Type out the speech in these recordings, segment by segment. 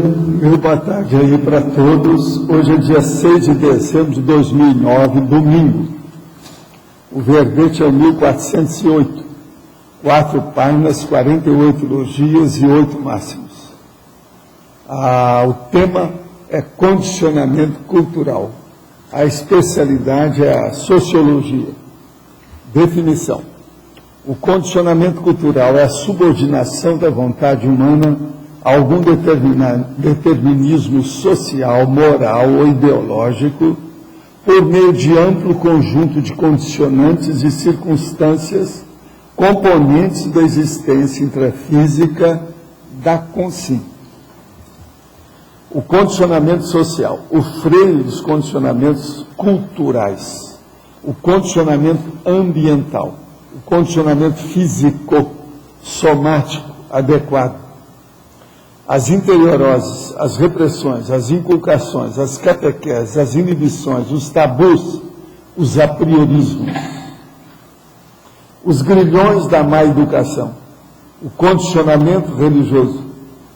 meu boa tarde aí para todos. Hoje é dia 6 de dezembro de 2009, domingo. O verbete é o 1408, 4 páginas, 48 elogios e 8 máximos. O tema é condicionamento cultural. A especialidade é a sociologia. Definição. O condicionamento cultural é a subordinação da vontade humana a algum determinismo social, moral ou ideológico por meio de amplo conjunto de condicionantes e circunstâncias componentes da existência intrafísica da consciência. O condicionamento social, o freio dos condicionamentos culturais, o condicionamento ambiental, o condicionamento físico, somático, adequado, as interioroses, as repressões, as inculcações, as catequeses, as inibições, os tabus, os apriorismos, os grilhões da má educação, o condicionamento religioso,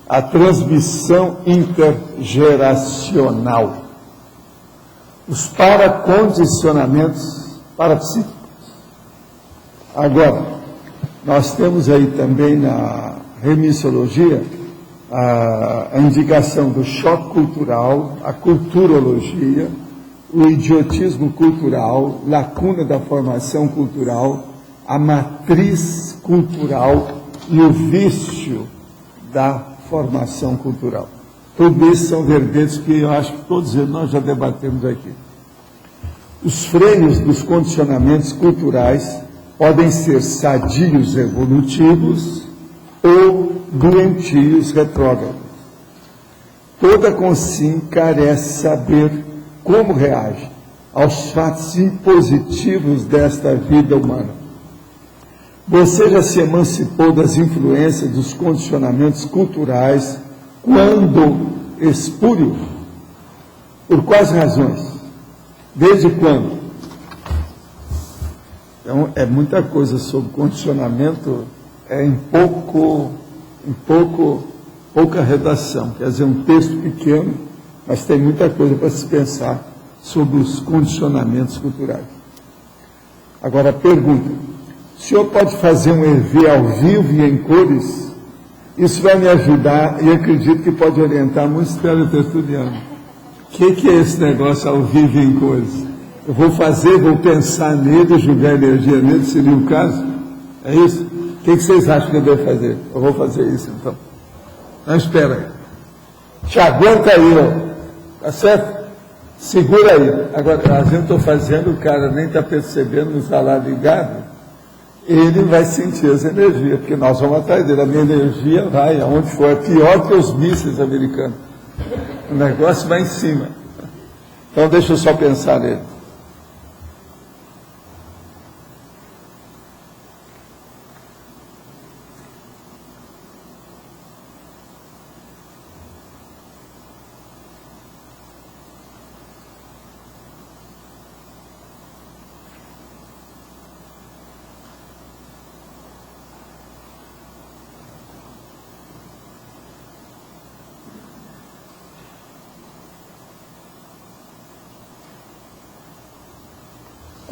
a transmissão intergeracional, os paracondicionamentos parapsíquicos. Agora, nós temos aí também na remissiologia a indicação do choque cultural, a culturologia, o idiotismo cultural, lacuna da formação cultural, a matriz cultural e o vício da formação cultural. Tudo isso são verbetes que eu acho que todos eles nós já debatemos aqui. Os freios dos condicionamentos culturais podem ser sadios evolutivos ou doentios retrógrados. Toda consciência carece saber como reage aos fatos impositivos desta vida humana. Você já se emancipou das influências dos condicionamentos culturais quando espúrio? Por quais razões? Desde quando? Então, é muita coisa sobre condicionamento, em pouca redação. Quer dizer, um texto pequeno, mas tem muita coisa para se pensar sobre os condicionamentos culturais. Agora, pergunta: o senhor pode fazer um EV ao vivo e em cores? Isso vai me ajudar e acredito que pode orientar muitos teletertulianos. O que é esse negócio ao vivo e em cores? Eu vou fazer, vou pensar nele, julgar energia nele, seria o caso? É isso? O que vocês acham que eu devo fazer? Eu vou fazer isso, então. Não, espera aí. Te aguenta aí, ó. Tá certo? Segura aí. Agora, às vezes eu estou fazendo, o cara nem está percebendo, não está lá ligado, ele vai sentir essa energia, porque nós vamos atrás dele. A minha energia vai aonde for. É pior que os mísseis americanos. O negócio vai em cima. Então, deixa eu só pensar nele.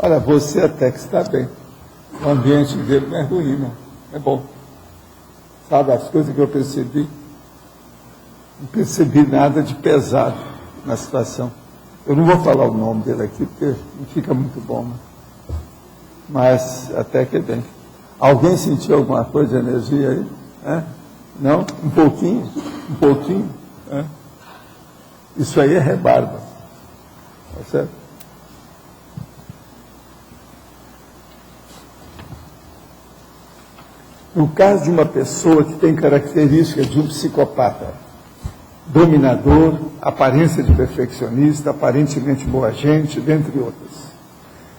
Olha, você até que está bem. O ambiente dele não é ruim, não. É bom. Sabe, as coisas que eu percebi, não percebi nada de pesado na situação. Eu não vou falar o nome dele aqui, porque não fica muito bom, né? Mas até que bem. Alguém sentiu alguma coisa de energia aí? É? Não? Um pouquinho? Um pouquinho? É? Isso aí é rebarba. Tá certo? No caso de uma pessoa que tem características de um psicopata, dominador, aparência de perfeccionista, aparentemente boa gente, dentre outras.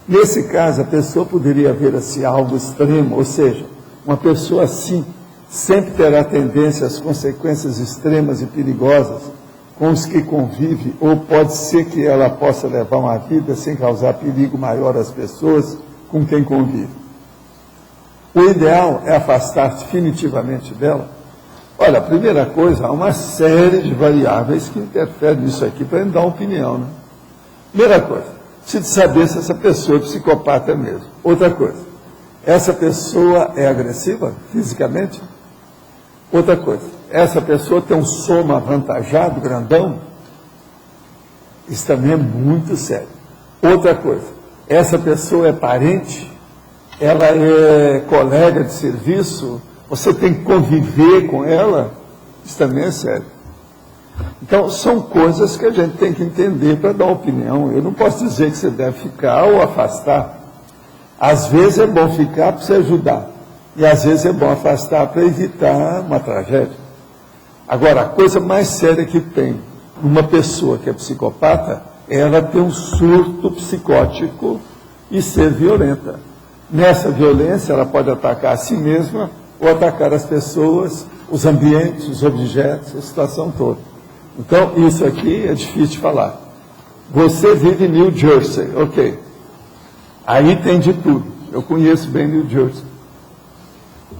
Nesse caso, a pessoa poderia ver assim algo extremo, ou seja, uma pessoa assim sempre terá tendência às consequências extremas e perigosas com os que convive, ou pode ser que ela possa levar uma vida sem causar perigo maior às pessoas com quem convive. O ideal é afastar definitivamente dela Olha, a primeira coisa, há uma série de variáveis que interferem nisso aqui para a gente dar uma opinião, né? Primeira coisa, preciso saber se essa pessoa é psicopata mesmo. Outra coisa, essa pessoa é agressiva fisicamente? Outra coisa, essa pessoa tem um soma avantajado, grandão? Isso também é muito sério. Outra coisa, essa pessoa é parente? Ela é colega de serviço? Você tem que conviver com ela? Isso também é sério. Então, são coisas que a gente tem que entender para dar opinião. Eu não posso dizer que você deve ficar ou afastar. Às vezes é bom ficar para você ajudar. E às vezes é bom afastar para evitar uma tragédia. Agora, a coisa mais séria que tem uma pessoa que é psicopata é ela ter um surto psicótico e ser violenta. Nessa violência, ela pode atacar a si mesma ou atacar as pessoas, os ambientes, os objetos, a situação toda. Então, isso aqui é difícil de falar. Você vive em New Jersey, ok. Aí tem de tudo. Eu conheço bem New Jersey.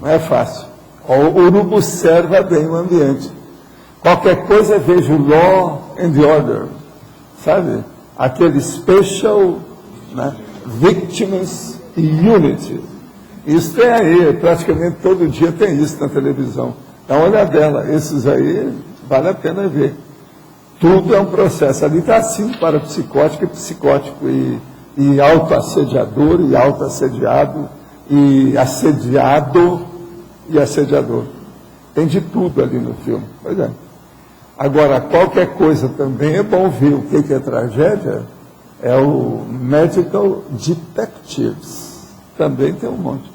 Não é fácil. O urubu observa bem o ambiente. Qualquer coisa vejo Law and Order, sabe? Aquele Special, né? Victims Unity. Isso tem aí, praticamente todo dia tem isso na televisão. Dá uma olhadela, esses aí vale a pena ver. Tudo é um processo. Ali está assim para psicótico e psicótico, e autoassediador, e autoassediado, e assediado e assediador. Tem de tudo ali no filme. Pois é. Agora, qualquer coisa também é bom ver o que é tragédia. É o Medical Detectives. Também tem um monte.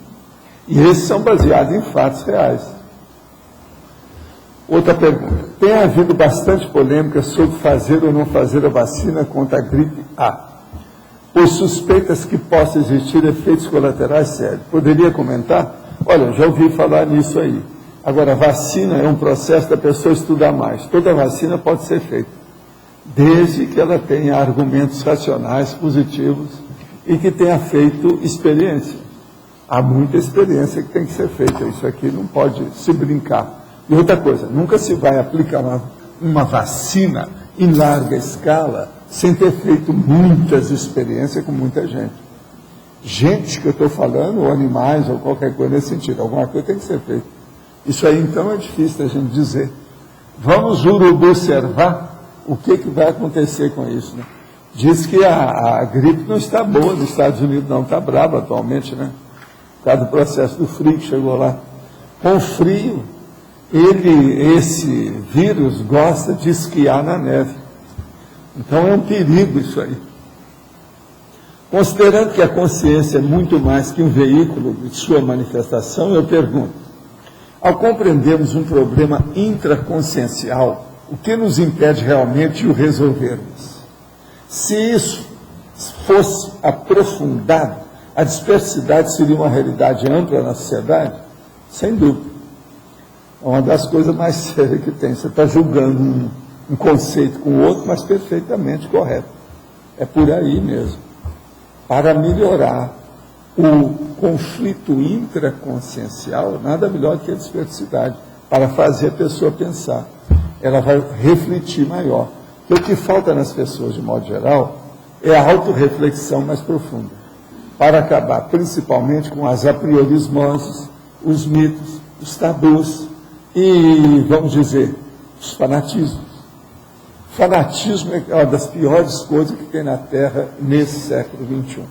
E esses são baseados em fatos reais. Outra pergunta. Tem havido bastante polêmica sobre fazer ou não fazer a vacina contra a gripe A. Pois suspeitas que possam existir efeitos colaterais sérios. Poderia comentar? Olha, já ouvi falar nisso aí. Agora, vacina é um processo da pessoa estudar mais. Toda vacina pode ser feita, desde que ela tenha argumentos racionais, positivos, e que tenha feito experiência. Há muita experiência que tem que ser feita. Isso aqui não pode se brincar. E outra coisa, nunca se vai aplicar uma vacina em larga escala sem ter feito muitas experiências com muita gente. Gente que eu estou falando, ou animais, ou qualquer coisa nesse sentido. Alguma coisa tem que ser feita. Isso aí, então, é difícil da gente dizer. Vamos observar o que vai acontecer com isso, né? Diz que a gripe não está boa nos Estados Unidos, não. Está brava atualmente, né? Por causa do processo do frio que chegou lá. Com o frio, esse vírus gosta de esquiar na neve. Então é um perigo isso aí. Considerando que a consciência é muito mais que um veículo de sua manifestação, eu pergunto, ao compreendermos um problema intraconsciencial, o que nos impede realmente de o resolvermos? Se isso fosse aprofundado, a dispersidade seria uma realidade ampla na sociedade? Sem dúvida. É uma das coisas mais sérias que tem. Você está julgando um conceito com o outro, mas perfeitamente correto. É por aí mesmo. Para melhorar o conflito intraconsciencial, nada melhor do que a dispersidade, para fazer a pessoa pensar. Ela vai refletir maior. O que falta nas pessoas, de modo geral, é a autorreflexão mais profunda, para acabar principalmente com as apriorismoses, os mitos, os tabus e, vamos dizer, os fanatismos. Fanatismo é uma das piores coisas que tem na Terra nesse século XXI.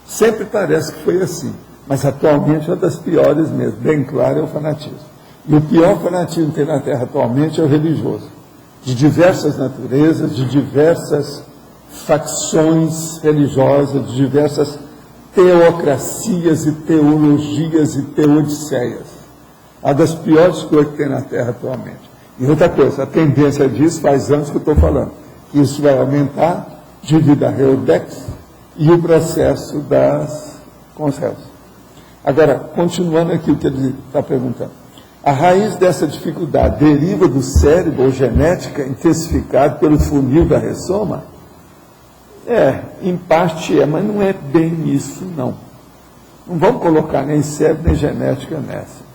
Sempre parece que foi assim, mas atualmente é uma das piores mesmo, bem claro, é o fanatismo. E o pior fanatismo que tem na Terra atualmente é o religioso, de diversas naturezas, de diversas facções religiosas, de diversas teocracias e teologias e teodiceias. Uma das piores coisas que tem na Terra atualmente. E outra coisa, a tendência disso faz anos que eu estou falando, que isso vai aumentar devido à Reudex e o processo com os réus. Agora, continuando aqui o que ele está perguntando. A raiz dessa dificuldade deriva do cérebro ou genética intensificado pelo funil da ressoma? Em parte mas não é bem isso, não. Não vamos colocar nem cérebro nem genética nessa.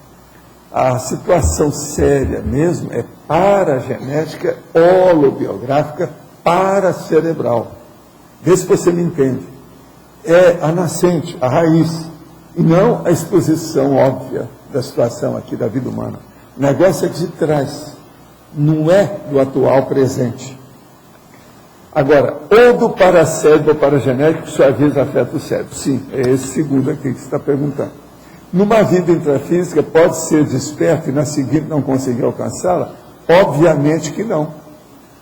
A situação séria mesmo é paragenética holobiográfica paracerebral. Vê se você me entende. É a nascente, a raiz, e não a exposição óbvia da situação aqui da vida humana. O negócio é de trás, não é do atual presente. Agora, ou do paracérebro ou paragenético, que sua vez afeta o cérebro. Sim, é esse segundo aqui que você está perguntando. Numa vida intrafísica, pode ser desperto e na seguinte não conseguir alcançá-la? Obviamente que não.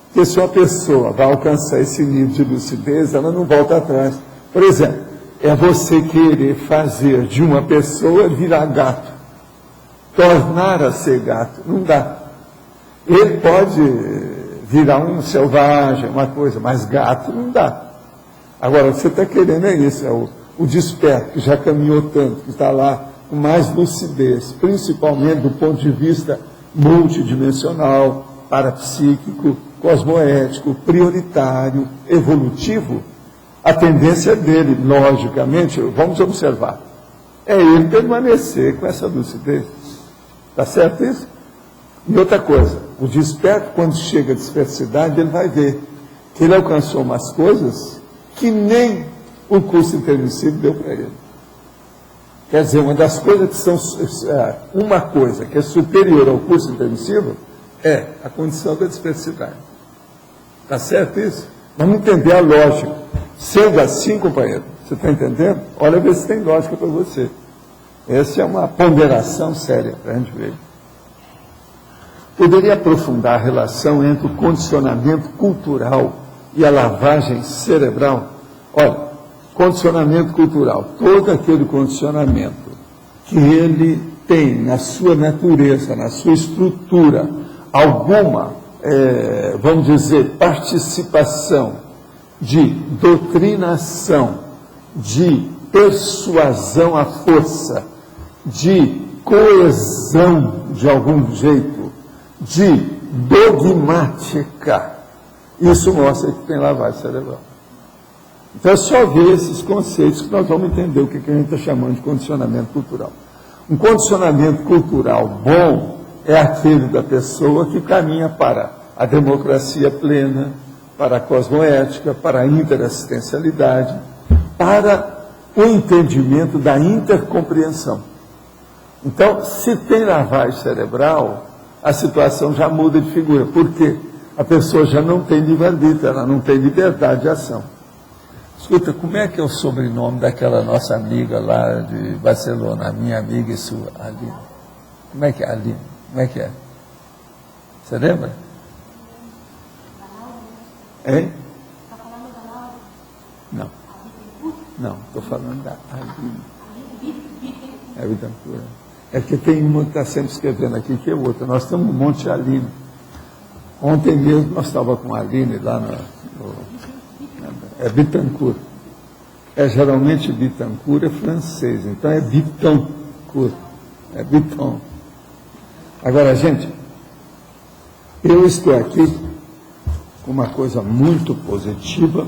Porque se uma pessoa vai alcançar esse nível de lucidez, ela não volta atrás. Por exemplo, é você querer fazer de uma pessoa virar gato, tornar a ser gato, não dá. Ele pode virar um selvagem, uma coisa, mas gato não dá. Agora, o que você está querendo é isso, é o desperto, que já caminhou tanto, que está lá com mais lucidez, principalmente do ponto de vista multidimensional, parapsíquico, cosmoético, prioritário, evolutivo. A tendência dele, logicamente, vamos observar, é ele permanecer com essa lucidez. Está certo isso? E outra coisa, o desperto, quando chega à dispersidade, ele vai ver que ele alcançou umas coisas que nem o curso intermissivo deu para ele. Quer dizer, uma das coisas que são, uma coisa que é superior ao curso intermissivo é a condição da dispersidade. Está certo isso? Vamos entender a lógica. Sendo assim, companheiro, você está entendendo? Olha, ver se tem lógica para você. Essa é uma ponderação séria para a gente ver. Poderia aprofundar a relação entre o condicionamento cultural e a lavagem cerebral? Olha, condicionamento cultural, todo aquele condicionamento que ele tem na sua natureza, na sua estrutura, alguma, vamos dizer, participação de doutrinação, de persuasão à força, de coesão de algum jeito, de dogmática, isso mostra que tem lavagem cerebral. Então é só ver esses conceitos que nós vamos entender o que a gente está chamando de condicionamento cultural. Um condicionamento cultural bom é aquele da pessoa que caminha para a democracia plena, para a cosmoética, para a interassistencialidade, para o entendimento da intercompreensão. Então, se tem lavagem cerebral, a situação já muda de figura. Por quê? A pessoa já não tem livre-arbítrio, ela não tem liberdade de ação. Escuta, como é que é o sobrenome daquela nossa amiga lá de Barcelona, a minha amiga e sua, Aline? Como é que é, Aline? Como é que é? Você lembra? Hein? Não. Não, estou falando da Aline. É Bittencourt. É que tem uma que está sempre escrevendo aqui, que é outra. Nós temos um monte de Aline. Ontem mesmo nós estávamos com a Aline lá é Bittencourt. Geralmente Bittencourt é francês, então é Bittencourt. É Bitton. Agora, gente, eu estou aqui com uma coisa muito positiva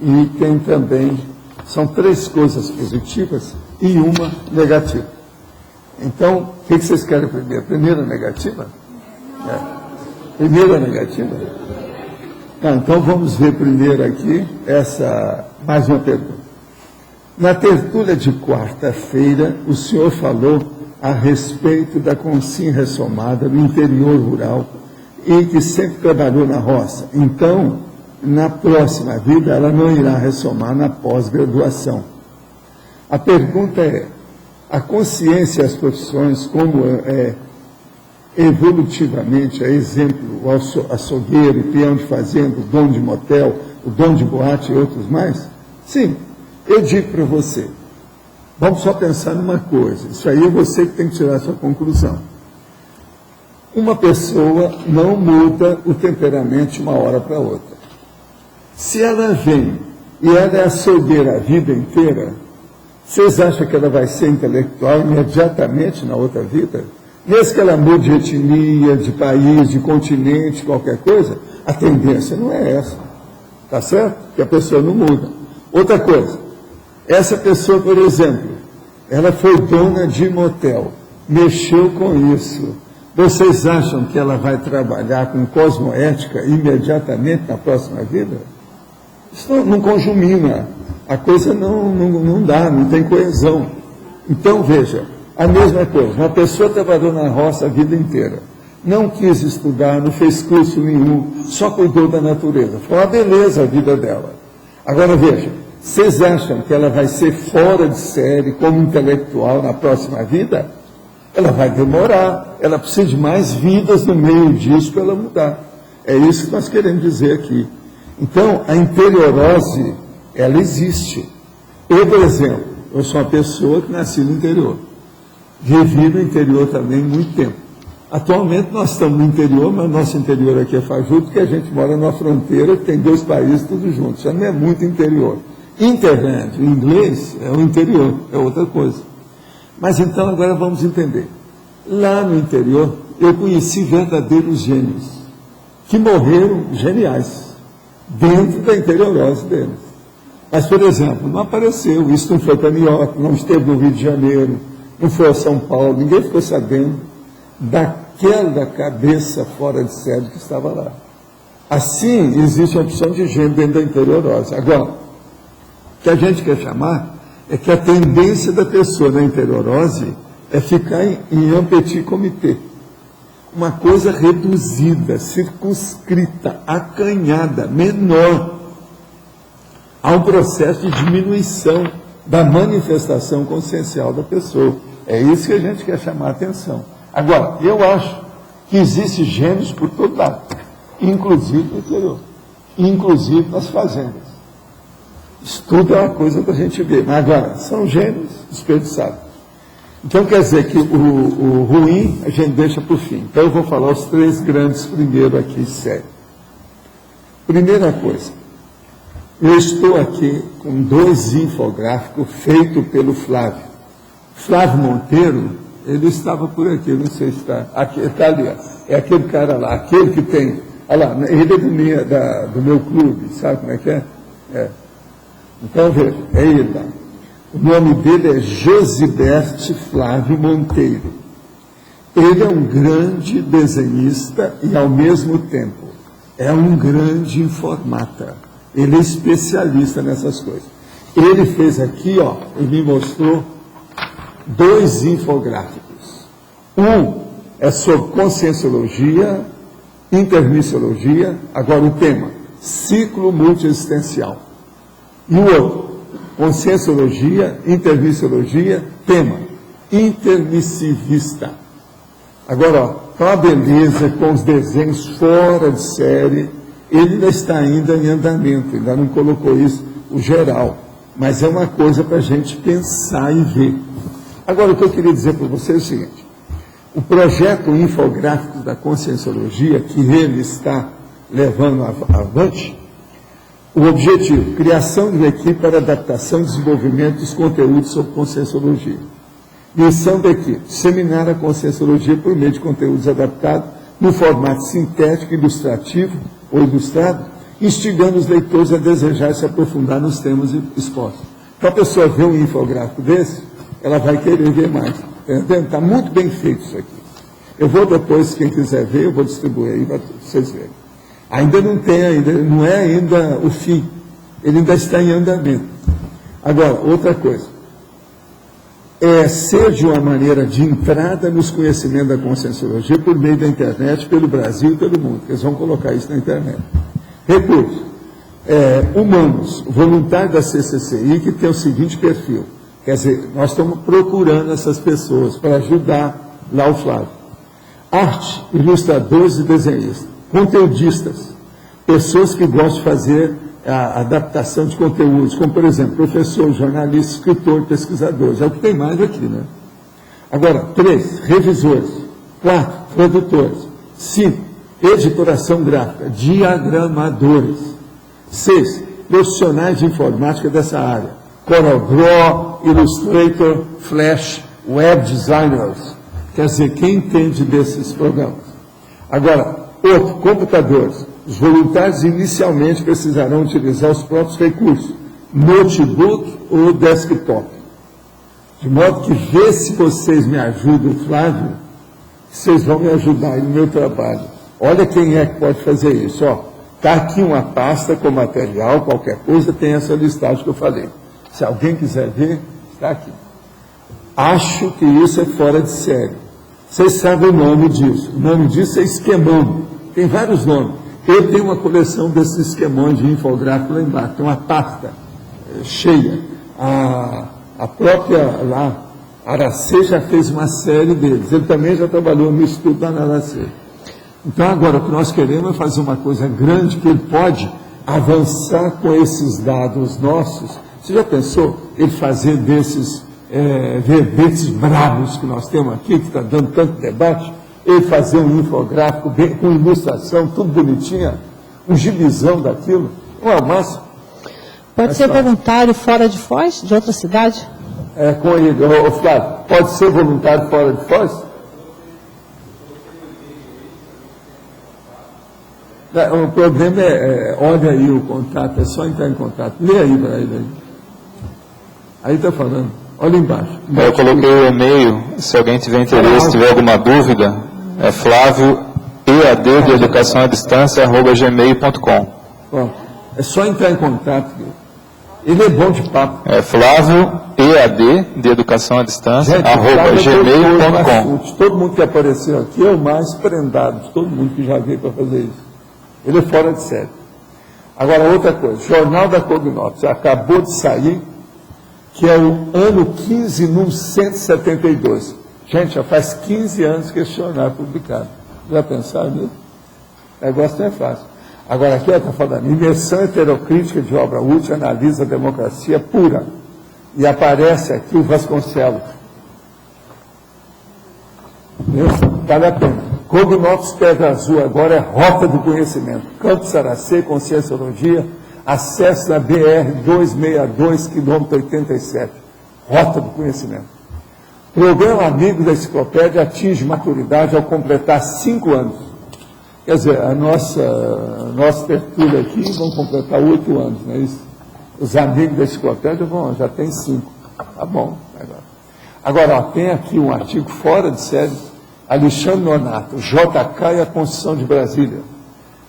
e tem também, são 3 coisas positivas e uma negativa. Então, o que vocês querem primeiro? Primeiro a negativa? Primeiro a negativa? Então vamos ver primeiro aqui mais uma pergunta. Na tertúlia de quarta-feira, o senhor falou a respeito da consciência ressomada no interior rural e que sempre trabalhou na roça. Então, na próxima vida, ela não irá ressomar na pós-graduação. A pergunta é, a consciência e as profissões, como evolutivamente, a exemplo, o açougueiro, o peão de fazenda, o dono de motel, o dono de boate e outros mais? Sim, eu digo para você, vamos só pensar numa coisa, isso aí é você que tem que tirar a sua conclusão. Uma pessoa não muda o temperamento de uma hora para outra. Se ela vem e ela é açougueira a vida inteira, vocês acham que ela vai ser intelectual imediatamente na outra vida? Mesmo que ela mude de etnia, de país, de continente, qualquer coisa, a tendência não é essa. Está certo? Que a pessoa não muda. Outra coisa, essa pessoa, por exemplo, ela foi dona de motel. mexeu com isso. Vocês acham que ela vai trabalhar com cosmoética imediatamente na próxima vida? Isso não conjumina, a coisa não dá, não tem coesão. Então, veja, a mesma coisa, uma pessoa trabalhou na roça a vida inteira, não quis estudar, não fez curso nenhum, só cuidou da natureza. Foi uma beleza a vida dela. Agora, veja, vocês acham que ela vai ser fora de série como intelectual na próxima vida? Ela vai demorar, ela precisa de mais vidas no meio disso para ela mudar. É isso que nós queremos dizer aqui. Então, a interiorose, ela existe. Eu, por exemplo, eu sou uma pessoa que nasci no interior. Vivi no interior também muito tempo. Atualmente nós estamos no interior, mas nosso interior aqui é fajuto, porque a gente mora numa fronteira que tem 2 países tudo juntos. Já não é muito interior. Internet, em inglês, é o interior, é outra coisa. Mas então agora vamos entender. Lá no interior, eu conheci verdadeiros gênios, que morreram geniais, dentro da interiorose deles. Mas, por exemplo, não apareceu, isso não foi para New York, não esteve no Rio de Janeiro, não foi a São Paulo, ninguém ficou sabendo daquela cabeça fora de série que estava lá. Assim, existe uma opção de gênio dentro da interiorose. Agora, o que a gente quer chamar é que a tendência da pessoa na interiorose é ficar em un petit comité. Uma coisa reduzida, circunscrita, acanhada, menor. Há um processo de diminuição da manifestação consciencial da pessoa. É isso que a gente quer chamar a atenção. Agora, eu acho que existem gênios por todo lado, inclusive no interior, inclusive nas fazendas. Isso tudo é uma coisa para a gente ver. Mas agora, são gênios desperdiçados. Então, quer dizer que o ruim a gente deixa para o fim. Então, eu vou falar os 3 grandes primeiro aqui, sério. Primeira coisa, eu estou aqui com 2 infográficos feitos pelo Flávio. Flávio Monteiro, ele estava por aqui, não sei se está. Está ali, ó. É aquele cara lá, aquele que tem. Olha lá, ele é do meu clube, sabe como é que é? É. Então, veja, é ele lá. O nome dele é Josiberte Flávio Monteiro. Ele é um grande desenhista e, ao mesmo tempo, é um grande informata. Ele é especialista nessas coisas. Ele fez aqui, ó, ele me mostrou 2 infográficos. Um é sobre conscienciologia, intermissiologia, agora o tema, ciclo multiexistencial. E o outro, conscienciologia, intermissiologia, tema, intermissivista. Agora, ó, com a beleza, com os desenhos fora de série, ele ainda está ainda em andamento, ainda não colocou isso, o geral. Mas é uma coisa para a gente pensar e ver. Agora, o que eu queria dizer para vocês é o seguinte, o projeto infográfico da conscienciologia, que ele está levando avante, o objetivo, criação de uma equipe para adaptação e desenvolvimento dos conteúdos sobre conscienciologia. Missão da equipe, disseminar a conscienciologia por meio de conteúdos adaptados no formato sintético, ilustrativo ou ilustrado, instigando os leitores a desejar se aprofundar nos temas expostos. Então, a pessoa vê um infográfico desse, ela vai querer ver mais. Está muito bem feito isso aqui. Eu vou depois, quem quiser ver, eu vou distribuir aí para vocês verem. Ainda não tem, não é ainda o fim. Ele ainda está em andamento. Agora, outra coisa. É ser de uma maneira de entrada nos conhecimentos da conscienciologia por meio da internet, pelo Brasil e pelo mundo. Eles vão colocar isso na internet. Recursos. Humanos, voluntário da CCCI, que tem o seguinte perfil. Quer dizer, nós estamos procurando essas pessoas para ajudar lá o Flávio. Arte, ilustradores e desenhistas. Conteudistas, pessoas que gostam de fazer a adaptação de conteúdos, como, por exemplo, professor, jornalista, escritor, pesquisadores. É o que tem mais aqui, né? Agora, 3, revisores. 4, tradutores. 5, editoração gráfica, diagramadores. 6, profissionais de informática dessa área. CorelDRAW, Illustrator, Flash, Web Designers. Quer dizer, quem entende desses programas? Agora, outro, computadores. Os voluntários inicialmente precisarão utilizar os próprios recursos, notebook ou desktop. De modo que, vê se vocês me ajudam, Flávio, vocês vão me ajudar aí no meu trabalho. Olha quem é que pode fazer isso. Está aqui uma pasta com material, qualquer coisa, tem essa listagem que eu falei. Se alguém quiser ver, está aqui. Acho que isso é fora de série. Vocês sabem o nome disso. O nome disso é esquemão. Tem vários nomes. Eu tenho uma coleção desses esquemões de infográfico lá embaixo. Tem uma pasta cheia. A própria lá, Aracê já fez uma série deles. Ele também já trabalhou no Instituto lá na Aracê. Então, agora, o que nós queremos é fazer uma coisa grande que ele pode avançar com esses dados nossos. Você já pensou ele fazer desses verbetes bravos que nós temos aqui, que está dando tanto debate, ele fazer um infográfico bem, com ilustração, tudo bonitinha, um gibizão daquilo, não é o máximo? Pode ser voluntário fora de Foz, de outra cidade? Com ele, Flávio, pode ser voluntário fora de Foz? O problema olha aí o contato, é só entrar em contato. Lê aí para ele aí. Aí está falando, olha embaixo. Eu coloquei o e-mail, se alguém tiver interesse, tiver alguma dúvida, é flávioead de educação à distância, @gmail.com. É só entrar em contato. Ele é bom de papo. É flávioead de educação à distância, @gmail.com. Todo mundo que apareceu aqui é o mais prendado de todo mundo que já veio para fazer isso. Ele é fora de série. Agora, outra coisa, Jornal da Cognops, acabou de sair, que é o ano 15, número 172. Gente, já faz 15 anos que esse jornal é publicado. Já pensaram nisso? O negócio não é fácil. Agora, aqui está falando, imersão heterocrítica de obra útil, analisa a democracia pura. E aparece aqui o Vasconcelos. Vale a pena. Cognops Pedra Azul, agora é Rota do Conhecimento. Campos Aracê, Conscienciologia, acesso na BR-262, quilômetro 87. Rota do Conhecimento. Programa Amigo da Enciclopédia atinge maturidade ao completar 5 anos. Quer dizer, a nossa tertúlia aqui vão completar 8 anos, não é isso? Os amigos da Enciclopédia já tem 5. Tá bom. Agora, tem aqui um artigo fora de série. Alexandre Nonato, JK e a Constituição de Brasília.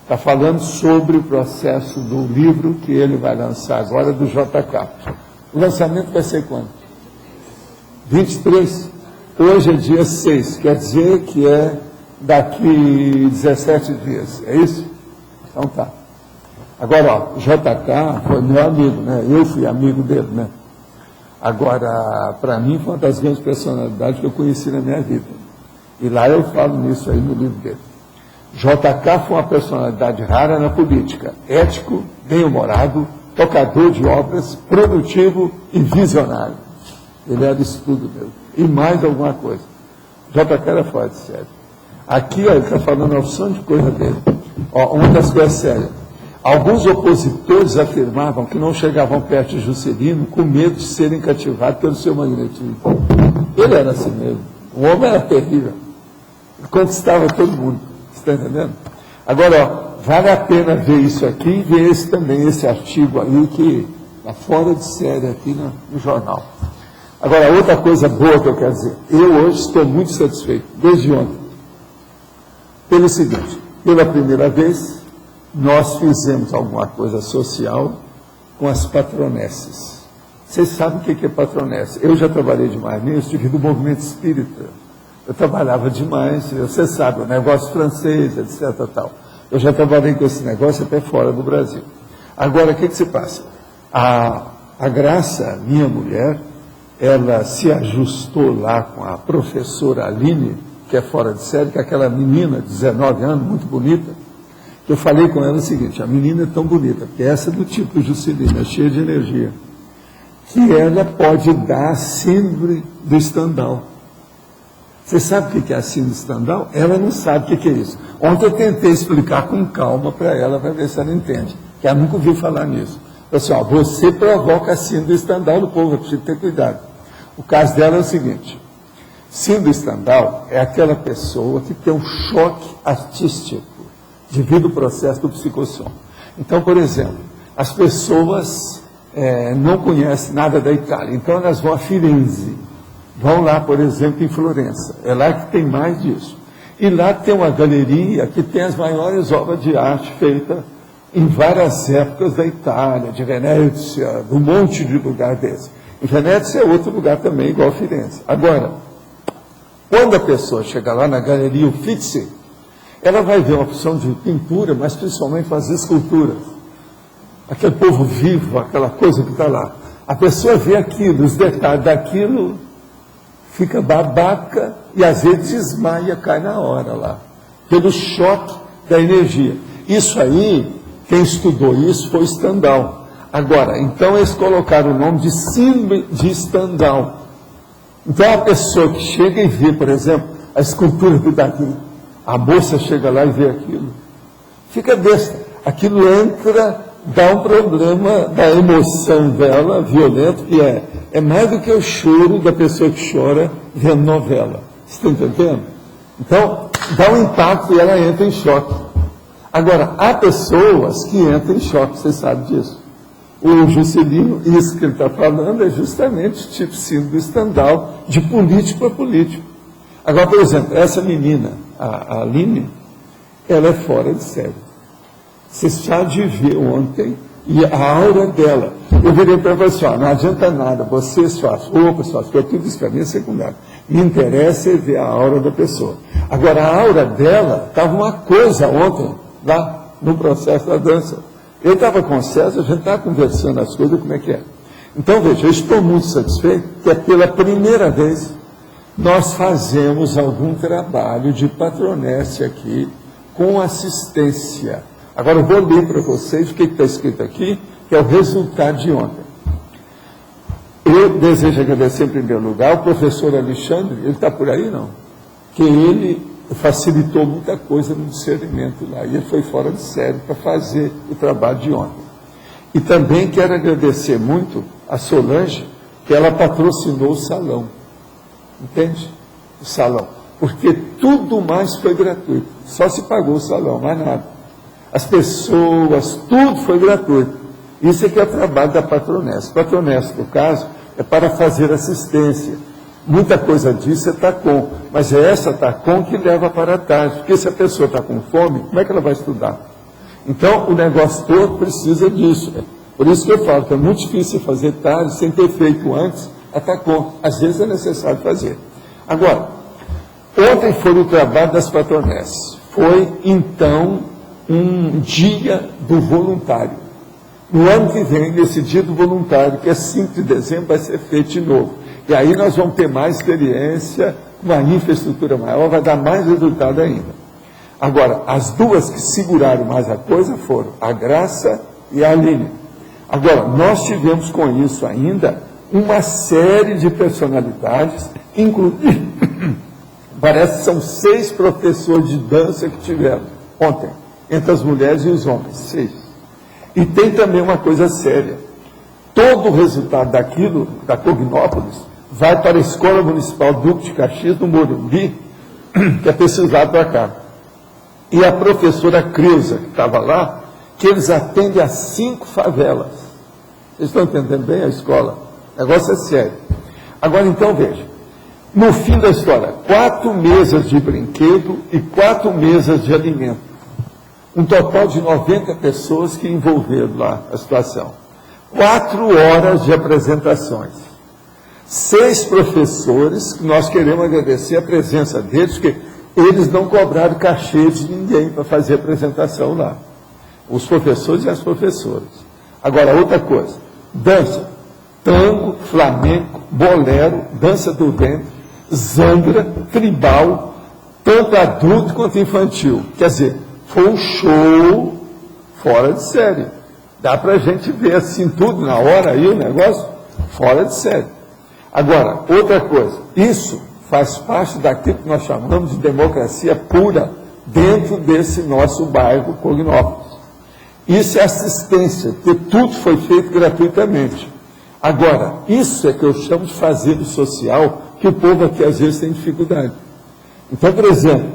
Está falando sobre o processo do livro que ele vai lançar agora, do JK. O lançamento vai ser quando? 23. Hoje é dia 6, quer dizer que é daqui 17 dias, é isso? Então tá. Agora, JK foi meu amigo, né? Eu fui amigo dele, né? Agora, para mim, foi uma das grandes personalidades que eu conheci na minha vida. E lá eu falo nisso aí no livro dele. JK foi uma personalidade rara na política, ético, bem-humorado, tocador de obras, produtivo e visionário. Ele era isso tudo mesmo. E mais alguma coisa. JK era fora de série. Aqui, ele está falando uma opção de coisa dele. Uma das coisas sérias. Alguns opositores afirmavam que não chegavam perto de Juscelino com medo de serem cativados pelo seu magnetismo. Ele era assim mesmo. O homem era terrível. Conquistava todo mundo. Está entendendo? Agora, vale a pena ver isso aqui e ver esse artigo aí que está fora de série aqui no jornal. Agora, outra coisa boa que eu quero dizer. Eu hoje estou muito satisfeito, desde ontem. Pelo seguinte, pela primeira vez, nós fizemos alguma coisa social com as patronesses. Vocês sabem o que é patronesse? Eu já trabalhei demais nisso, devido ao movimento espírita. Eu trabalhava demais, você sabe, o negócio francês, etc. Tal. Eu já trabalhei com esse negócio até fora do Brasil. Agora, o que se passa? A Graça, minha mulher, ela se ajustou lá com a professora Aline, que é fora de série, que é aquela menina de 19 anos, muito bonita. Eu falei com ela o seguinte, a menina é tão bonita, porque essa é do tipo Juscelino, é cheia de energia, que ela pode dar a síndrome do Stendhal. Você sabe o que é a síndrome do Stendhal? Ela não sabe o que é isso. Ontem eu tentei explicar com calma para ela ver se ela entende, que ela nunca ouviu falar nisso. Pessoal, você provoca a síndrome do Stendhal no povo, eu preciso ter cuidado. O caso dela é o seguinte, síndrome do Stendhal é aquela pessoa que tem um choque artístico devido ao processo do psicossom. Então, por exemplo, as pessoas não conhecem nada da Itália, então elas vão a Firenze. Vão lá, por exemplo, em Florença. É lá que tem mais disso. E lá tem uma galeria que tem as maiores obras de arte feitas em várias épocas da Itália, de Venécia, de um monte de lugar desse. E Venécia é outro lugar também, igual a Firenze. Agora, quando a pessoa chega lá na Galeria Uffizi, ela vai ver uma opção de pintura, mas principalmente fazer esculturas. Aquele povo vivo, aquela coisa que está lá. A pessoa vê aquilo, os detalhes daquilo, fica babaca e às vezes desmaia, cai na hora lá, pelo choque da energia. Isso aí, quem estudou isso foi Stendhal. Agora, então eles colocaram o nome de síndrome de Stendhal. Então a pessoa que chega e vê, por exemplo, a escultura do Davi, a moça chega lá e vê aquilo, fica besta. Aquilo entra, dá um problema da emoção dela, violento, que é mais do que o choro da pessoa que chora vendo novela. Você está entendendo? Então, dá um impacto e ela entra em choque. Agora, há pessoas que entram em choque, você sabe disso. O Juscelino, isso que ele está falando, é justamente o tipo síndrome do Stendhal, de político para político. Agora, por exemplo, essa menina, a Aline, ela é fora de série. Você já de ver ontem, e a aura dela. Eu virei para ela e falei assim, não adianta nada, vocês fazem, roupas fazem, porque tudo isso para mim é secundário. Me interessa é ver a aura da pessoa. Agora, a aura dela estava uma coisa ontem, lá no processo da dança. Eu estava com o César, a gente estava conversando as coisas, como é que é. Então, veja, eu estou muito satisfeito que é pela primeira vez nós fazemos algum trabalho de patronesse aqui com assistência. Agora eu vou ler para vocês o que está escrito aqui, que é o resultado de ontem. Eu desejo agradecer em primeiro lugar ao professor Alexandre, ele está por aí não? Que ele facilitou muita coisa no discernimento lá, e ele foi fora de série para fazer o trabalho de ontem. E também quero agradecer muito a Solange, que ela patrocinou o salão. Entende? O salão. Porque tudo mais foi gratuito. Só se pagou o salão, mais nada. As pessoas, tudo foi gratuito. Isso é que é o trabalho da Patronesse. Patronesse, no caso, é para fazer assistência. Muita coisa disso é TACOM, mas é essa TACOM que leva para trás. Porque se a pessoa está com fome, como é que ela vai estudar? Então, o negócio todo precisa disso. Por isso que eu falo que é muito difícil fazer tarde sem ter feito antes a TACOM. Às vezes é necessário fazer. Agora, ontem foi o trabalho das patronesses. Foi, então, um dia do voluntário. No ano que vem, nesse dia do voluntário, que é 5 de dezembro, vai ser feito de novo. E aí nós vamos ter mais experiência, uma infraestrutura maior, vai dar mais resultado ainda. Agora, as duas que seguraram mais a coisa foram a Graça e a Aline. Agora, nós tivemos com isso ainda uma série de personalidades, inclusive, parece que são 6 professores de dança que tiveram ontem, entre as mulheres e os homens, 6. E tem também uma coisa séria. Todo o resultado daquilo, da Cognópolis, vai para a Escola Municipal Duque de Caxias, no Morumbi, que é pesquisado para cá. E a professora Creuza, que estava lá, que eles atendem a 5 favelas. Vocês estão entendendo bem a escola? O negócio é sério. Agora, então, veja. No fim da história, 4 mesas de brinquedo e 4 mesas de alimento. Um total de 90 pessoas que envolveram lá a situação. 4 horas de apresentações. 6 professores, que nós queremos agradecer a presença deles, porque eles não cobraram cachê de ninguém para fazer a apresentação lá. Os professores e as professoras. Agora, outra coisa. Dança. Tango, flamenco, bolero, dança do ventre, zangra, tribal, tanto adulto quanto infantil. Quer dizer, foi um show fora de série. Dá para a gente ver assim tudo na hora aí, o negócio fora de série. Agora, outra coisa, isso faz parte daquilo que nós chamamos de democracia pura dentro desse nosso bairro Cognópolis. Isso é assistência, porque tudo foi feito gratuitamente. Agora, isso é que eu chamo de fazer o social, que o povo aqui às vezes tem dificuldade. Então, por exemplo,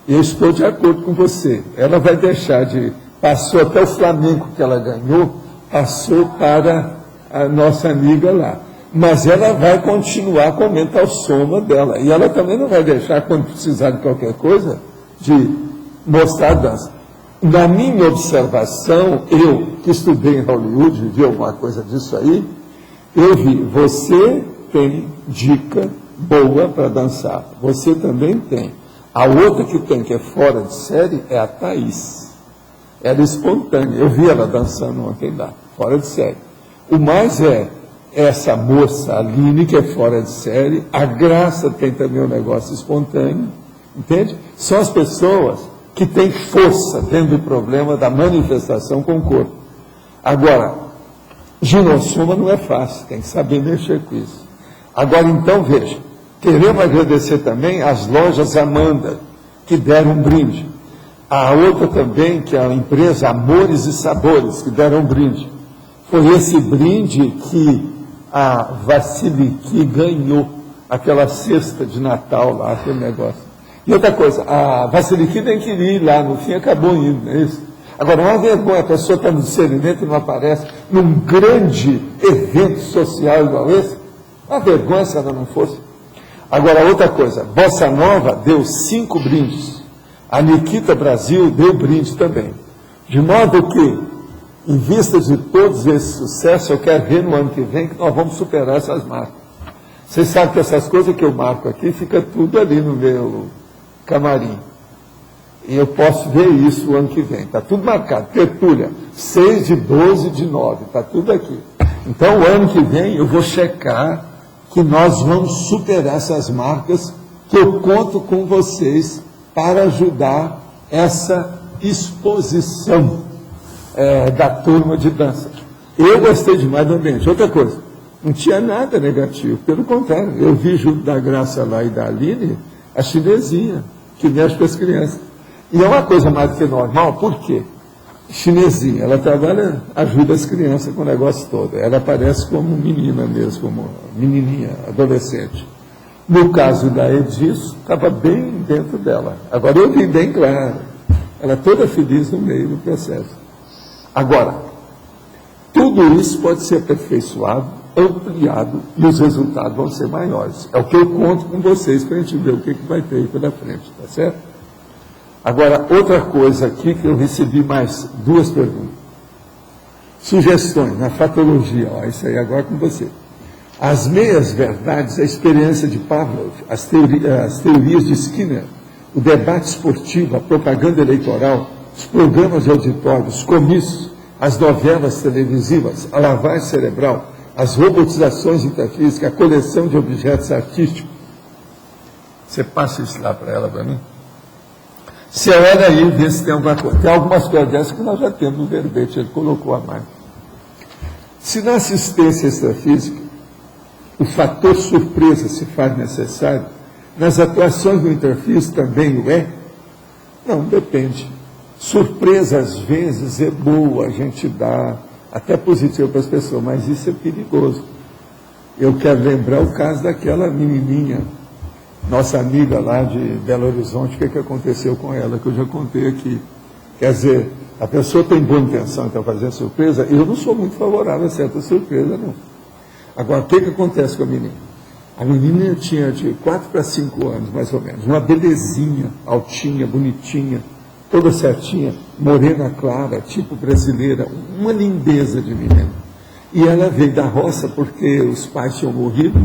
eu estou de acordo com você, ela vai deixar de... Passou até o Flamengo que ela ganhou, passou para a nossa amiga lá. mas ela vai continuar com a mental soma dela. E ela também não vai deixar, quando precisar de qualquer coisa, de mostrar a dança. Na minha observação, eu que estudei em Hollywood, vi alguma coisa disso aí, eu vi, você tem dica boa para dançar, você também tem. A outra que tem, que é fora de série, é a Thaís. Ela é espontânea, eu vi ela dançando ontem lá, fora de série. O mais é essa moça, a Aline, que é fora de série, a Graça tem também um negócio espontâneo, entende? São as pessoas que têm força dentro do problema da manifestação com o corpo. Agora, ginossoma não é fácil, tem que saber mexer com isso. Agora, então, veja, queremos agradecer também às lojas Amanda, que deram um brinde. A outra também, que é a empresa Amores e Sabores, que deram um brinde. Foi esse brinde que a Vassiliki ganhou, aquela cesta de Natal lá, aquele negócio. E outra coisa, a Vassiliki nem queria ir lá, no fim acabou indo, não é isso? Agora, é uma vergonha, a pessoa está no discernimento e não aparece num grande evento social igual esse. Uma vergonha se ela não fosse. Agora, outra coisa, Bossa Nova deu 5 brindes. A Nikita Brasil deu brinde também. De modo que, em vista de todos esses sucessos, eu quero ver no ano que vem que nós vamos superar essas marcas. Vocês sabem que essas coisas que eu marco aqui, fica tudo ali no meu camarim. E eu posso ver isso o ano que vem. Está tudo marcado. Tertúlia, 6 de 12 de 9. Está tudo aqui. Então, o ano que vem, eu vou checar que nós vamos superar essas marcas que eu conto com vocês para ajudar essa exposição da turma de dança. Eu gostei demais do ambiente. Outra coisa, não tinha nada negativo. Pelo contrário, eu vi junto da Graça lá e da Aline a chinesinha, que mexe com as crianças. E é uma coisa mais do que normal, por quê? Chinesinha, ela trabalha, ajuda as crianças com o negócio todo. Ela aparece como menina mesmo, como menininha, adolescente. No caso da Edis, estava bem dentro dela. Agora eu vi bem claro, ela toda feliz no meio do processo. Agora, tudo isso pode ser aperfeiçoado, ampliado, e os resultados vão ser maiores. É o que eu conto com vocês para a gente ver o que vai ter aí pela frente, tá certo? Agora, outra coisa aqui que eu recebi mais 2 perguntas. Sugestões na fatologia, ó, isso aí agora com você. As meias-verdades, a experiência de Pavlov, as teorias de Skinner, o debate esportivo, a propaganda eleitoral, os programas de auditório, os comícios, as novelas televisivas, a lavagem cerebral, as robotizações intrafísicas, a coleção de objetos artísticos. Você passa isso lá para ela, para mim? Você olha aí e vê se tem alguma coisa. Tem algumas coisas dessas que nós já temos no verbete, ele colocou a mais. Se na assistência extrafísica o fator surpresa se faz necessário, nas atuações do intrafísico também o é? Não, depende. Surpresa, às vezes, é boa, a gente dá, até positivo para as pessoas, mas isso é perigoso. Eu quero lembrar o caso daquela menininha, nossa amiga lá de Belo Horizonte, o que aconteceu com ela, que eu já contei aqui. Quer dizer, a pessoa tem boa intenção para fazer surpresa, eu não sou muito favorável a certa surpresa, não. Agora, o que acontece com a menina? A menina tinha de 4 para 5 anos, mais ou menos, uma belezinha, altinha, bonitinha, toda certinha, morena clara, tipo brasileira, uma lindeza de menina. E ela veio da roça porque os pais tinham morrido,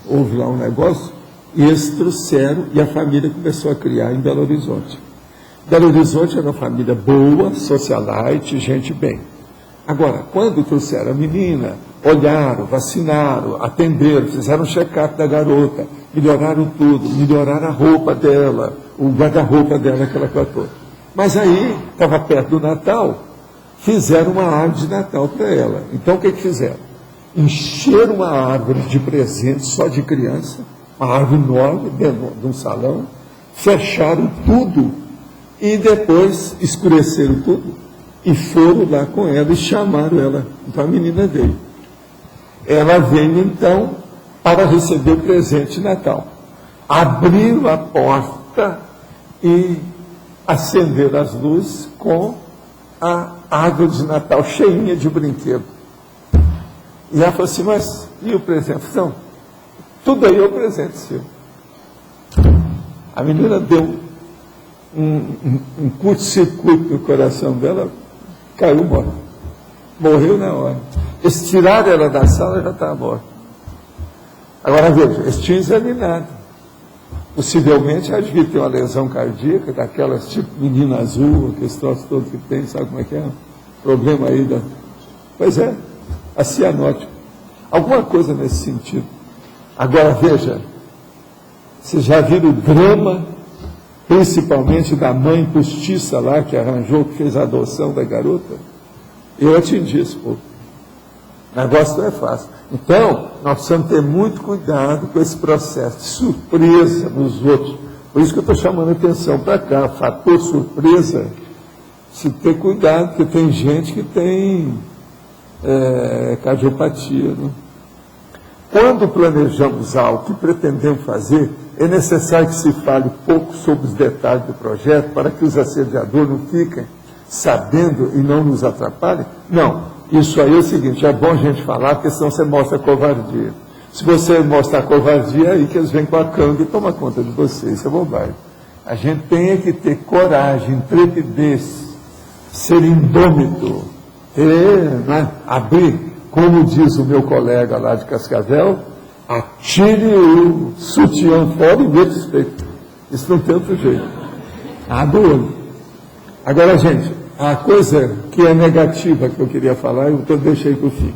houve lá um negócio, e eles trouxeram, e a família começou a criar em Belo Horizonte. Belo Horizonte era uma família boa, socialite, gente bem. Agora, quando trouxeram a menina, olharam, vacinaram, atenderam, fizeram um check-up da garota, melhoraram tudo, melhoraram a roupa dela, o guarda-roupa dela, aquela coisa toda. Mas aí, estava perto do Natal, fizeram uma árvore de Natal para ela. Então, o que fizeram? Encheram uma árvore de presentes só de criança, uma árvore enorme, dentro de um salão, fecharam tudo e depois escureceram tudo e foram lá com ela e chamaram ela. Então, a menina veio. Ela veio, então, para receber o presente de Natal. Abriram a porta e acenderam as luzes com a árvore de Natal cheinha de brinquedo. E ela falou assim, mas e o presente? Não, tudo aí é o presente seu. A menina deu um curto-circuito no coração dela, caiu morta. Morreu na hora. Eles tiraram ela da sala e já estava morta. Agora veja, eles tinham examinado. Possivelmente ela devia ter uma lesão cardíaca, daquelas tipo menina azul, aqueles troços todos que tem, sabe como é que é? Problema aí da... Pois é, a cianótica. Alguma coisa nesse sentido. Agora veja, vocês já viram o drama, principalmente da mãe postiça lá, que arranjou, que fez a adoção da garota? Eu atingi esse povo. O negócio não é fácil. Então, nós precisamos ter muito cuidado com esse processo de surpresa nos outros. Por isso que eu estou chamando a atenção para cá. Fator surpresa, se ter cuidado, porque tem gente que tem cardiopatia. Né? Quando planejamos algo que pretendemos fazer, é necessário que se fale pouco sobre os detalhes do projeto para que os assediadores não fiquem sabendo e não nos atrapalhem? Não. Isso aí é o seguinte, é bom a gente falar, porque senão você mostra covardia. Se você mostrar covardia, é aí que eles vêm com a canga e tomam conta de você. Isso é bobagem. A gente tem que ter coragem, intrepidez, ser indômito, abrir, como diz o meu colega lá de Cascavel, atire o sutiã fora e mete os peitos. Isso não tem outro jeito. Abre o olho. Agora, gente, a coisa que é negativa que eu queria falar, eu deixei para o fim.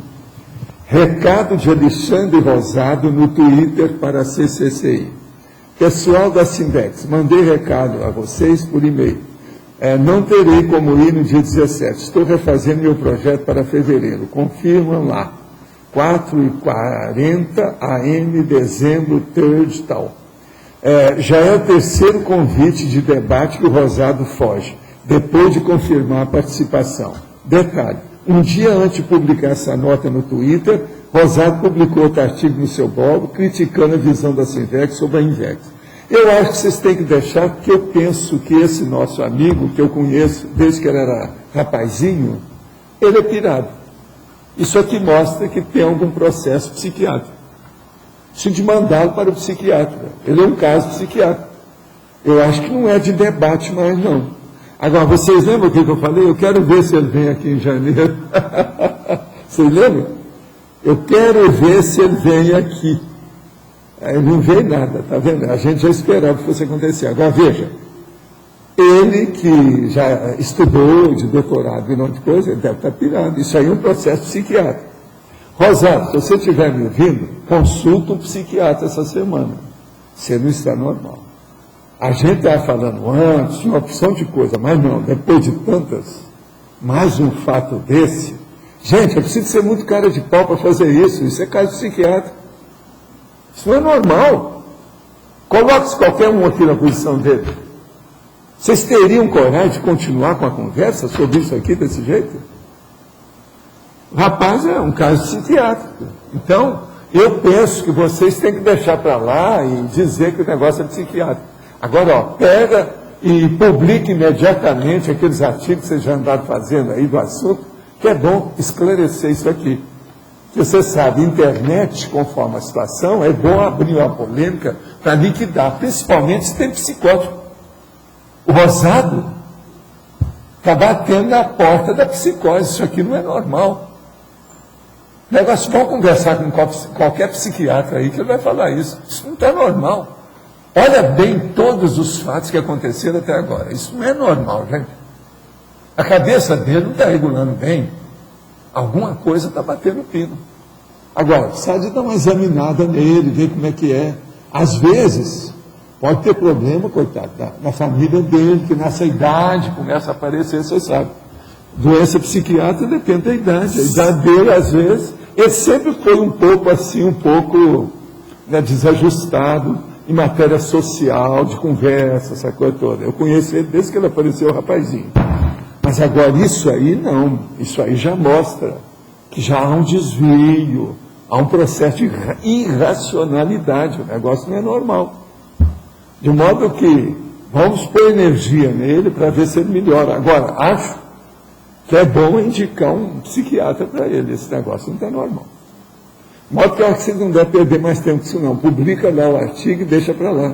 Recado de Alexandre Rosado no Twitter para a CCCI. Pessoal da Sindex, mandei recado a vocês por e-mail. Não terei como ir no dia 17. Estou refazendo meu projeto para fevereiro. Confirmam lá. 4h40 AM, dezembro, 3rd, tal. Já é o terceiro convite de debate que o Rosado foge, depois de confirmar a participação. Detalhe, um dia antes de publicar essa nota no Twitter, Rosado publicou outro artigo no seu blog, criticando a visão da Sindex sobre a Invex. Eu acho que vocês têm que deixar, porque eu penso que esse nosso amigo, que eu conheço desde que ele era rapazinho, ele é pirado. Isso aqui mostra que tem algum processo psiquiátrico. Preciso de mandá-lo para o psiquiatra. Ele é um caso psiquiátrico. Eu acho que não é de debate mais, não. Agora, vocês lembram o que eu falei? Eu quero ver se ele vem aqui em janeiro. Vocês lembram? Eu quero ver se ele vem aqui. Ele não veio nada, tá vendo? A gente já esperava que fosse acontecer. Agora, veja, ele que já estudou de doutorado e um monte de coisa, ele deve estar pirado. Isso aí é um processo psiquiátrico. Rosado, se você estiver me ouvindo, consulta um psiquiatra essa semana. Você não está normal. A gente estava falando antes, tinha uma opção de coisa, mas não, depois de tantas, mais um fato desse. Gente, é preciso ser muito cara de pau para fazer isso. Isso é caso psiquiátrico. Isso não é normal. Coloque-se qualquer um aqui na posição dele. Vocês teriam coragem de continuar com a conversa sobre isso aqui desse jeito? O rapaz é um caso psiquiátrico. Então, eu penso que vocês têm que deixar para lá e dizer que o negócio é psiquiátrico. Agora, pega e publique imediatamente aqueles artigos que vocês já andaram fazendo aí do assunto, que é bom esclarecer isso aqui. Porque você sabe, internet, conforme a situação, é bom abrir uma polêmica para liquidar, principalmente se tem psicótico. O Rosado está batendo na porta da psicose. Isso aqui não é normal. Negócio, vamos conversar com qualquer psiquiatra aí que ele vai falar isso. Isso não está normal. Olha bem todos os fatos que aconteceram até agora. Isso não é normal, gente. A cabeça dele não está regulando bem. Alguma coisa está batendo pino. Agora, precisa de dar uma examinada nele, ver como é que é. Às vezes, pode ter problema, coitado, na família dele, que nessa idade começa a aparecer, você sabe. Doença psiquiátrica depende da idade. A idade dele, às vezes, ele sempre foi um pouco assim, desajustado em matéria social, de conversa, essa coisa toda. Eu conheço ele desde que ele apareceu rapazinho. Mas agora isso aí não. Isso aí já mostra que já há um desvio, há um processo de irracionalidade. O negócio não é normal. De modo que vamos pôr energia nele para ver se ele melhora. Agora, acho que é bom indicar um psiquiatra para ele. Esse negócio não está normal. De modo que você não deve perder mais tempo com isso não. Publica lá o artigo e deixa para lá.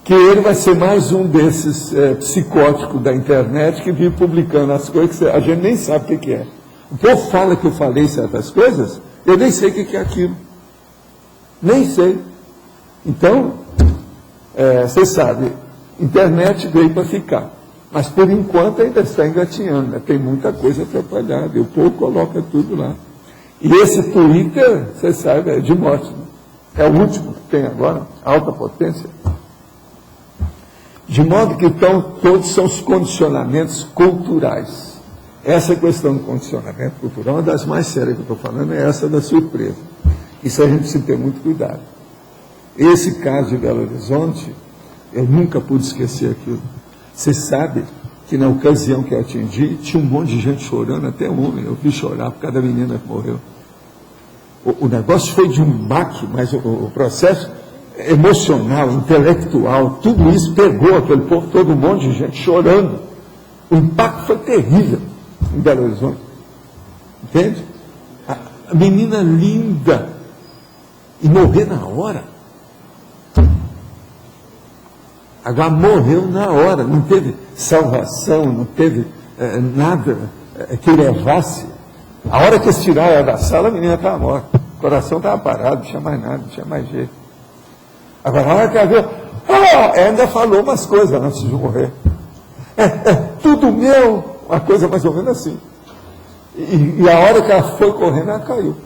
Que ele vai ser mais um desses psicóticos da internet que vive publicando as coisas que a gente nem sabe o que é. O povo fala que eu falei certas coisas, eu nem sei o que é aquilo. Nem sei. Então, você sabe, internet veio para ficar. Mas, por enquanto, ainda está engatinhando. Né? Tem muita coisa atrapalhada. E o povo coloca tudo lá. E esse Twitter, você sabe, é de morte. Né? É o último que tem agora, alta potência. De modo que, então, todos são os condicionamentos culturais. Essa questão do condicionamento cultural, uma das mais sérias que eu estou falando, é essa da surpresa. Isso a gente precisa ter muito cuidado. Esse caso de Belo Horizonte, eu nunca pude esquecer aquilo. Você sabe que na ocasião que eu atingi, tinha um monte de gente chorando, até homem, eu vi chorar por causa da menina que morreu. O negócio foi de um baque, mas o processo emocional, intelectual, tudo isso pegou aquele povo, todo um monte de gente chorando. O impacto foi terrível em Belo Horizonte. Entende? A menina linda, e morrer na hora. Agora morreu na hora, não teve salvação, não teve nada que levasse. A hora que eles tiraram ela da sala, a menina estava morta. O coração estava parado, não tinha mais nada, não tinha mais jeito. Agora, a hora que ela viu, ainda falou umas coisas antes de morrer. Tudo meu, uma coisa mais ou menos assim. E a hora que ela foi correndo, ela caiu.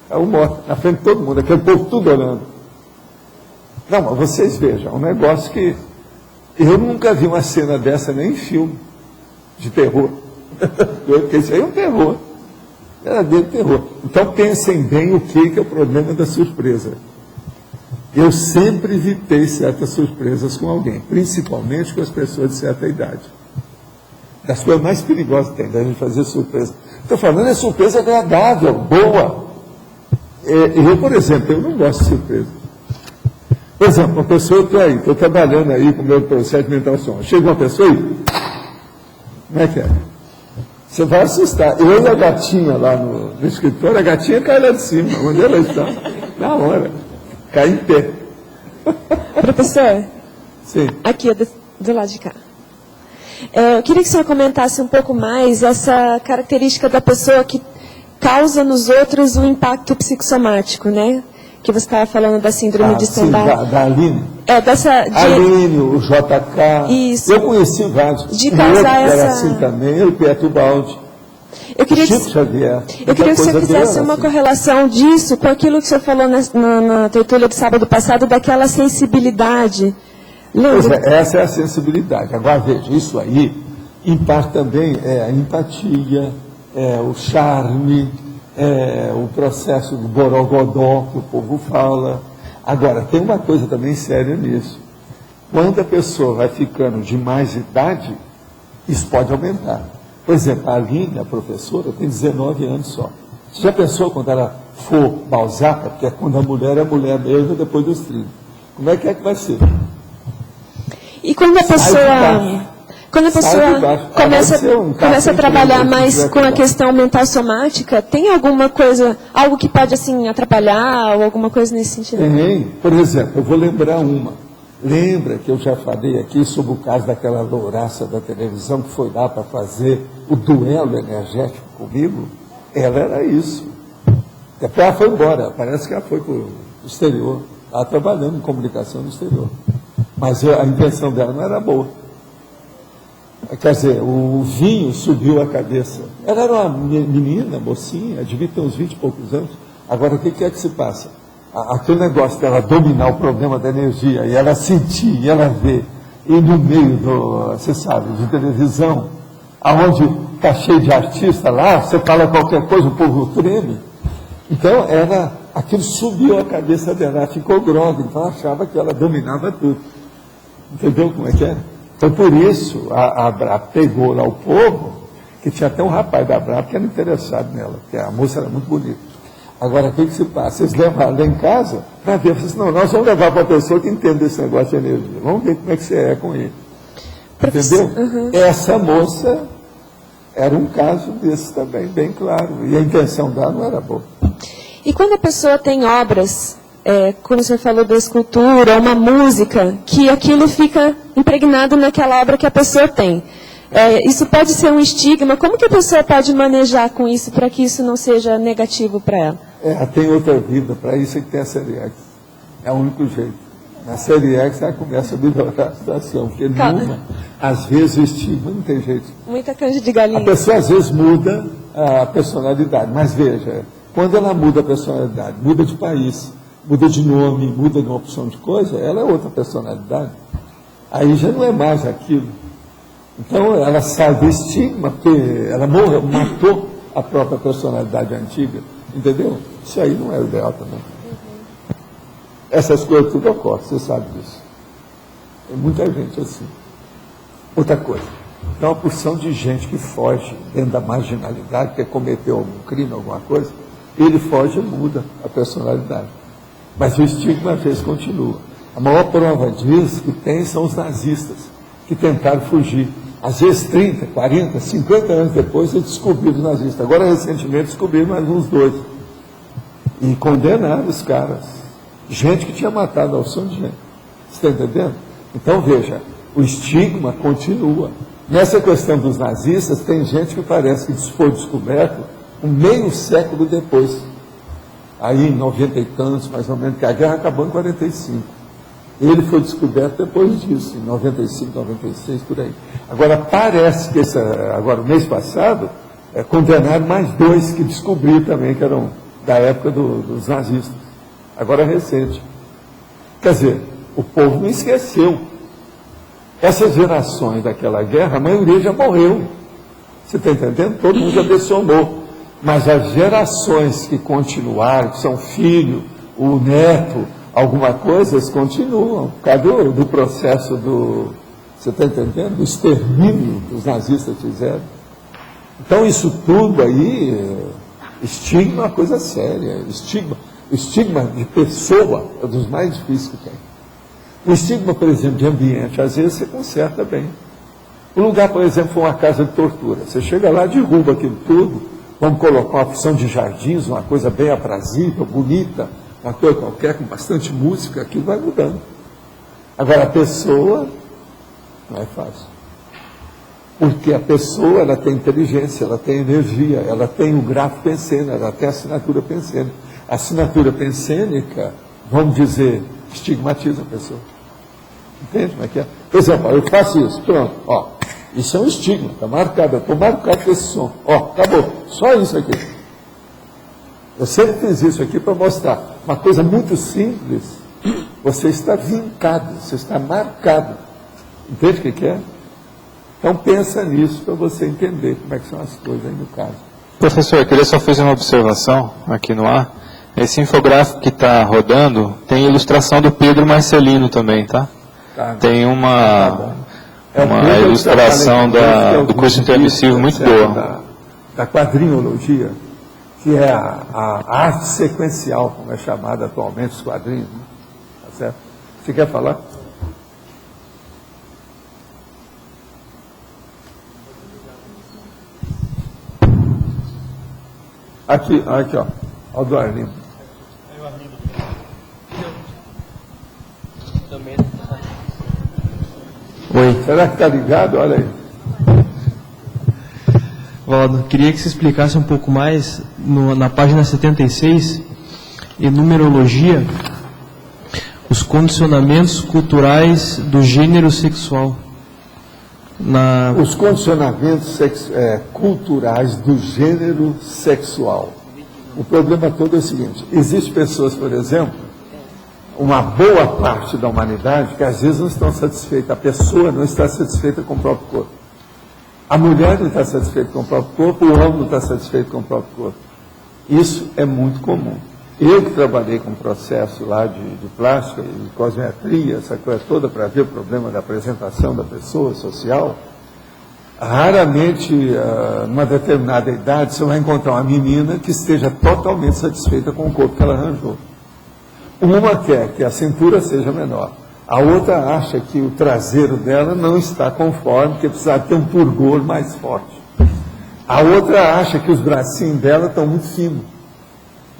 Caiu morta, na frente de todo mundo, aquele povo tudo olhando. Não, mas vocês vejam, é um negócio que eu nunca vi uma cena dessa nem em filme de terror. Porque isso aí é um terror. Verdadeiro terror. Então pensem bem o que é o problema da surpresa. Eu sempre evitei certas surpresas com alguém, principalmente com as pessoas de certa idade. Das coisas mais perigosas que tem, da gente fazer surpresa. Estou falando é surpresa agradável, boa. Eu, por exemplo, eu não gosto de surpresa. Por exemplo, uma pessoa, estou trabalhando aí com o meu processo de alimentação. Chega uma pessoa aí, como é que é? Você vai assustar. Eu e a gatinha lá no escritório, a gatinha cai lá de cima, onde ela está, na hora, cai em pé. Professor, sim. Aqui do lado de cá. Eu queria que o senhor comentasse um pouco mais essa característica da pessoa que causa nos outros um impacto psicossomático, né? Que você estava falando da síndrome de Stendhal. Da Aline. Aline, o JK. Isso. Eu conheci vários. De causar era assim também, eu e Pietro Baldi. Eu queria que você fizesse uma correlação disso com aquilo que você falou na tertúlia do sábado passado, daquela sensibilidade. Pois essa é a sensibilidade. Agora, veja, isso aí, em parte também é a empatia, o charme, o processo do borogodó que o povo fala. Agora, tem uma coisa também séria nisso. Quando a pessoa vai ficando de mais idade, isso pode aumentar. Por exemplo, a Aline, a professora, tem 19 anos só. Você já pensou quando ela for Balzac, porque é quando a mulher é mulher mesmo, depois dos 30? Como é que vai ser? E quando a pessoa começa a trabalhar mais com a questão mental somática, tem alguma coisa, algo que pode assim atrapalhar ou alguma coisa nesse sentido? Tem. Por exemplo, eu vou lembrar uma. Lembra que eu já falei aqui sobre o caso daquela louraça da televisão que foi lá para fazer o duelo energético comigo? Ela era isso. Depois ela foi embora, parece que ela foi para o exterior. Ela trabalhando em comunicação no exterior. Mas a intenção dela não era boa. Quer dizer, o vinho subiu a cabeça. Ela era uma menina, mocinha, devia ter uns 20 e poucos anos. Agora, o que é que se passa? Aquele negócio dela dominar o problema da energia, e ela sentir, e ela ver, e no meio você sabe, de televisão, aonde está cheio de artista lá, você fala qualquer coisa, o povo treme. Então, aquilo subiu a cabeça dela, ela ficou grogue, então ela achava que ela dominava tudo. Entendeu como é que é? Então, por isso, a Braba pegou lá o povo, que tinha até um rapaz da Braba que era interessado nela, porque a moça era muito bonita. Agora, o que se passa? Eles levaram lá em casa para ver. Assim, não, nós vamos levar para a pessoa que entende esse negócio de energia. Vamos ver como é que você é com ele. Entendeu? Uhum. Essa moça era um caso desse também, bem claro. E a intenção dela não era boa. E quando a pessoa tem obras, como você falou da escultura, uma música, que aquilo fica impregnado naquela obra que a pessoa tem. Isso pode ser um estigma. Como que a pessoa pode manejar com isso para que isso não seja negativo para ela? Tem outra vida, para isso é que tem a série X. É o único jeito. Na série X ela começa a melhorar a situação, porque às vezes o estigma não tem jeito. Muita canja de galinha. A pessoa às vezes muda a personalidade, mas veja, quando ela muda a personalidade, muda de país, muda de nome, muda de uma opção de coisa, ela é outra personalidade. Aí já não é mais aquilo. Então ela sai do estigma, porque ela matou a própria personalidade antiga, entendeu? Isso aí não é o ideal também. Essas coisas tudo ocorrem, você sabe disso. Tem muita gente assim. Outra coisa, tem uma porção de gente que foge dentro da marginalidade, que cometeu algum crime, alguma coisa, ele foge e muda a personalidade. Mas o estigma às vezes continua. A maior prova disso que tem são os nazistas, que tentaram fugir. Às vezes 30, 40, 50 anos depois eles descobriram os nazistas. Agora recentemente descobriram mais uns 2. E condenaram os caras. Gente que tinha matado a opção de gente. Você está entendendo? Então veja, o estigma continua. Nessa questão dos nazistas, tem gente que parece que foi descoberto meio século depois. Aí em 90 e tantos, mais ou menos, que a guerra acabou em 45. Ele foi descoberto depois disso, em 95, 96, por aí. Agora, parece que agora, o mês passado, condenaram mais 2 que descobriram também, que eram da época dos nazistas. Agora é recente. Quer dizer, o povo não esqueceu. Essas gerações daquela guerra, a maioria já morreu. Você está entendendo? Todo mundo já dessonou. Mas as gerações que continuaram, que são filho, o neto, alguma coisa, eles continuam. Por causa do processo você está entendendo? Do extermínio que os nazistas fizeram. Então isso tudo aí, estigma é uma coisa séria. O estigma de pessoa é um dos mais difíceis que tem. O estigma, por exemplo, de ambiente, às vezes você conserta bem. O lugar, por exemplo, foi uma casa de tortura. Você chega lá, derruba aquilo tudo, vamos colocar uma opção de jardins, uma coisa bem aprazível, bonita, uma coisa qualquer, com bastante música, aquilo vai mudando. Agora, a pessoa, não é fácil. Porque a pessoa, ela tem inteligência, ela tem energia, ela tem o grafo pensênico, ela tem a assinatura pensênica. A assinatura pensênica, vamos dizer, estigmatiza a pessoa. Entende como é que é? Por exemplo, eu faço isso, pronto, isso é um estigma, está marcado, eu estou marcado com esse som, acabou, só isso aqui. Eu sempre fiz isso aqui para mostrar uma coisa muito simples, você está vincado, você está marcado. Entende o que é? Então pensa nisso para você entender como é que são as coisas aí no caso. Professor, eu queria só fazer uma observação aqui no ar. Esse infográfico que está rodando tem ilustração do Pedro Marcelino também, tá? Tem uma ilustração do curso intermissivo muito boa. Da quadrinologia, que é a arte sequencial, como é chamada atualmente os quadrinhos. Né? Tá certo? Você quer falar? Aqui, ó. Olha o do Arlindo. Oi. Será que está ligado? Olha aí. Valdo, queria que você explicasse um pouco mais, na página 76, em numerologia, os condicionamentos culturais do gênero sexual. Os condicionamentos culturais do gênero sexual. O problema todo é o seguinte, existem pessoas, por exemplo, uma boa parte da humanidade que às vezes não estão satisfeitas, a pessoa não está satisfeita com o próprio corpo. A mulher não está satisfeita com o próprio corpo, o homem não está satisfeito com o próprio corpo. Isso é muito comum. Eu que trabalhei com processo lá de plástica e cosmetria, essa coisa toda, para ver o problema da apresentação da pessoa social, raramente, numa determinada idade, você vai encontrar uma menina que esteja totalmente satisfeita com o corpo que ela arranjou. Uma quer que a cintura seja menor, a outra acha que o traseiro dela não está conforme, que precisa ter um purgor mais forte. A outra acha que os bracinhos dela estão muito finos.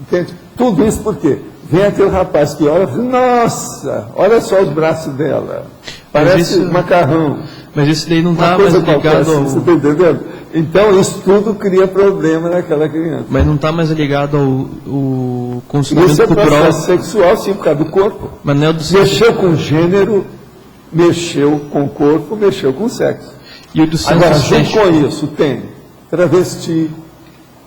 Entende? Tudo isso por quê? Vem aquele rapaz que olha e fala, nossa, olha só os braços dela. Parece macarrão. Mas isso daí não está Uma mais coisa qualquer ligado assim, ao... você está entendendo? Então, isso tudo cria problema naquela criança. Mas não está mais ligado ao Isso condicionamento é cultural. processo sexual, sim, por causa do corpo. Mas não é do Mexeu com o gênero, mexeu com o corpo, mexeu com o sexo. E o do senso Agora, junto estético? com isso, tem travesti,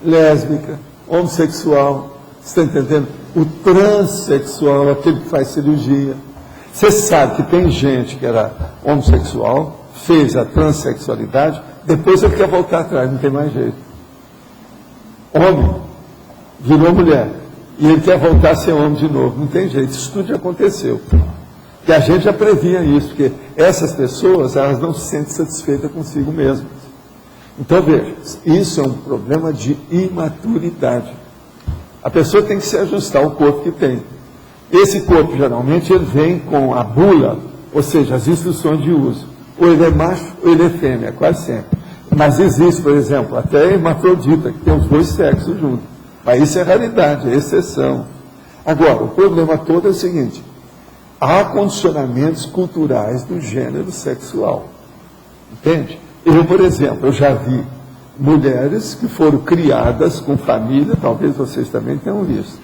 lésbica, homossexual, você está entendendo? O transexual, aquele que faz cirurgia. Você sabe que tem gente que era homossexual, fez a transexualidade, depois ele quer voltar atrás, não tem mais jeito. Homem, virou mulher, e ele quer voltar a ser homem de novo, não tem jeito, isso tudo já aconteceu. E a gente já previa isso, porque essas pessoas, elas não se sentem satisfeitas consigo mesmas. Então, veja, isso é um problema de imaturidade. A pessoa tem que se ajustar ao corpo que tem. Esse corpo, geralmente, ele vem com a bula, ou seja, as instruções de uso. Ou ele é macho, ou ele é fêmea, quase sempre. Mas existe, por exemplo, até hermafrodita, que tem os dois sexos juntos. Mas isso é raridade, é exceção. Agora, o problema todo é o seguinte, há condicionamentos culturais do gênero sexual. Entende? Eu, por exemplo, eu já vi mulheres que foram criadas com família, talvez vocês também tenham visto.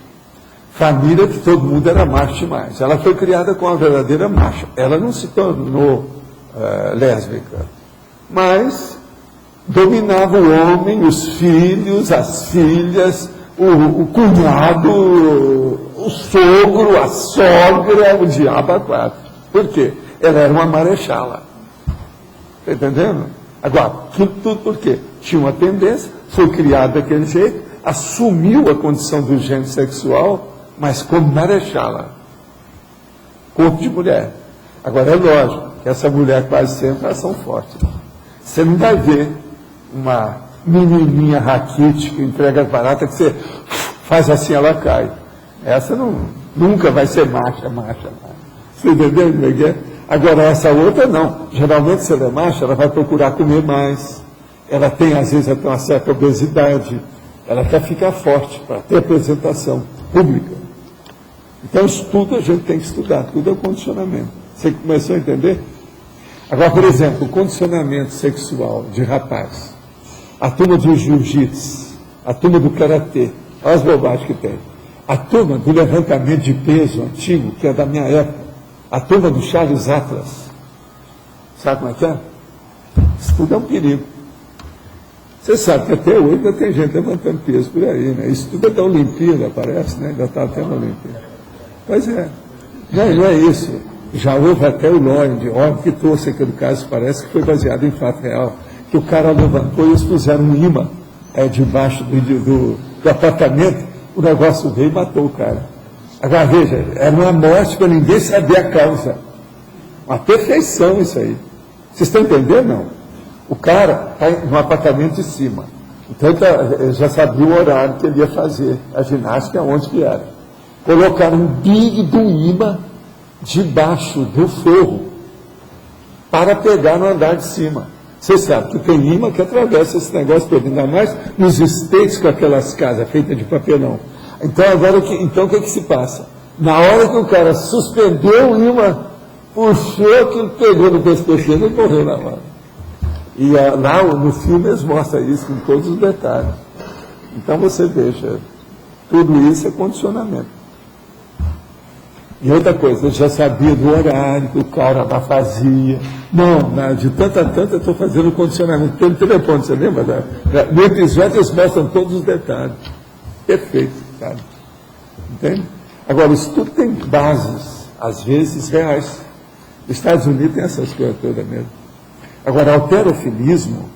Família que todo mundo era macho demais. Ela foi criada com uma verdadeira macha. Ela não se tornou lésbica, mas dominava o homem, os filhos, as filhas, o cunhado, o sogro, a sogra, o diabo a quatro. Por quê? Ela era uma marechala. Está entendendo? Agora, tudo por quê? Tinha uma tendência, foi criado daquele jeito, assumiu a condição do gênero sexual, mas como marechala. Corpo de mulher. Agora, é lógico que essa mulher quase sempre elas são fortes. Você não vai ver uma menininha raquítica que entrega barata que você faz assim, ela cai. Essa nunca vai ser macha. Você entendeu como é que é? Agora, essa outra não. Geralmente, se ela é macha, ela vai procurar comer mais. Ela tem, às vezes, até uma certa obesidade. Ela quer ficar forte para ter apresentação pública. Então, isso tudo a gente tem que estudar. Tudo é condicionamento. Você começou a entender? Agora, por exemplo, o condicionamento sexual de rapaz. A turma do jiu-jitsu, a turma do karatê. Olha as bobagens que tem. A turma do levantamento de peso antigo, que é da minha época. A turma do Charles Atlas. Sabe como é que é? Isso tudo é um perigo. Você sabe que até hoje ainda tem gente levantando peso por aí, né? Isso tudo é da Olimpíada, parece, né? Ainda está até na Olimpíada. Pois é. Não é isso. Já houve até o Lloyd, que trouxe aquele caso, parece que foi baseado em fato real, que o cara levantou e eles puseram um imã debaixo do apartamento, o negócio veio e matou o cara. Agora, veja, era uma morte para ninguém saber a causa. Uma perfeição isso aí. Vocês estão entendendo, não? O cara está no apartamento de cima. Então, ele já sabia o horário que ele ia fazer a ginástica, onde que era. Colocaram um big do imã debaixo do forro para pegar no andar de cima. Você sabe que tem imã que atravessa esse negócio todo, ainda mais nos estates com aquelas casas feitas de papelão. Então, agora, o que se passa? Na hora que o cara suspendeu o imã, puxou, que ele pegou no pescoço dele e morreu na hora. E lá no filme eles mostram isso com todos os detalhes. Então, você veja, tudo isso é condicionamento. E outra coisa, eu já sabia do horário que o cara lá fazia. Não, de tanta eu estou fazendo condicionamento. Pelo telefone, você lembra? No episódio eles mostram todos os detalhes. Perfeito, sabe? Entende? Agora, isso tudo tem bases, às vezes, reais. Os Estados Unidos tem essas coisas todas mesmo. Agora, o halterofilismo,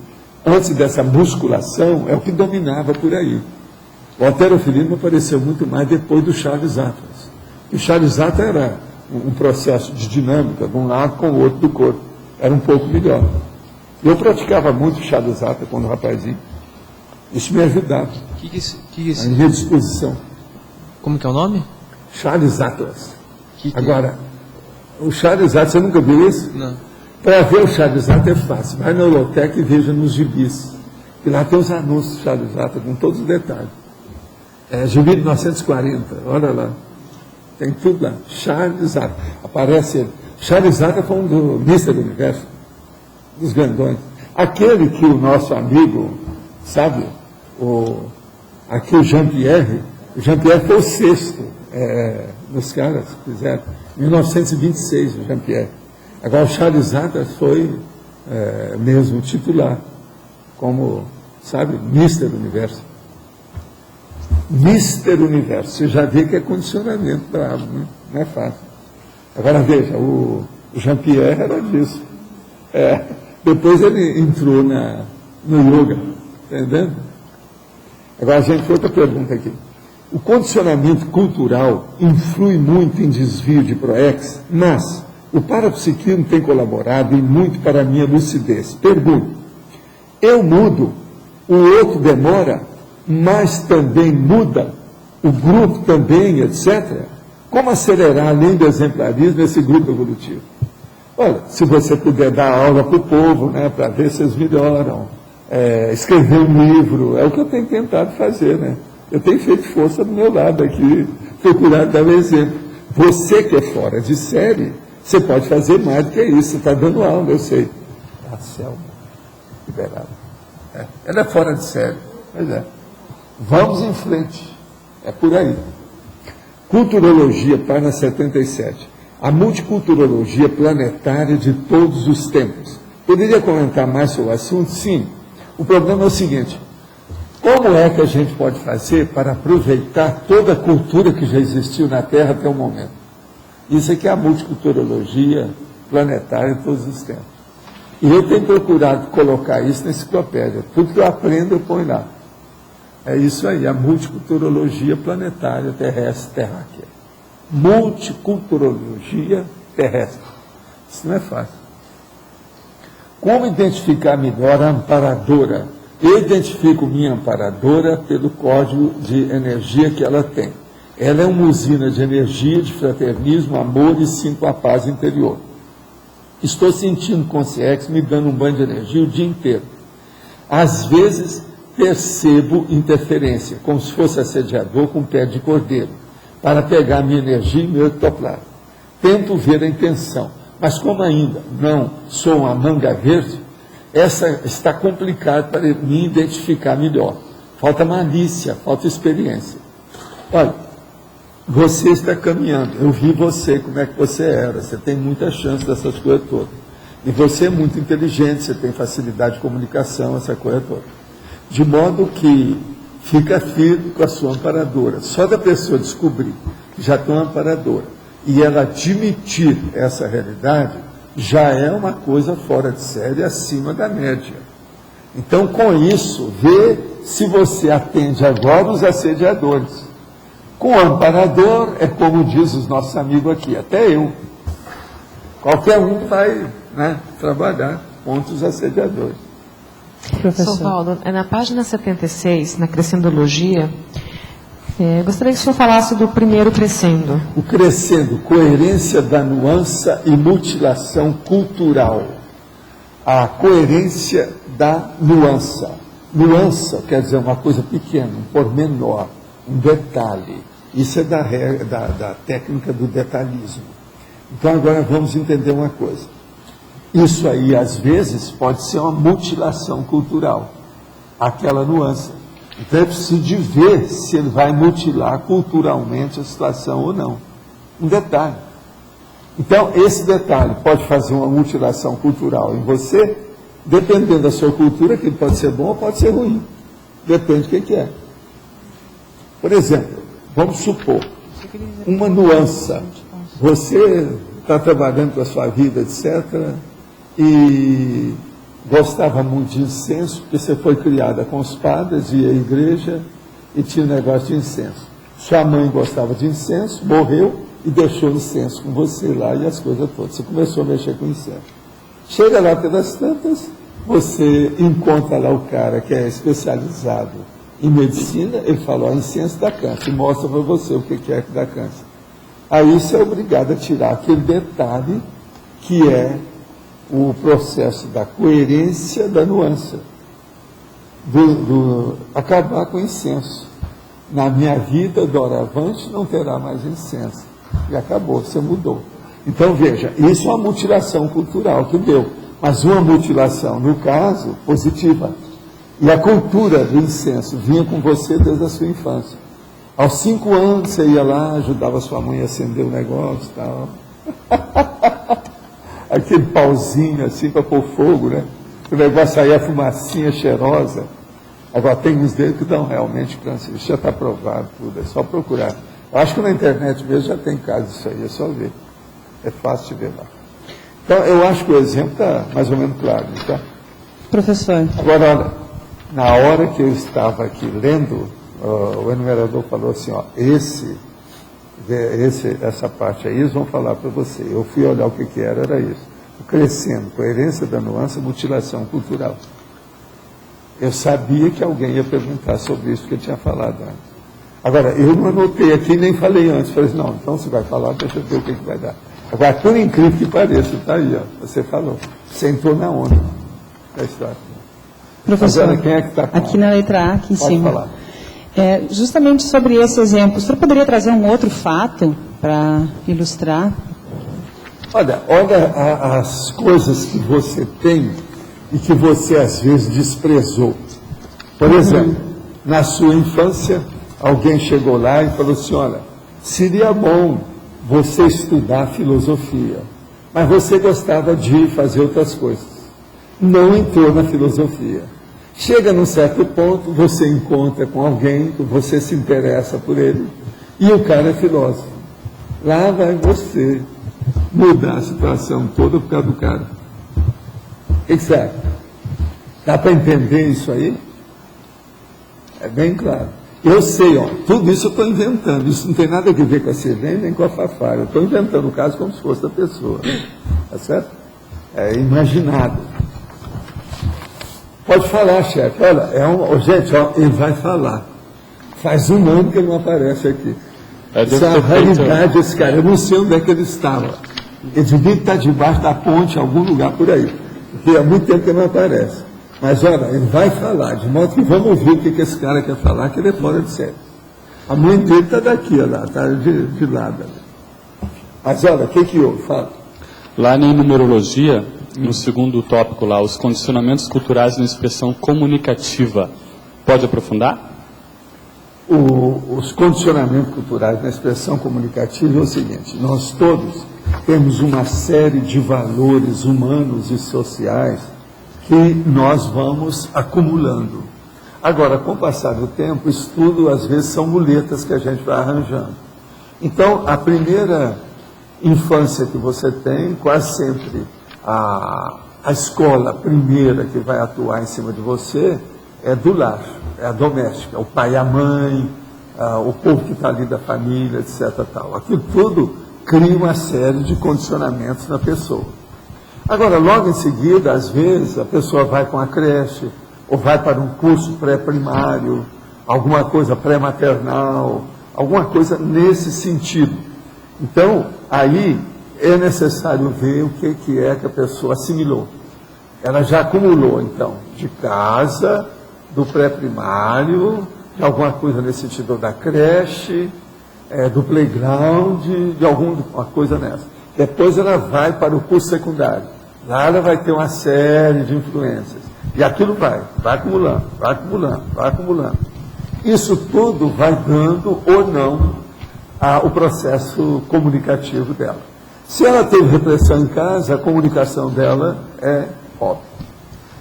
antes dessa musculação, é o que dominava por aí. O halterofilismo apareceu muito mais depois do Charles Atlas. O Charles Atlas era um processo de dinâmica de um lado com o outro do corpo. Era um pouco melhor. Eu praticava muito Charles Atlas quando rapazinho. Isso me ajudava. A minha disposição. Como que é o nome? Charles Atlas. Agora, o Charles Atlas, você nunca viu isso? Não. Para ver o Charles Atlas é fácil. Vai na Holotec e veja nos gibis. E lá tem os anúncios do Charles Atlas com todos os detalhes. de 1940, olha lá. Tem tudo lá. Charles Atlas. Aparece ele. Charles Atlas foi um do Mister Universo, dos grandões. Aquele que o nosso amigo, sabe, aqui o Jean-Pierre foi o sexto dos caras que fizeram. 1926, o Jean-Pierre. Agora o Charles Atlas foi mesmo titular, como, sabe, Mister Universo. Mister Universo, você já vê que é condicionamento bravo, né? Não é fácil. Agora veja, o Jean-Pierre era disso. Depois ele entrou no yoga, entendendo? Agora a gente tem outra pergunta aqui. O condicionamento cultural influi muito em desvio de PROEX, mas o parapsiquismo tem colaborado e muito para a minha lucidez. Pergunto, eu mudo, o outro demora, mas também muda, o grupo também, etc. Como acelerar, além do exemplarismo, esse grupo evolutivo? Olha, se você puder dar aula para o povo, né, para ver se eles melhoram, escrever um livro, é o que eu tenho tentado fazer, né? Eu tenho feito força do meu lado aqui, procurar dar um exemplo. Você que é fora de série, você pode fazer mais do que isso, você está dando aula, eu sei. A Selma, liberada. Ela é fora de série, pois é. Vamos em frente, é por aí. Culturologia, página 77. A multiculturologia planetária de todos os tempos. Poderia comentar mais sobre o assunto? Sim. O problema é o seguinte, como é que a gente pode fazer para aproveitar toda a cultura que já existiu na Terra até o momento? Isso aqui é a multiculturologia planetária de todos os tempos. E eu tenho procurado colocar isso na enciclopédia. Tudo que eu aprendo eu ponho lá. É isso aí, a multiculturologia planetária terrestre terráquea. Multiculturologia terrestre. Isso não é fácil. Como identificar melhor a amparadora? Eu identifico minha amparadora pelo código de energia que ela tem. Ela é uma usina de energia, de fraternismo, amor e sinto a paz interior. Estou sentindo consciência me dando um banho de energia o dia inteiro. Às vezes percebo interferência, como se fosse assediador com pé de cordeiro, para pegar minha energia e meu ectoplasma. Tento ver a intenção, mas como ainda não sou uma manga verde, essa está complicado para me identificar melhor. Falta malícia, falta experiência. Olha, você está caminhando, eu vi você, como é que você era, você tem muita chance dessas coisas todas. E você é muito inteligente, você tem facilidade de comunicação, essa coisa toda. De modo que fica firme com a sua amparadora. Só da pessoa descobrir que já tem uma amparadora e ela admitir essa realidade, já é uma coisa fora de série, acima da média. Então, com isso, vê se você atende agora os assediadores. Com o amparador, é como diz os nossos amigos aqui, até eu. Qualquer um vai, né, trabalhar contra os assediadores. Professor Paulo, na página 76, na Crescendologia, gostaria que o senhor falasse do primeiro crescendo. O crescendo, coerência da nuance e mutilação cultural. A coerência da nuance. Nuance quer dizer uma coisa pequena, um pormenor, um detalhe. Isso é da técnica do detalhismo. Então agora vamos entender uma coisa. Isso aí, às vezes, pode ser uma mutilação cultural, aquela nuance. Então é preciso de ver se ele vai mutilar culturalmente a situação ou não. Um detalhe. Então, esse detalhe pode fazer uma mutilação cultural em você, dependendo da sua cultura, que pode ser bom ou pode ser ruim. Depende do que é. Por exemplo, vamos supor, uma nuance. Você está trabalhando com a sua vida, etc., e gostava muito de incenso, porque você foi criada com os padres, ia à igreja e tinha um negócio de incenso. Sua mãe gostava de incenso, morreu e deixou incenso com você lá e as coisas todas. Você começou a mexer com incenso. Chega lá pelas tantas, você encontra lá o cara que é especializado em medicina, ele fala, incenso dá câncer, e mostra para você o que é que dá câncer. Aí você é obrigado a tirar aquele detalhe que é o processo da coerência da nuance, acabar com o incenso. Na minha vida, doravante, não terá mais incenso. E acabou, você mudou. Então, veja, isso é uma mutilação cultural que deu. Mas uma mutilação, no caso, positiva. E a cultura do incenso vinha com você desde a sua infância. Aos 5 anos, você ia lá, ajudava sua mãe a acender o negócio e tal. Aquele pauzinho assim para pôr fogo, né? O negócio aí, a fumacinha cheirosa. Agora, tem uns deles que dão realmente câncer. Isso já está provado tudo, é só procurar. Eu acho que na internet mesmo já tem caso disso aí, é só ver. É fácil de ver lá. Então, eu acho que o exemplo está mais ou menos claro. Tá? Professor. Agora, olha, na hora que eu estava aqui lendo, o enumerador falou assim, ó, essa parte aí, eles vão falar para você. Eu fui olhar o que era isso. O crescendo, coerência da nuance, mutilação cultural. Eu sabia que alguém ia perguntar sobre isso que eu tinha falado antes. Agora, eu não anotei aqui, nem falei antes. Falei assim, não, então você vai falar, deixa eu ver o que vai dar. Agora, por incrível que pareça, está aí, ó, você falou. Você entrou na onda da história. Professor, agora, quem é que está aqui na letra A, aqui em Pode cima. Falar. Justamente sobre esse exemplo, o senhor poderia trazer um outro fato para ilustrar? Olha as coisas que você tem e que você às vezes desprezou. Por exemplo, na sua infância, alguém chegou lá e falou assim, olha, seria bom você estudar filosofia, mas você gostava de fazer outras coisas. Não entrou na filosofia. Chega num certo ponto, você encontra com alguém, você se interessa por ele, e o cara é filósofo. Lá vai você mudar a situação toda por causa do cara. O que você acha? Dá para entender isso aí? É bem claro. Eu sei, ó, tudo isso eu estou inventando. Isso não tem nada a ver com a Sirene nem com a Fafara. Eu estou inventando o caso como se fosse da pessoa. Tá certo? É imaginado. Pode falar, chefe. Olha, gente, ó, ele vai falar. Faz um ano que ele não aparece aqui. Isso é a realidade, esse cara. Eu não sei onde é que ele estava. Ele devia estar debaixo da ponte, em algum lugar por aí. Porque há muito tempo que ele não aparece. Mas, olha, ele vai falar, de modo que vamos ouvir o que esse cara quer falar, que ele é fora de série. A mãe dele está daqui, olha lá, está de lado. Mas, olha, o que houve? Fala. Lá na numerologia, no segundo tópico lá, os condicionamentos culturais na expressão comunicativa. Pode aprofundar? Os condicionamentos culturais na expressão comunicativa é o seguinte, nós todos temos uma série de valores humanos e sociais que nós vamos acumulando. Agora, com o passar do tempo, isso tudo às vezes são muletas que a gente vai arranjando. Então, a primeira infância que você tem, quase sempre a escola primeira que vai atuar em cima de você é do lar, é a doméstica, o pai e a mãe, o povo que está ali da família, etc. Tal. Aquilo tudo cria uma série de condicionamentos na pessoa. Agora, logo em seguida, às vezes, a pessoa vai para uma creche, ou vai para um curso pré-primário, alguma coisa pré-maternal, alguma coisa nesse sentido. Então, aí é necessário ver o que é que a pessoa assimilou. Ela já acumulou, então, de casa, do pré-primário, de alguma coisa nesse sentido da creche, do playground, de alguma coisa nessa. Depois ela vai para o curso secundário. Lá ela vai ter uma série de influências. E aquilo vai acumulando, vai acumulando, vai acumulando. Isso tudo vai dando ou não o processo comunicativo dela. Se ela teve repressão em casa, a comunicação dela é óbvia.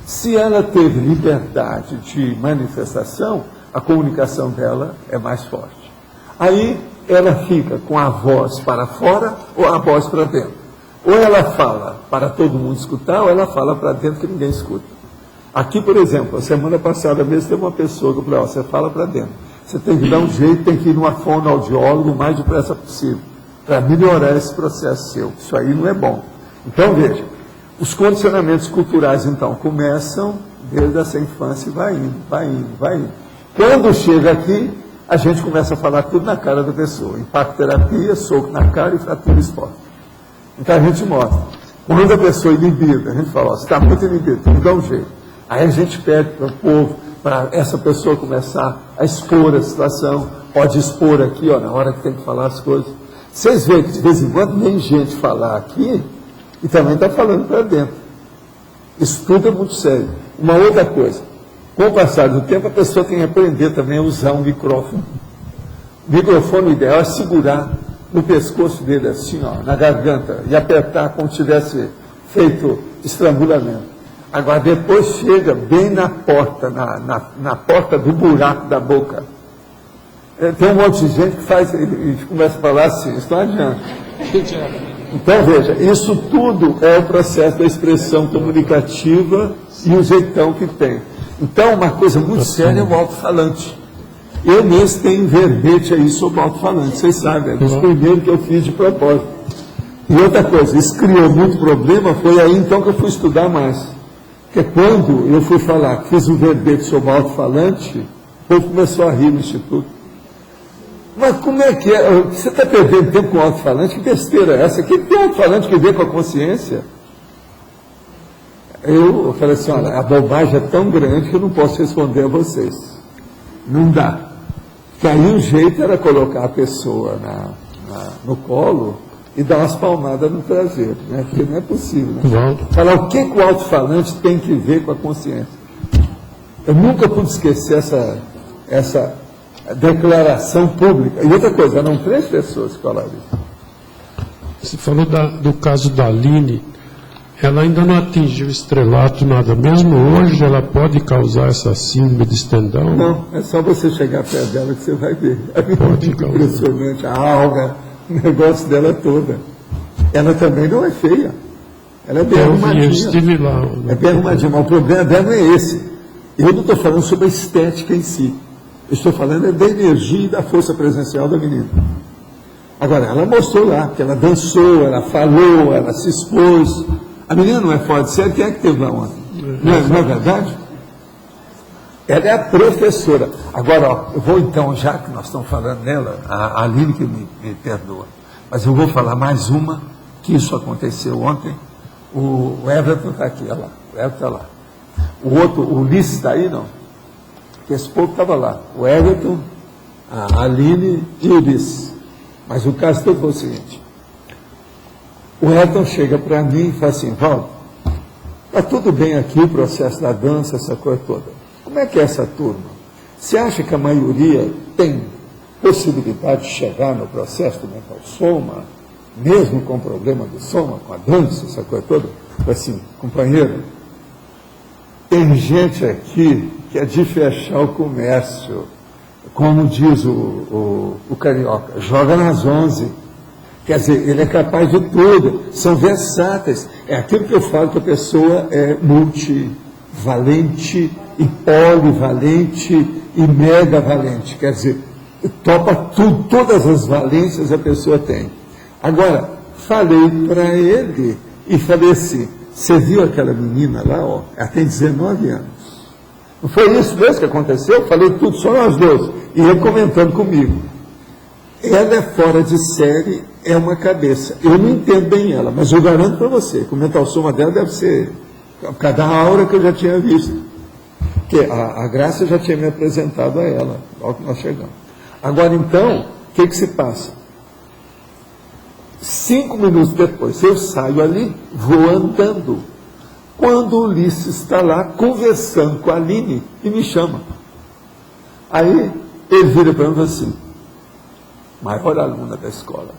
Se ela teve liberdade de manifestação, a comunicação dela é mais forte. Aí ela fica com a voz para fora ou a voz para dentro. Ou ela fala para todo mundo escutar, ou ela fala para dentro que ninguém escuta. Aqui, por exemplo, a semana passada mesmo teve uma pessoa que eu falei, você fala para dentro. Você tem que dar um jeito, tem que ir numa fonoaudióloga o mais depressa possível, para melhorar esse processo seu. Isso aí não é bom. Então, veja, os condicionamentos culturais, então, começam desde essa infância e vai indo, vai indo, vai indo. Quando chega aqui, a gente começa a falar tudo na cara da pessoa. Impacto-terapia, soco na cara e fratura exposta. Então a gente mostra. Quando a pessoa é inibida, a gente fala, você está muito inibido, tem que dar um jeito. Aí a gente pede para o povo para essa pessoa começar a expor a situação, pode expor aqui, ó, na hora que tem que falar as coisas. Vocês veem que de vez em quando vem gente falar aqui e também está falando para dentro. Isso tudo é muito sério. Uma outra coisa, com o passar do tempo a pessoa tem que aprender também a usar um microfone. O microfone, o ideal é segurar no pescoço dele assim, ó, na garganta, e apertar como se tivesse feito estrangulamento. Agora, depois chega bem na porta, na porta do buraco da boca. Tem um monte de gente que faz, e começa a falar assim, isso não adianta. Então, veja, isso tudo é o processo da expressão comunicativa e o jeitão que tem. Então, uma coisa muito séria é o alto-falante. Eu mesmo tenho verbete aí sobre o alto-falante, vocês sabem, é dos primeiros que eu fiz de propósito. E outra coisa, isso criou muito problema, foi aí então que eu fui estudar mais. Porque quando eu fui falar, fiz um verbete sobre o alto-falante, o povo começou a rir no Instituto. Mas como é que é? Você está perdendo tempo com o alto-falante? Que besteira é essa? Que tem alto-falante que vê com a consciência? Eu falei assim, olha, a bobagem é tão grande que eu não posso responder a vocês. Não dá. Porque aí o jeito era colocar a pessoa no colo e dar umas palmadas no traseiro, né? Porque não é possível, né? Falar o que o alto-falante tem que ver com a consciência. Eu nunca pude esquecer essa declaração pública. E outra coisa, eram 3 pessoas que falaram isso. Você falou do caso da Aline, ela ainda não atingiu estrelato, nada. Mesmo hoje ela pode causar essa síndrome de Stendhal? Não, é só você chegar perto dela que você vai ver. É muito impressionante, a aura, o negócio dela toda. Ela também não é feia. Ela é bem arrumadinha. Eu estive lá. É bem arrumadinha, mas o problema dela não é esse. Eu não estou falando sobre a estética em si. Eu estou falando da energia e da força presencial da menina. Agora, ela mostrou lá, que ela dançou, ela falou, ela se expôs. A menina não é fora de série, quem é que teve lá ontem? Não é verdade? Ela é a professora. Agora, ó, eu vou então, já que nós estamos falando nela, a Aline que me perdoa, mas eu vou falar mais uma, que isso aconteceu ontem. O Everton está aqui, olha lá, o Everton está lá. O outro, o Ulisses está aí, não? Porque esse povo estava lá. O Everton, a Aline e o Ulisses. Mas o caso todo foi o seguinte. O Everton chega para mim e fala assim, Valdo, está tudo bem aqui o processo da dança, essa coisa toda. Como é que é essa turma? Você acha que a maioria tem possibilidade de chegar no processo do mental soma, mesmo com o problema do soma, com a dança, essa coisa toda? Eu falei assim, companheiro, tem gente aqui que é de fechar o comércio, como diz o carioca, joga nas 11. Quer dizer, ele é capaz de tudo, são versáteis. É aquilo que eu falo que a pessoa é multivalente e polivalente e megavalente. Quer dizer, topa tudo, todas as valências a pessoa tem. Agora, falei para ele e falei assim, você viu aquela menina lá, ó, ela tem 19 anos. Não foi isso mesmo que aconteceu? Falei tudo, só nós dois. E ele comentando comigo. Ela é fora de série, é uma cabeça. Eu não entendo bem ela, mas eu garanto para você que o mental soma dela deve ser por causa da aura que eu já tinha visto. Porque a Graça já tinha me apresentado a ela, logo que nós chegamos. Agora, então, o que se passa? 5 minutos depois, eu saio ali, vou andando. Quando o Ulisses está lá conversando com a Aline e me chama. Aí ele vira para mim e fala assim, maior aluna da escola.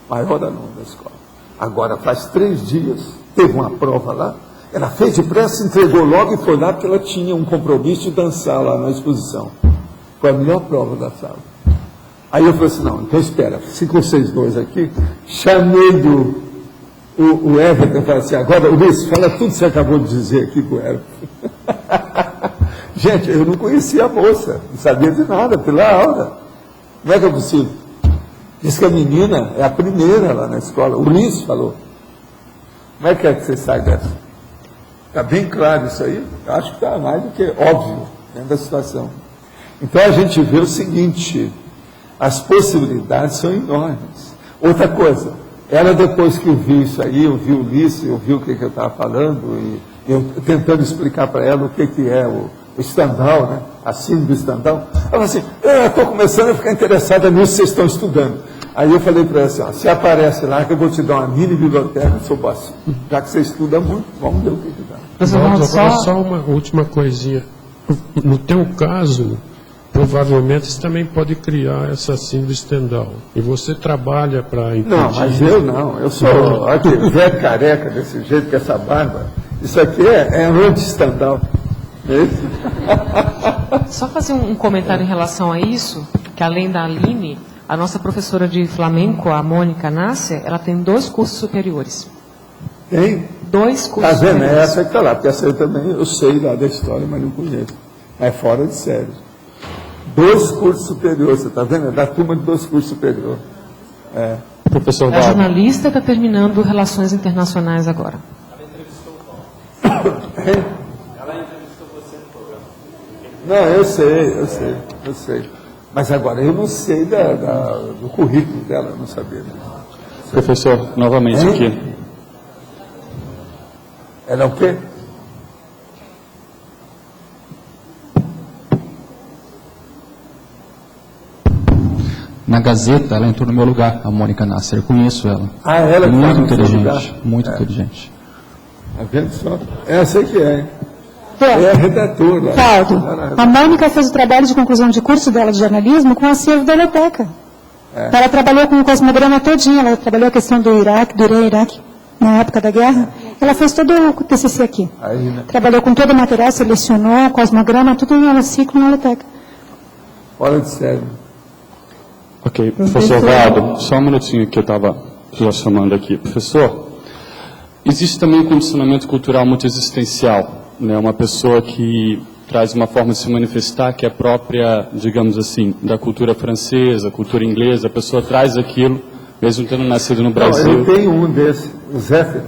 Maior aluna da escola. Agora, faz 3 dias, teve uma prova lá, ela fez depressa, entregou logo e foi lá porque ela tinha um compromisso de dançar lá na exposição. Foi a melhor prova da sala. Aí eu falei assim, não, então espera, fica vocês dois aqui, chamei o Everton e falei assim, agora, Luiz, fala tudo que você acabou de dizer aqui com o Everton. Gente, eu não conhecia a moça, não sabia de nada, pela aula. Como é que é possível? Diz que a menina é a primeira lá na escola. O Ulisses falou. Como é que você sai dessa? Está bem claro isso aí? Eu acho que está mais do que óbvio dentro da situação. Então a gente vê o seguinte, as possibilidades são enormes. Outra coisa, ela depois que eu vi isso aí, eu vi o Ulisses, eu vi o que eu estava falando, e eu tentando explicar para ela o que é o o Stendhal, né? A síndrome do Stendhal. Ela falou assim, eu estou começando a ficar interessada nisso que vocês estão estudando. Aí eu falei para ela assim, ó, se aparece lá que eu vou te dar uma mini biblioteca sobre o assunto. Já que você estuda muito, vamos ver o que dá. Só uma última coisinha. No teu caso, provavelmente você também pode criar essa síndrome Stendhal. E você trabalha para impedir... Não, mas eu não. Eu sou aquele velho careca desse jeito, com essa barba. Isso aqui é anti-Stendhal. Só fazer um comentário em relação a isso, que além da Aline, a nossa professora de flamenco, a Mônica Nácia, ela tem 2 cursos superiores. Tem? 2 cursos superiores. Tá vendo? superiores. Essa que está lá, porque essa eu também, eu sei lá da história, mas não conheço. É fora de série. 2 cursos superiores, você está vendo? É da turma de 2 cursos superiores. É. Professor A Valdo. jornalista está terminando Relações Internacionais agora. Não, eu sei. Mas agora, eu não sei do currículo dela, eu não sabia. Né? Professor, novamente aqui. Ela é o quê? Na Gazeta, ela entrou no meu lugar, a Mônica Nasser. Eu conheço ela. Ah, ela que muito tá no seu inteligente, lugar? muito inteligente. Tá vendo só? Essa que é, hein? É a redatora. Claudio, a Mônica fez o trabalho de conclusão de curso dela de jornalismo com o acervo da biblioteca. Ela trabalhou com o cosmograma todinho, ela trabalhou a questão do Iraque, do Irã e Iraque, na época da guerra. Ela fez todo o TCC aqui. Aí, né? Trabalhou com todo o material, selecionou o cosmograma, tudo no ciclo na biblioteca. Fora de sério. Ok, professor Valdo, só um minutinho que eu estava já chamando aqui. Professor, existe também um condicionamento cultural multiexistencial, né? Uma pessoa que traz uma forma de se manifestar que é própria, digamos assim, da cultura francesa, cultura inglesa, a pessoa traz aquilo, mesmo tendo nascido no Brasil. Não, eu tenho um desses, o Zéfiro.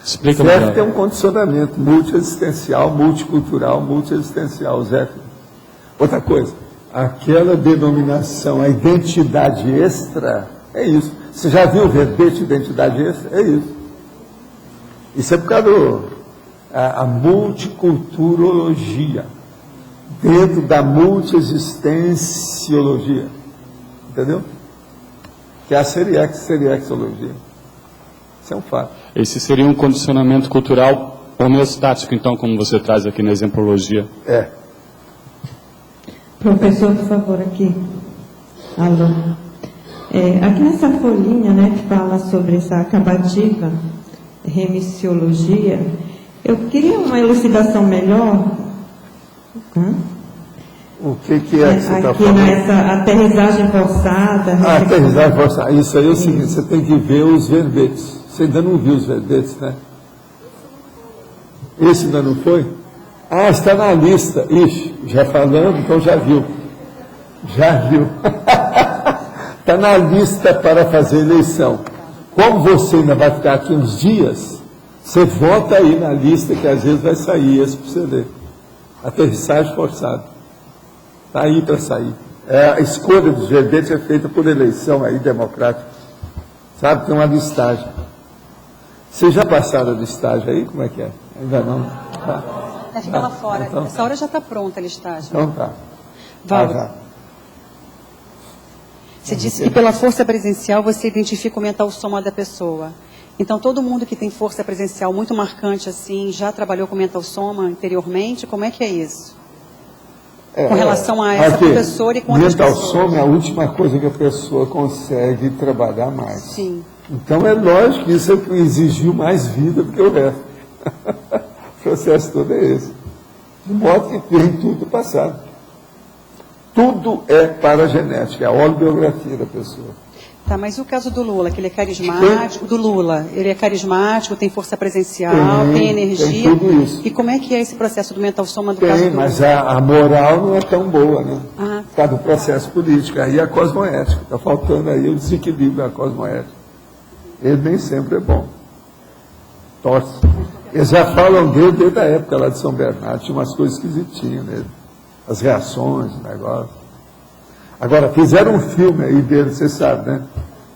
Explica Zéfiro melhor. tem um condicionamento multiexistencial, multicultural, multiexistencial, Zéfiro. Outra coisa, aquela denominação, a identidade extra, é isso. Você já viu o verbete identidade extra? É isso. Isso é por causa a multiculturologia, dentro da multiexistenciologia. Entendeu? Que é a seriexologia. Isso é um fato. Esse seria um condicionamento cultural homeostático, então, como você traz aqui na exemplologia. É. Professor, por favor, aqui. Alô. Aqui nessa folhinha, né, que fala sobre essa acabativa, remissiologia, eu queria uma elucidação melhor. O que é que você está aqui falando? nessa aterrissagem forçada. Aterrissagem forçada. Isso aí é o seguinte, você tem que ver os verbetes. Você ainda não viu os verbetes, né? Esse ainda não foi? Ah, está na lista. Ixi, já falando, então já viu. Já viu. Está na lista para fazer eleição. Como você ainda vai ficar aqui uns dias, você vota aí na lista que às vezes vai sair esse para você ler. Aterrissagem forçada. Está aí para sair. A escolha dos verbetes é feita por eleição aí democrática. Sabe, tem uma listagem. Vocês já passaram a listagem aí? Como é que é? Ainda não? Tá. Fica lá fora. Então, essa hora já está pronta a listagem. Então tá. Valdo. Você disse que pela força presencial você identifica o mental soma da pessoa. Então todo mundo que tem força presencial muito marcante assim, já trabalhou com mental soma anteriormente? Como é que é isso? Com relação a essa professora e com outras pessoas. Mental soma é a última coisa que a pessoa consegue trabalhar mais. Sim. Então é lógico que isso é que exigiu mais vida do que o resto. O processo todo é esse. De modo que tem tudo passado. Tudo é para a genética, é a autobiografia da pessoa. Tá, mas o caso do Lula, que ele é carismático, do Lula, ele é carismático, tem força presencial, tem energia. Tem tudo isso. E como é que é esse processo do mental soma do caso do Lula? Mas a moral não é tão boa, né? Ah. Por causa do processo político. Aí a cosmoética. Está faltando aí o desequilíbrio da cosmoética. Ele nem sempre é bom. Torce. Eles já falam dele desde a época lá de São Bernardo. Tinha umas coisas esquisitinhas nele. As reações, o negócio. Agora, fizeram um filme aí dele, você sabe, né?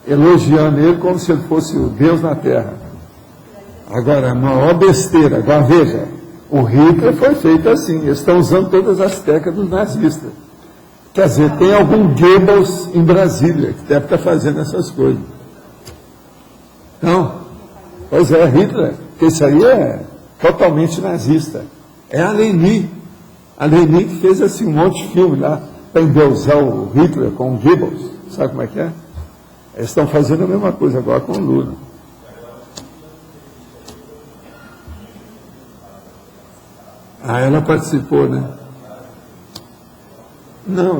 Elogiando ele como se ele fosse o Deus na Terra. Agora, a maior besteira. Agora, veja, O Hitler foi feito assim, eles estão usando todas as técnicas dos nazistas. Quer dizer, tem algum Goebbels em Brasília que deve estar fazendo essas coisas. Não, pois é, Hitler, porque isso aí é totalmente nazista. É a Leni que fez assim um monte de filme lá, para endeusar o Hitler com o Goebbels, sabe como é que é? Eles estão fazendo a mesma coisa agora com o Lula. Ah, ela participou, né? Não,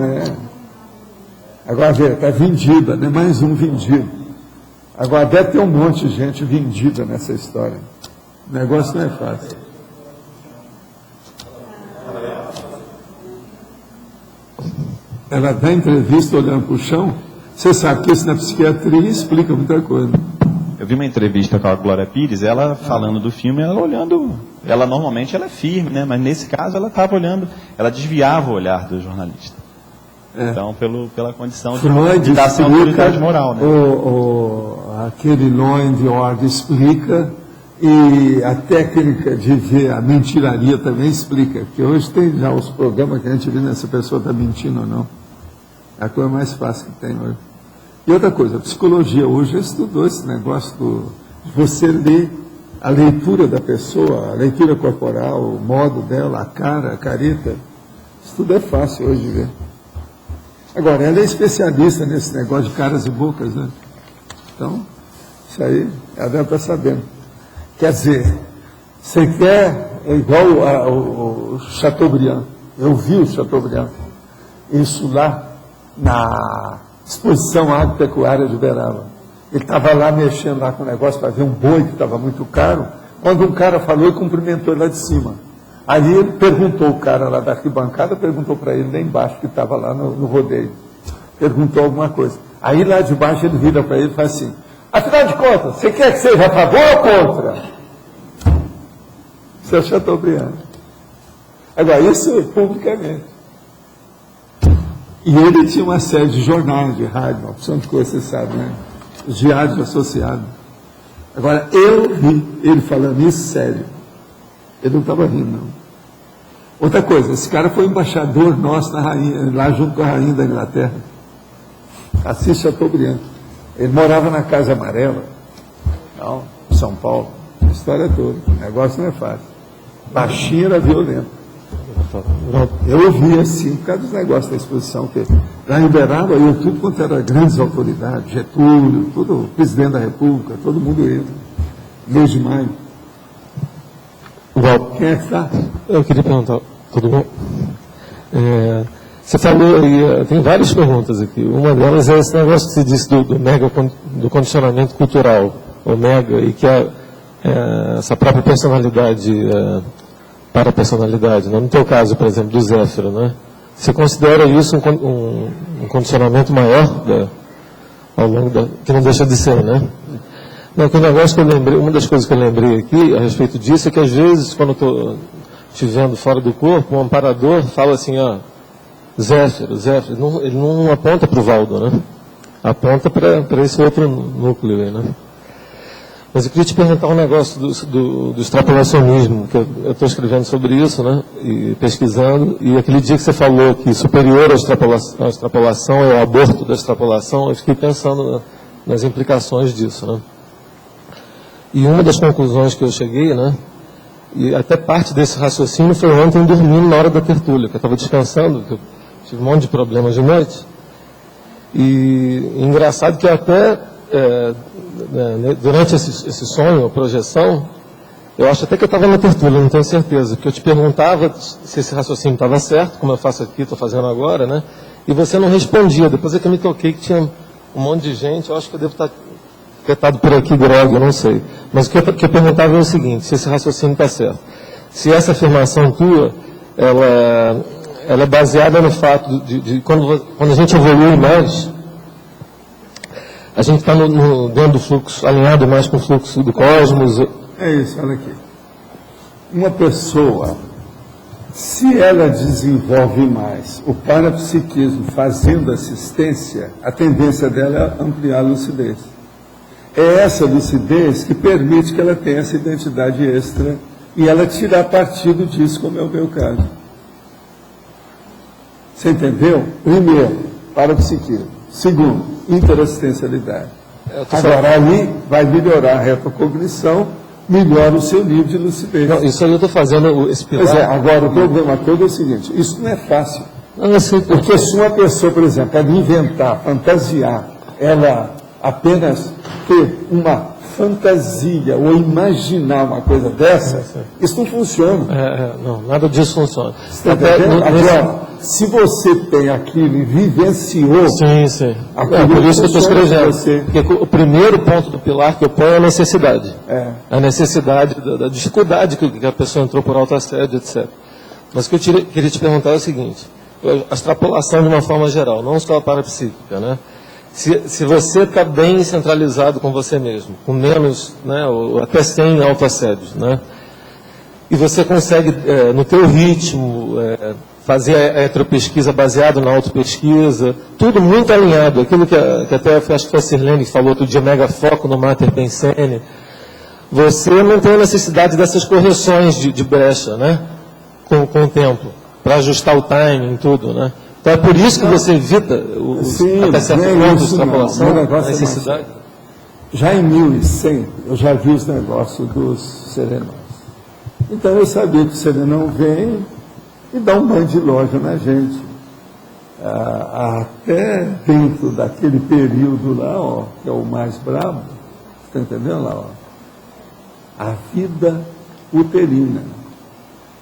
Agora, vê, está vendida, né? Mais um vendido. Agora, deve ter um monte de gente vendida nessa história. O negócio não é fácil. Ela dá entrevista olhando para o chão. Você sabe que isso na psiquiatria explica muita coisa. Eu vi uma entrevista com a Glória Pires, ela falando do filme, ela olhando, ela normalmente ela é firme, né? Mas nesse caso ela estava olhando, ela desviava o olhar do jornalista. Então, pela condição de dar essa autoridade moral, né? Aquele Law and Order explica, e a técnica de ver a mentiraria também explica, porque hoje tem já os programas que a gente vê se essa pessoa está mentindo ou não. É a coisa mais fácil que tem hoje. E outra coisa, a psicologia hoje já estudou esse negócio de você ler a leitura da pessoa, a leitura corporal, o modo dela, a cara, a careta. Isso tudo é fácil hoje de ver. Agora, ela é especialista nesse negócio de caras e bocas, né? Então, isso aí, ela deve estar sabendo. Quer dizer, você quer, é igual o Chateaubriand. Eu vi o Chateaubriand. Isso lá na exposição agropecuária de Uberaba. Ele estava lá mexendo lá com o negócio para ver um boi que estava muito caro, quando um cara falou e cumprimentou ele lá de cima. Aí ele perguntou, o cara lá da arquibancada, perguntou para ele lá embaixo, que estava lá no rodeio. Perguntou alguma coisa. Aí lá de baixo ele vira para ele e fala assim, afinal de contas, você quer que seja a favor ou contra? Isso é Chateaubriand. Agora, isso publicamente. E ele tinha uma série de jornais, de rádio, uma opção de coisa, você sabe, né? Os diários associados. Agora, eu vi ele falando isso sério. Ele não estava rindo, não. Outra coisa, esse cara foi embaixador nosso na rainha, lá junto com a rainha da Inglaterra. Assis Chateaubriand. Ele morava na Casa Amarela, não, em São Paulo. A história toda. O negócio não é fácil. Baixinho era violento. Eu ouvi assim, por causa dos negócios da exposição, que lá em Uberaba, eu tudo quanto era grandes autoridades, Getúlio, todo o presidente da República, todo mundo ia. Mês de maio. Quem é que está? Eu queria perguntar, tudo bom? Você falou aí, tem várias perguntas aqui. Uma delas é esse negócio que você disse do condicionamento cultural, o mega, e que essa própria personalidade, para a personalidade, né? No teu caso, por exemplo, do Zéfiro, né? Você considera isso um condicionamento maior ao longo que não deixa de ser, né? Não, que o negócio que eu lembrei, uma das coisas que eu lembrei aqui a respeito disso é que às vezes, quando eu estou te vendo fora do corpo, um amparador fala assim, Zéfiro, ele não aponta para o Valdo, né? Aponta para esse outro núcleo aí, né? Mas eu queria te perguntar um negócio do extrapolacionismo, que eu estou escrevendo sobre isso, né? E pesquisando, e aquele dia que você falou que superior à extrapolação é o aborto da extrapolação, eu fiquei pensando nas implicações disso, né? E uma das conclusões que eu cheguei, né, e até parte desse raciocínio foi ontem dormindo na hora da tertúlia, que eu estava descansando, que eu tive um monte de problemas de noite. E engraçado que até durante esse sonho, a projeção, eu acho até que eu estava na tertúlia, não tenho certeza, porque eu te perguntava se esse raciocínio estava certo, como eu faço aqui, estou fazendo agora, né, e você não respondia. Depois é que eu me toquei que tinha um monte de gente, eu acho que eu devo estar afetado por aqui, droga, eu não sei. Mas o que eu perguntava é o seguinte, se esse raciocínio está certo. Se essa afirmação tua, ela é baseada no fato de quando a gente evolui mais, a gente está dentro do fluxo, alinhado mais com o fluxo do cosmos. É isso, olha aqui. Uma pessoa, se ela desenvolve mais o parapsiquismo fazendo assistência, a tendência dela é ampliar a lucidez. É essa lucidez que permite que ela tenha essa identidade extra e ela tirar partido disso, como é o meu caso. Você entendeu? Primeiro, parapsiquismo. Segundo, interassistencialidade. Agora, ali vai melhorar a retrocognição, melhora o seu nível de lucidez. Não, isso aí eu estou fazendo esse pilar. Pois é, agora o problema todo é o seguinte, isso não é fácil. Porque se uma pessoa, por exemplo, ela inventar, fantasiar, ela apenas ter uma fantasia ou imaginar uma coisa dessa, isso não funciona. Não, nada disso funciona. Agora, se você tem aquilo e vivenciou... Sim. É por isso que eu estou escrevendo. Porque o primeiro ponto do pilar que eu ponho é a necessidade. A necessidade da dificuldade que a pessoa entrou por autoassédio, etc. Mas o que eu queria te perguntar é o seguinte, a extrapolação de uma forma geral, não só a parapsíquica, né? Se você está bem centralizado com você mesmo, com menos, né, ou até sem autoassédios, né, e você consegue, no teu ritmo, fazer a heteropesquisa baseado na autopesquisa, tudo muito alinhado, aquilo que até acho que foi a Sirlene que falou outro dia, mega foco no Mater Pensene, você não tem a necessidade dessas correções de brecha, né, com o tempo, para ajustar o timing e tudo, né. Então é por isso que você evita até certo ponto de extrapolação, a necessidade? Já em 1100, eu já vi os negócios dos serenões. Então eu sabia que o serenão vem e dá um banho de loja na gente. Até dentro daquele período lá, ó, que é o mais brabo, está entendendo lá? Ó, a vida uterina,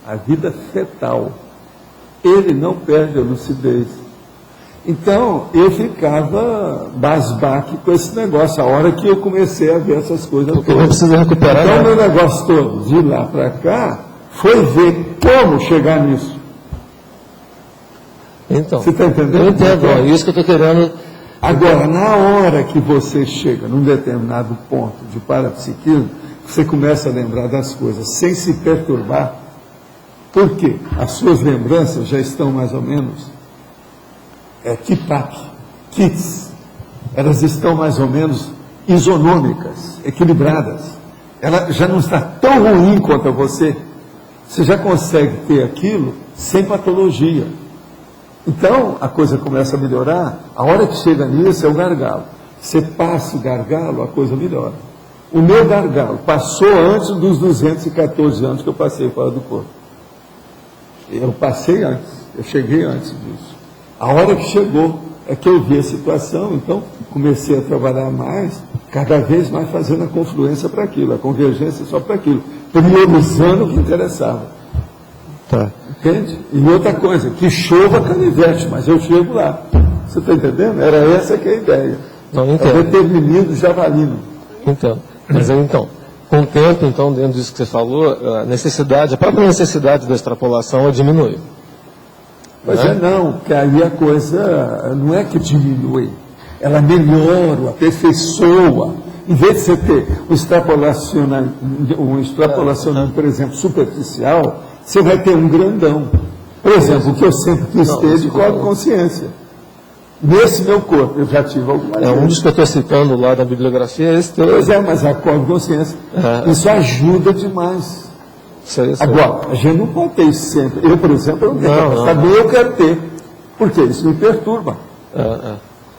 a vida fetal. Ele não perde a lucidez. Então, eu ficava basbaque com esse negócio, a hora que eu comecei a ver essas coisas. Porque não precisa recuperar. Então, meu negócio todo, de lá para cá, foi ver como chegar nisso. Então, você está entendendo? Eu entendo, é isso que eu estou querendo. Agora, na hora que você chega num determinado ponto de parapsiquismo, você começa a lembrar das coisas sem se perturbar. Por quê? As suas lembranças já estão mais ou menos kits. Elas estão mais ou menos isonômicas, equilibradas. Ela já não está tão ruim quanto a você. Você já consegue ter aquilo sem patologia. Então, a coisa começa a melhorar. A hora que chega nisso é o gargalo. Você passa o gargalo, a coisa melhora. O meu gargalo passou antes dos 214 anos que eu passei fora do corpo. Eu passei antes, eu cheguei antes disso. A hora que chegou é que eu vi a situação, então comecei a trabalhar mais, cada vez mais fazendo a confluência para aquilo, a convergência só para aquilo, priorizando o que interessava. Tá. Entende? E outra coisa, que chova canivete, mas eu chego lá. Você está entendendo? Era essa que é a ideia. Não, entendo. É determinismo javalino. Entendo. Mas então, com o tempo, então, dentro disso que você falou, a própria necessidade da extrapolação diminui. Mas não, porque aí a coisa não é que diminui, ela melhora, aperfeiçoa. Em vez de você ter um extrapolacionismo, por exemplo, superficial, você vai ter um grandão. Por exemplo, o que eu sempre quis ter de código de consciência. Nesse meu corpo, eu já tive algumas vezes. Um dos que eu estou citando lá na bibliografia é esse teu. Pois é, mas a código de consciência, isso ajuda demais. Sei. Agora, a gente não pode ter isso sempre. Eu, por exemplo, eu não tenho capacidade, nem eu quero ter. Porque isso me perturba.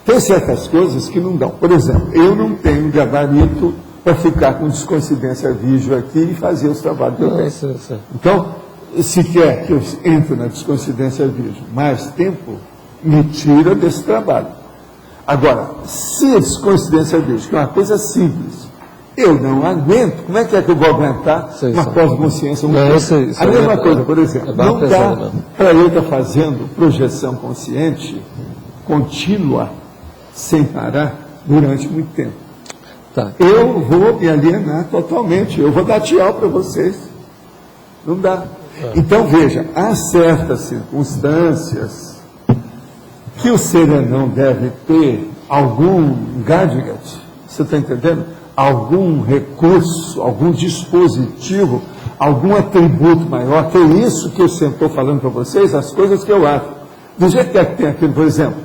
Tem certas coisas que não dão. Por exemplo, eu não tenho gabarito para ficar com descoincidência vídeo aqui e fazer os trabalhos que eu tenho. Então, se quer que eu entre na descoincidência vídeo mais tempo, me tira desse trabalho. Agora, se a descoincidência vídeo, que é uma coisa simples, eu não aguento, como é que eu vou aguentar uma pós-consciência? A mesma coisa, por exemplo, não dá para eu estar fazendo projeção consciente contínua, sem parar, durante muito tempo. Eu vou me alienar totalmente, eu vou dar tchau para vocês. Não dá. Então, veja, há certas circunstâncias que o serenão deve ter algum gadget, você está entendendo? Algum recurso, algum dispositivo, algum atributo maior, que é isso que eu sempre estou falando para vocês, as coisas que eu acho. Do jeito que tem aquilo, por exemplo,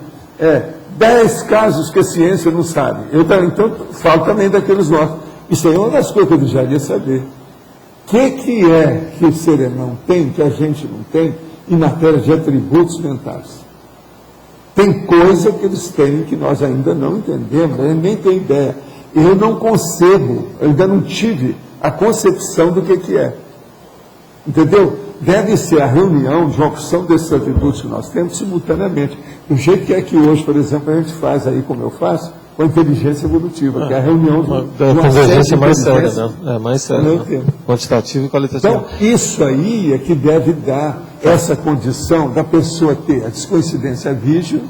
10 casos que a ciência não sabe. Eu então falo também daqueles nossos. Isso aí é uma das coisas que eu desejaria saber. que é que o serenão tem, que a gente não tem, em matéria de atributos mentais? Tem coisa que eles têm que nós ainda não entendemos, eu nem tenho ideia. Eu não concebo, eu ainda não tive a concepção do que é. Entendeu? Deve ser a reunião de uma opção desses atributos que nós temos simultaneamente. Do jeito que é que hoje, por exemplo, a gente faz aí, como eu faço, com a inteligência evolutiva, que é a reunião de uma convergência mais séria, né? É mais séria, né? Quantitativa e qualitativa. Então, isso aí é que deve dar essa condição da pessoa ter a descoincidência vígil,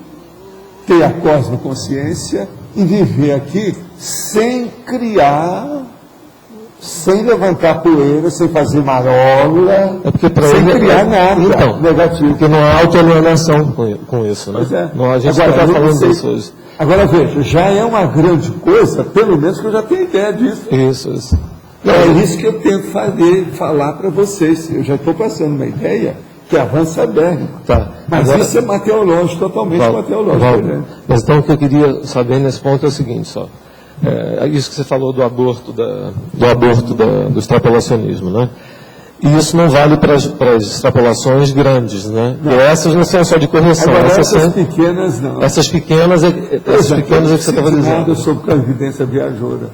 ter a cosmoconsciência e viver aqui sem criar, sem levantar poeira, sem fazer marola, sem criar nada negativo. Porque não há autoalienação com isso, né? Pois é. Não, a gente está falando disso hoje. Agora veja, já é uma grande coisa, pelo menos que eu já tenho ideia disso. Isso. É isso que eu tento falar para vocês. Eu já estou passando uma ideia que avança bem. Tá. Mas agora, isso é mateológico, totalmente mateológico. Né? Mas então o que eu queria saber nesse ponto é o seguinte só. Isso que você falou do aborto, do extrapolacionismo, né? E isso não vale para as extrapolações grandes, né? E essas não são só de correção. Agora, essas pequenas não. Essas pequenas é que você estava dizendo. Nada sobre evidência viajoura.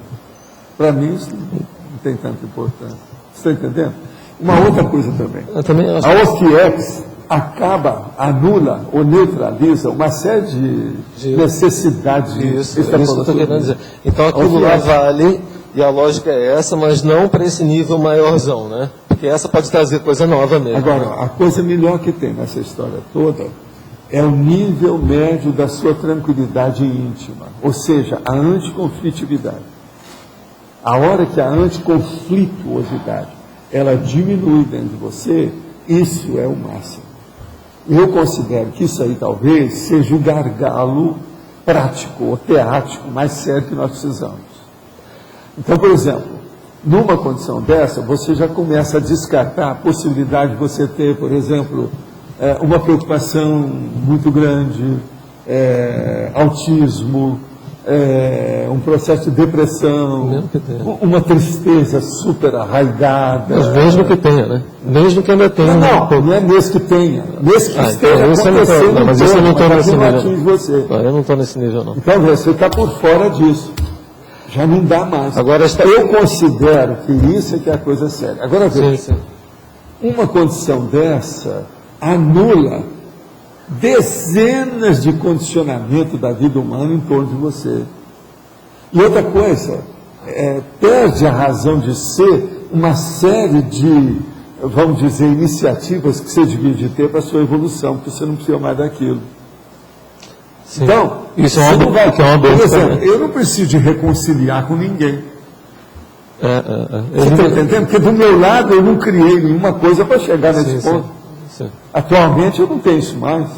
Para mim isso não tem tanta importância. Você está entendendo? Uma outra coisa também. A OFIEX anula ou neutraliza uma série de necessidades de isso que eu estou querendo dizer. Então aquilo lá vale, e a lógica é essa, mas não para esse nível maiorzão, né? Porque essa pode trazer coisa nova mesmo. Agora, a coisa melhor que tem nessa história toda é o nível médio da sua tranquilidade íntima, ou seja, a anticonflitividade. A hora que a anticonflituosidade ela diminui dentro de você, isso é o máximo. Eu considero que isso aí talvez seja o gargalo prático ou teático mais sério que nós precisamos. Então, por exemplo, numa condição dessa, você já começa a descartar a possibilidade de você ter, por exemplo, uma preocupação muito grande, autismo, um processo de depressão, uma tristeza super arraigada. Mas mesmo que tenha, né? Mesmo que ainda tenha. Não é mesmo que tenha. Mesmo que esteja acontecendo, mas isso eu não estou nesse nível. Atinge você. Eu não estou nesse nível, não. Então, você está por fora disso. Já não dá mais. Agora, eu considero que isso é que é a coisa séria. Agora, veja, uma condição dessa anula dezenas de condicionamento da vida humana em torno de você. E outra coisa, perde a razão de ser uma série de, vamos dizer, iniciativas que você devia de ter para a sua evolução, porque você não precisa mais daquilo. Sim. Então, isso é uma por exemplo, eu não preciso de reconciliar com ninguém. Você está entendendo? Porque do meu lado eu não criei nenhuma coisa para chegar nesse ponto. Sim. Atualmente eu não tenho isso mais.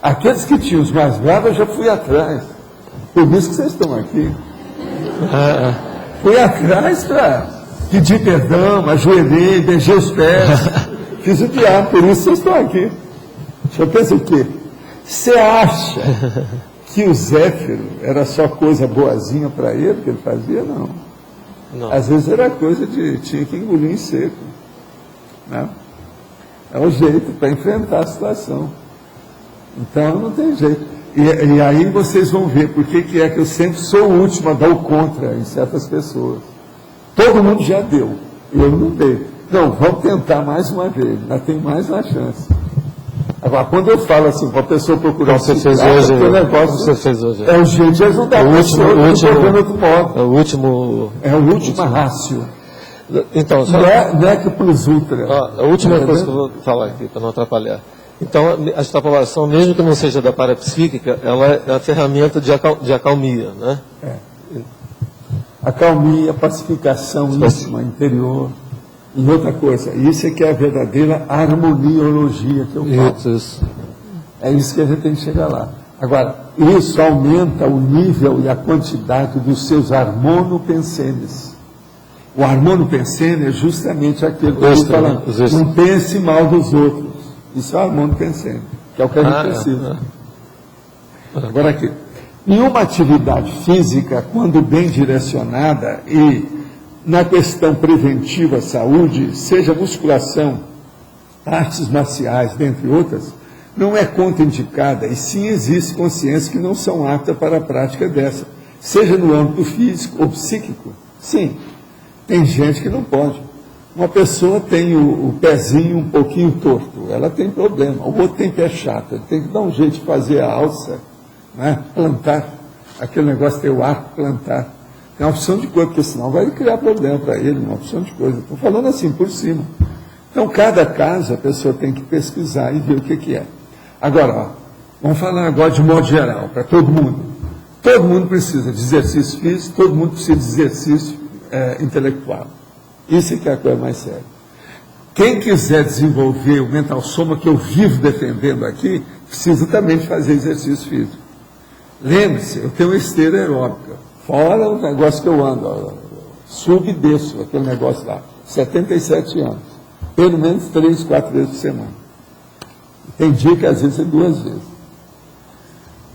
Aqueles que tinham os mais graves eu já fui atrás. Por isso que vocês estão aqui. Fui atrás para pedir perdão, ajoelhei, beijei os pés. Fiz o diabo, por isso vocês estão aqui. Eu penso o quê? Você acha que o Zéfiro era só coisa boazinha para ele que ele fazia? Não. Às vezes era coisa de tinha que engolir em seco. Né? É um jeito para enfrentar a situação. Então não tem jeito. E aí vocês vão ver por que é que eu sempre sou o último a dar o contra em certas pessoas. Todo mundo já deu, eu não dei. Não, vamos tentar mais uma vez, ainda tem mais uma chance. Agora, quando eu falo assim, para a pessoa procurar o negócio é o jeito de ajudar a pessoa outro modo. É o último rácio. Então, não é que para os ultra. A última coisa que eu vou falar aqui, para não atrapalhar. Então, a extrapolação, mesmo que não seja da parapsíquica, ela é a ferramenta de acalmia, né? Acalmia, pacificação íntima, interior. E outra coisa, isso é que é a verdadeira harmoniologia que eu falo. Isso. É isso que a gente tem que chegar lá. Agora, isso aumenta o nível e a quantidade dos seus harmonopensenes. O harmonopensene é justamente aquele que eu estou falando. Não pense mal dos outros. Isso é o harmonopensene, que é o que a gente precisa. Agora aqui, em uma atividade física, quando bem direcionada e na questão preventiva à saúde, seja musculação, artes marciais, dentre outras, não é contraindicada, e sim existe consciência que não são aptas para a prática dessa, seja no âmbito físico ou psíquico. Sim, tem gente que não pode. Uma pessoa tem o pezinho um pouquinho torto, ela tem problema. O outro tem pé chato, ele tem que dar um jeito de fazer a alça, né? Plantar, aquele negócio de ter o arco, plantar. Tem uma opção de coisa, porque senão vai criar problema para ele, uma opção de coisa. Estou falando assim, por cima. Então, cada caso, a pessoa tem que pesquisar e ver o que é. Agora, ó, vamos falar agora de modo geral, para todo mundo. Todo mundo precisa de exercício físico, todo mundo precisa de exercício intelectual. Isso é que é a coisa mais séria. Quem quiser desenvolver o mental soma que eu vivo defendendo aqui, precisa também de fazer exercício físico. Lembre-se, eu tenho uma esteira aeróbica, fora o negócio que eu ando, ó, subo e desço, aquele negócio lá, 77 anos, pelo menos 3, 4 vezes por semana. Tem dia que às vezes é 2 vezes.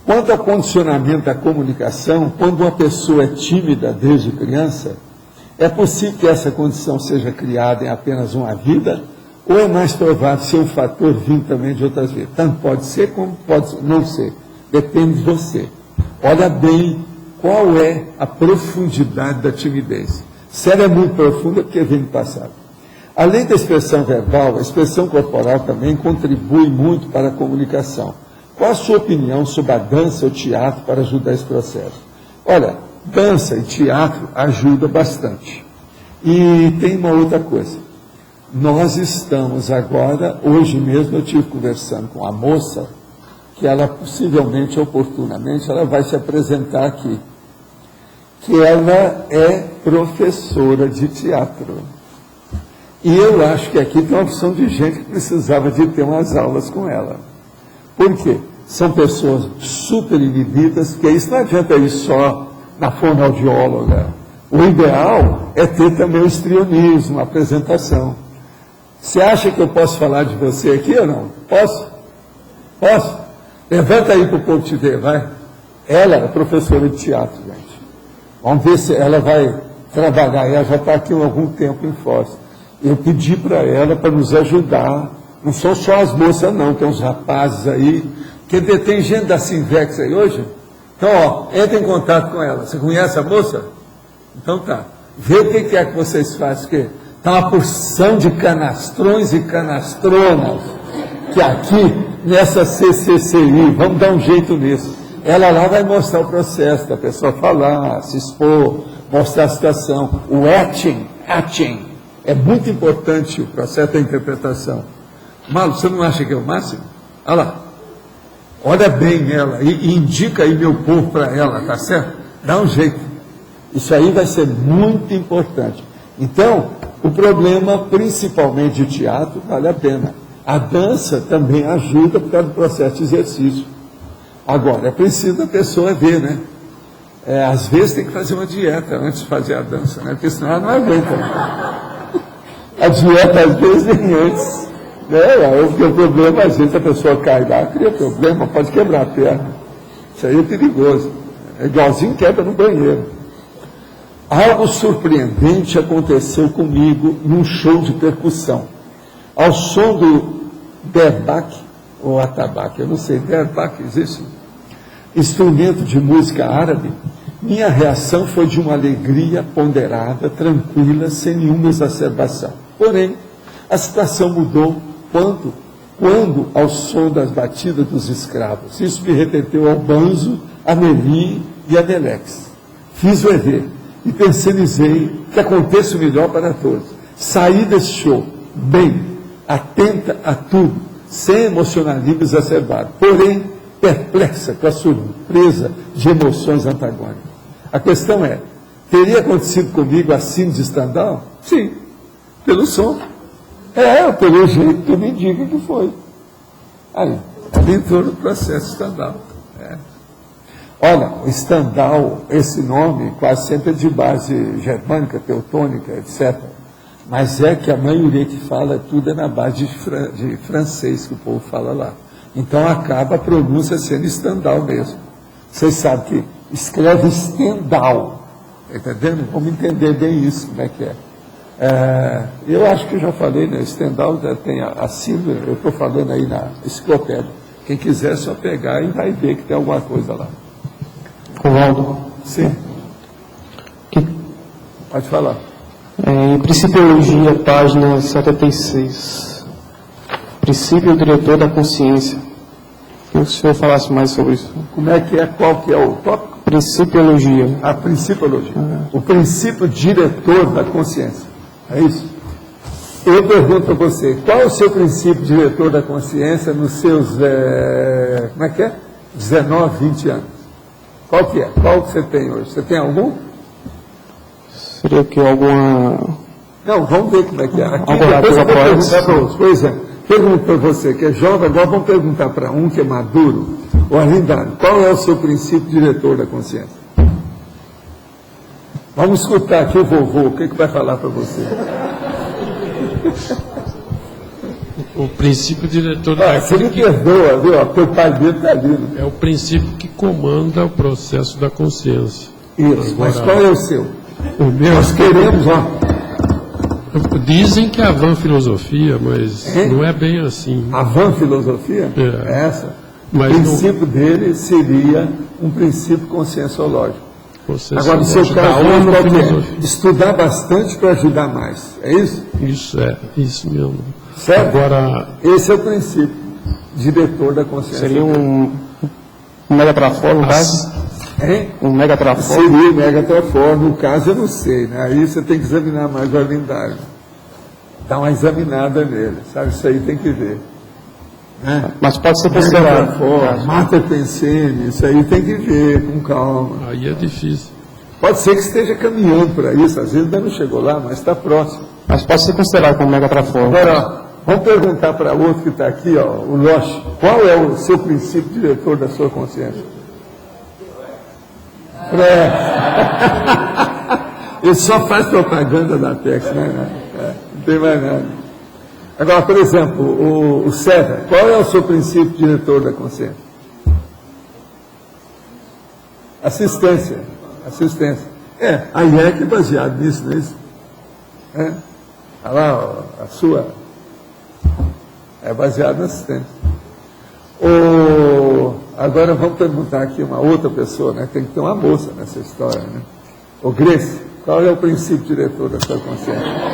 Quanto ao condicionamento da comunicação, quando uma pessoa é tímida desde criança, é possível que essa condição seja criada em apenas uma vida, ou é mais provável ser um fator vindo também de outras vidas? Tanto pode ser como pode não ser. Depende de você. Olha bem qual é a profundidade da timidez. Se ela é muito profunda, é porque vem do passado. Além da expressão verbal, a expressão corporal também contribui muito para a comunicação. Qual a sua opinião sobre a dança ou teatro para ajudar esse processo? Olha, dança e teatro ajuda bastante. E tem uma outra coisa. Nós estamos agora, hoje mesmo eu estive conversando com a moça, que ela possivelmente, oportunamente, ela vai se apresentar aqui. Que ela é professora de teatro. E eu acho que aqui tem uma opção de gente que precisava de ter umas aulas com ela. Por quê? São pessoas super inibidas, porque isso não adianta ir só na fonoaudióloga. O ideal é ter também o histrionismo, a apresentação. Você acha que eu posso falar de você aqui ou não? Posso? Posso? Levanta aí para o povo te ver, vai. Ela é professora de teatro, gente. Vamos ver se ela vai trabalhar. Ela já está aqui há algum tempo em Foz. Eu pedi para ela para nos ajudar. Não são só as moças, não. Tem uns rapazes aí. Quer dizer, tem gente da Sinvex aí hoje? Então, ó, entra em contato com ela. Você conhece a moça? Então tá. Vê o que é que vocês fazem. Que está uma porção de canastrões e canastronas que aqui, nessa CCCI, vamos dar um jeito nisso. Ela lá vai mostrar o processo da pessoa falar, se expor, mostrar a situação. O acting, é muito importante o processo da interpretação. Malu, você não acha que é o máximo? Olha lá. Olha bem ela e indica aí meu povo para ela, tá certo? Dá um jeito. Isso aí vai ser muito importante. Então, o problema, principalmente de teatro, vale a pena. A dança também ajuda por causa do processo de exercício. Agora, é preciso a pessoa ver, né? Às vezes tem que fazer uma dieta antes de fazer a dança, né? Porque senão ela não aguenta. A dieta, às vezes, vem antes. Porque o problema, às vezes, a pessoa cai lá, cria problema, pode quebrar a perna. Isso aí é perigoso. É igualzinho quebra no banheiro. Algo surpreendente aconteceu comigo num show de percussão. Ao som do derbak, ou atabaque, eu não sei, derbak existe? Instrumento de música árabe, minha reação foi de uma alegria ponderada, tranquila, sem nenhuma exacerbação. Porém, a situação mudou quando ao som das batidas dos escravos. Isso me remeteu ao banzo, a Meli e a Delex. Fiz o EV e pensionizei que aconteça o melhor para todos. Saí desse show bem, atenta a tudo, sem emocionalismo exacerbado, porém perplexa com a surpresa de emoções antagônicas. A questão é, teria acontecido comigo assim de Stendhal? Sim, pelo som. Pelo jeito que me indica que foi. Aí, ela entrou no processo Stendhal. Olha, o Stendhal, esse nome quase sempre é de base germânica, teutônica, etc. Mas é que a maioria que fala tudo é na base de francês que o povo fala lá. Então acaba a pronúncia sendo Stendhal mesmo. Vocês sabem que escreve Stendhal, Está entendendo? Vamos entender bem isso, como é que é. Eu acho que eu já falei, né? Stendhal já tem a síndrome, eu estou falando aí na enciclopédia. Quem quiser só pegar e vai ver que tem alguma coisa lá. Romualdo. Sim. Pode falar. Em Principiologia, página 76. Princípio diretor da consciência. Queria que o senhor falasse mais sobre isso. Como é que é? Qual que é o tópico? Principiologia. A principiologia. O princípio diretor da consciência. É isso? Eu pergunto a você, qual é o seu princípio diretor da consciência nos seus, como é que é? 19, 20 anos. Qual que é? Qual que você tem hoje? Você tem algum? Seria que alguma... Não, vamos ver como é que é. Aqui, depois eu vou perguntar para outros. Por exemplo, pergunto para você que é jovem, agora vamos perguntar para um que é maduro. O Arlindano, qual é o seu princípio diretor da consciência? Vamos escutar aqui o vovô, o que vai falar para você? O princípio diretor você me perdoa, viu? Porque o pai dele está ali. Né? É o princípio que comanda o processo da consciência. Isso, mas qual é o seu? O meu. Nós queremos, ó. Dizem que é a van filosofia, mas não é bem assim. A van filosofia? É essa. Mas o princípio dele seria um princípio conscienciológico. Agora, no seu caso, estudar bastante para ajudar mais. É isso? Isso mesmo. Certo? Agora, esse é o princípio diretor da consciência. Seria um megatrafor, no caso? Um megatrafor? Seria um megatrafor. No caso, eu não sei. Né? Aí você tem que examinar mais o Arlindano. Dá uma examinada nele. Sabe? Isso aí tem que ver. Né? Mas pode ser considerado. Mata pensene, isso aí tem que ver com calma. Aí é difícil. Pode ser que esteja caminhando para isso, às vezes ainda não chegou lá, mas está próximo. Mas pode ser considerado como megatrafor. Agora, vamos perguntar para outro que está aqui, ó, o Loche, qual é o seu princípio diretor da sua consciência? Ele só faz propaganda da Tex, né? Não tem mais nada. Agora, por exemplo, o César, qual é o seu princípio diretor da consciência? Assistência. A IEC é baseado nisso, não é isso? Olha lá, a sua é baseada na assistência. Agora vamos perguntar aqui uma outra pessoa, né? Tem que ter uma moça nessa história, né? O Grace, qual é o princípio diretor da sua consciência?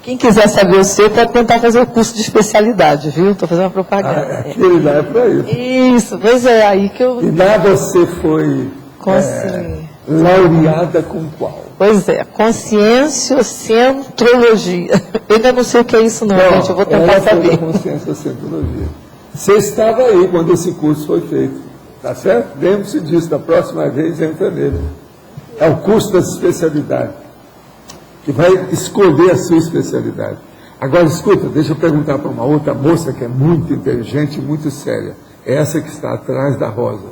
Quem quiser saber o seu, pode tentar fazer o curso de especialidade, viu? Estou fazendo uma propaganda. Aquele lá é para isso. Isso, pois é, aí que eu... E lá você foi laureada com qual? Pois é, conscienciocentrologia. Eu ainda não sei o que é isso não, gente, eu vou tentar saber. Conscienciocentrologia. Você estava aí quando esse curso foi feito, tá certo? Lembre-se disso, da próxima vez entra nele. É o curso das especialidades, que vai escolher a sua especialidade. Agora, escuta, deixa eu perguntar para uma outra moça que é muito inteligente e muito séria. Essa que está atrás da Rosa.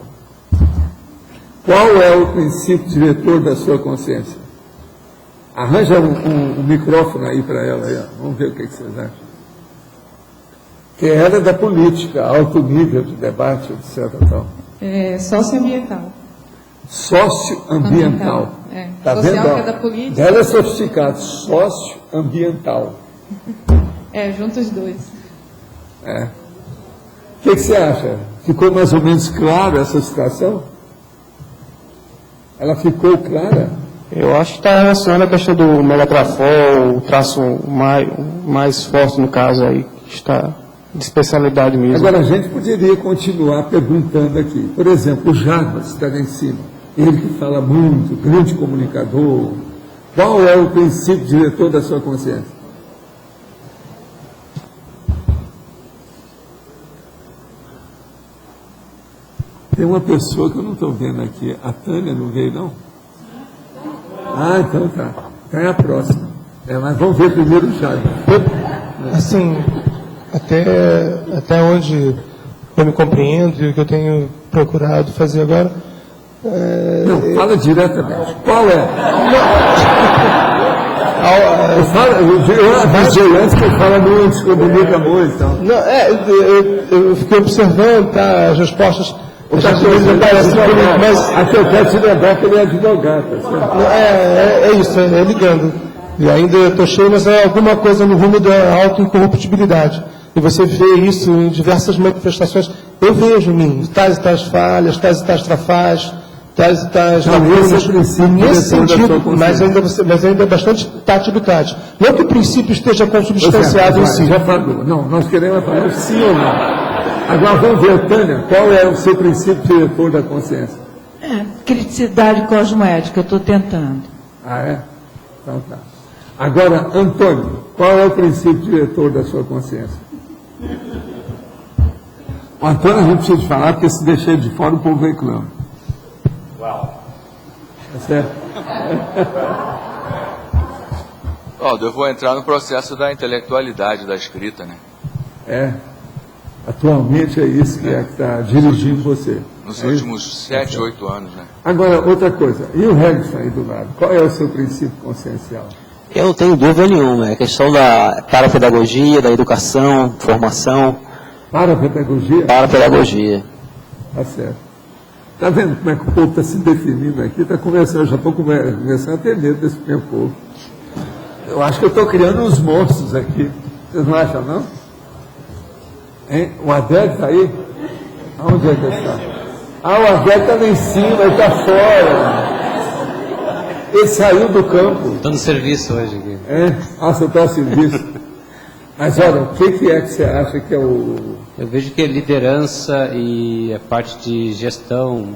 Qual é o princípio diretor da sua consciência? Arranja um micrófono aí para ela. Aí, vamos ver o que vocês acham. Que ela é da política, alto nível de debate, etc. Tal. Socioambiental. Socioambiental. Tá social vendo? Que é da política. Ela é sofisticada. Socioambiental. Juntos os dois. O que você acha? Ficou mais ou menos claro essa situação? Ela ficou clara? Eu acho que está relacionando a questão do megatrafor, o traço mais forte no caso aí, que está de especialidade mesmo. Agora, a gente poderia continuar perguntando aqui. Por exemplo, o Jarbas está lá em cima. Ele que fala muito, grande comunicador. Qual é o princípio diretor da sua consciência? Tem uma pessoa que eu não estou vendo aqui. A Tânia não veio, não? Então tá. Então é a próxima. Mas vamos ver primeiro o Jarbas. Assim, até onde eu me compreendo e o que eu tenho procurado fazer agora. Não, fala diretamente. Qual é? vigilância que fala muito, se comunica muito. Então. Não, eu fiquei observando, tá, as respostas. Mas aqui eu quero te lembrar que ele é advogado. É isso, é ligando. E ainda estou cheio, mas é alguma coisa no rumo da autoincorruptibilidade. E você vê isso em diversas manifestações. Eu vejo em mim tais e tais falhas, tais e tais trafalhas, tais e tais lacunas. Nesse sentido, mas ainda é bastante tátil-tátil. Não que o princípio esteja consubstanciado em si. Já falou. Não, nós queremos falar sim ou não. Agora vamos ver, Tânia, qual é o seu princípio diretor da consciência? Criticidade cosmoética, eu estou tentando. Ah, é? Então tá. Agora, Antônio, qual é o princípio diretor da sua consciência? O Antônio a gente precisa de falar, porque se deixar de fora o povo reclama. Uau. Tá certo? Eu vou entrar no processo da intelectualidade da escrita, né? Atualmente é isso que está dirigindo você. Nos últimos 7, 8 anos, né? Agora, outra coisa. E o Regis aí do lado? Qual é o seu princípio consciencial? Eu não tenho dúvida nenhuma. É a questão da parapedagogia, da educação, formação. Parapedagogia? Parapedagogia. Tá certo. Está vendo como é que o povo está se definindo aqui? Está começando, já estou começando a ter medo desse meu povo. Eu acho que eu estou criando uns monstros aqui. Vocês não acham, não? Hein? O Adélio está aí? Aonde é que ele está? O Adélio está lá em cima, ele está fora. Ele saiu do campo. Estou no serviço hoje aqui. Você está a serviço. Mas olha, o que é que você acha que é o... Eu vejo que é liderança e a parte de gestão,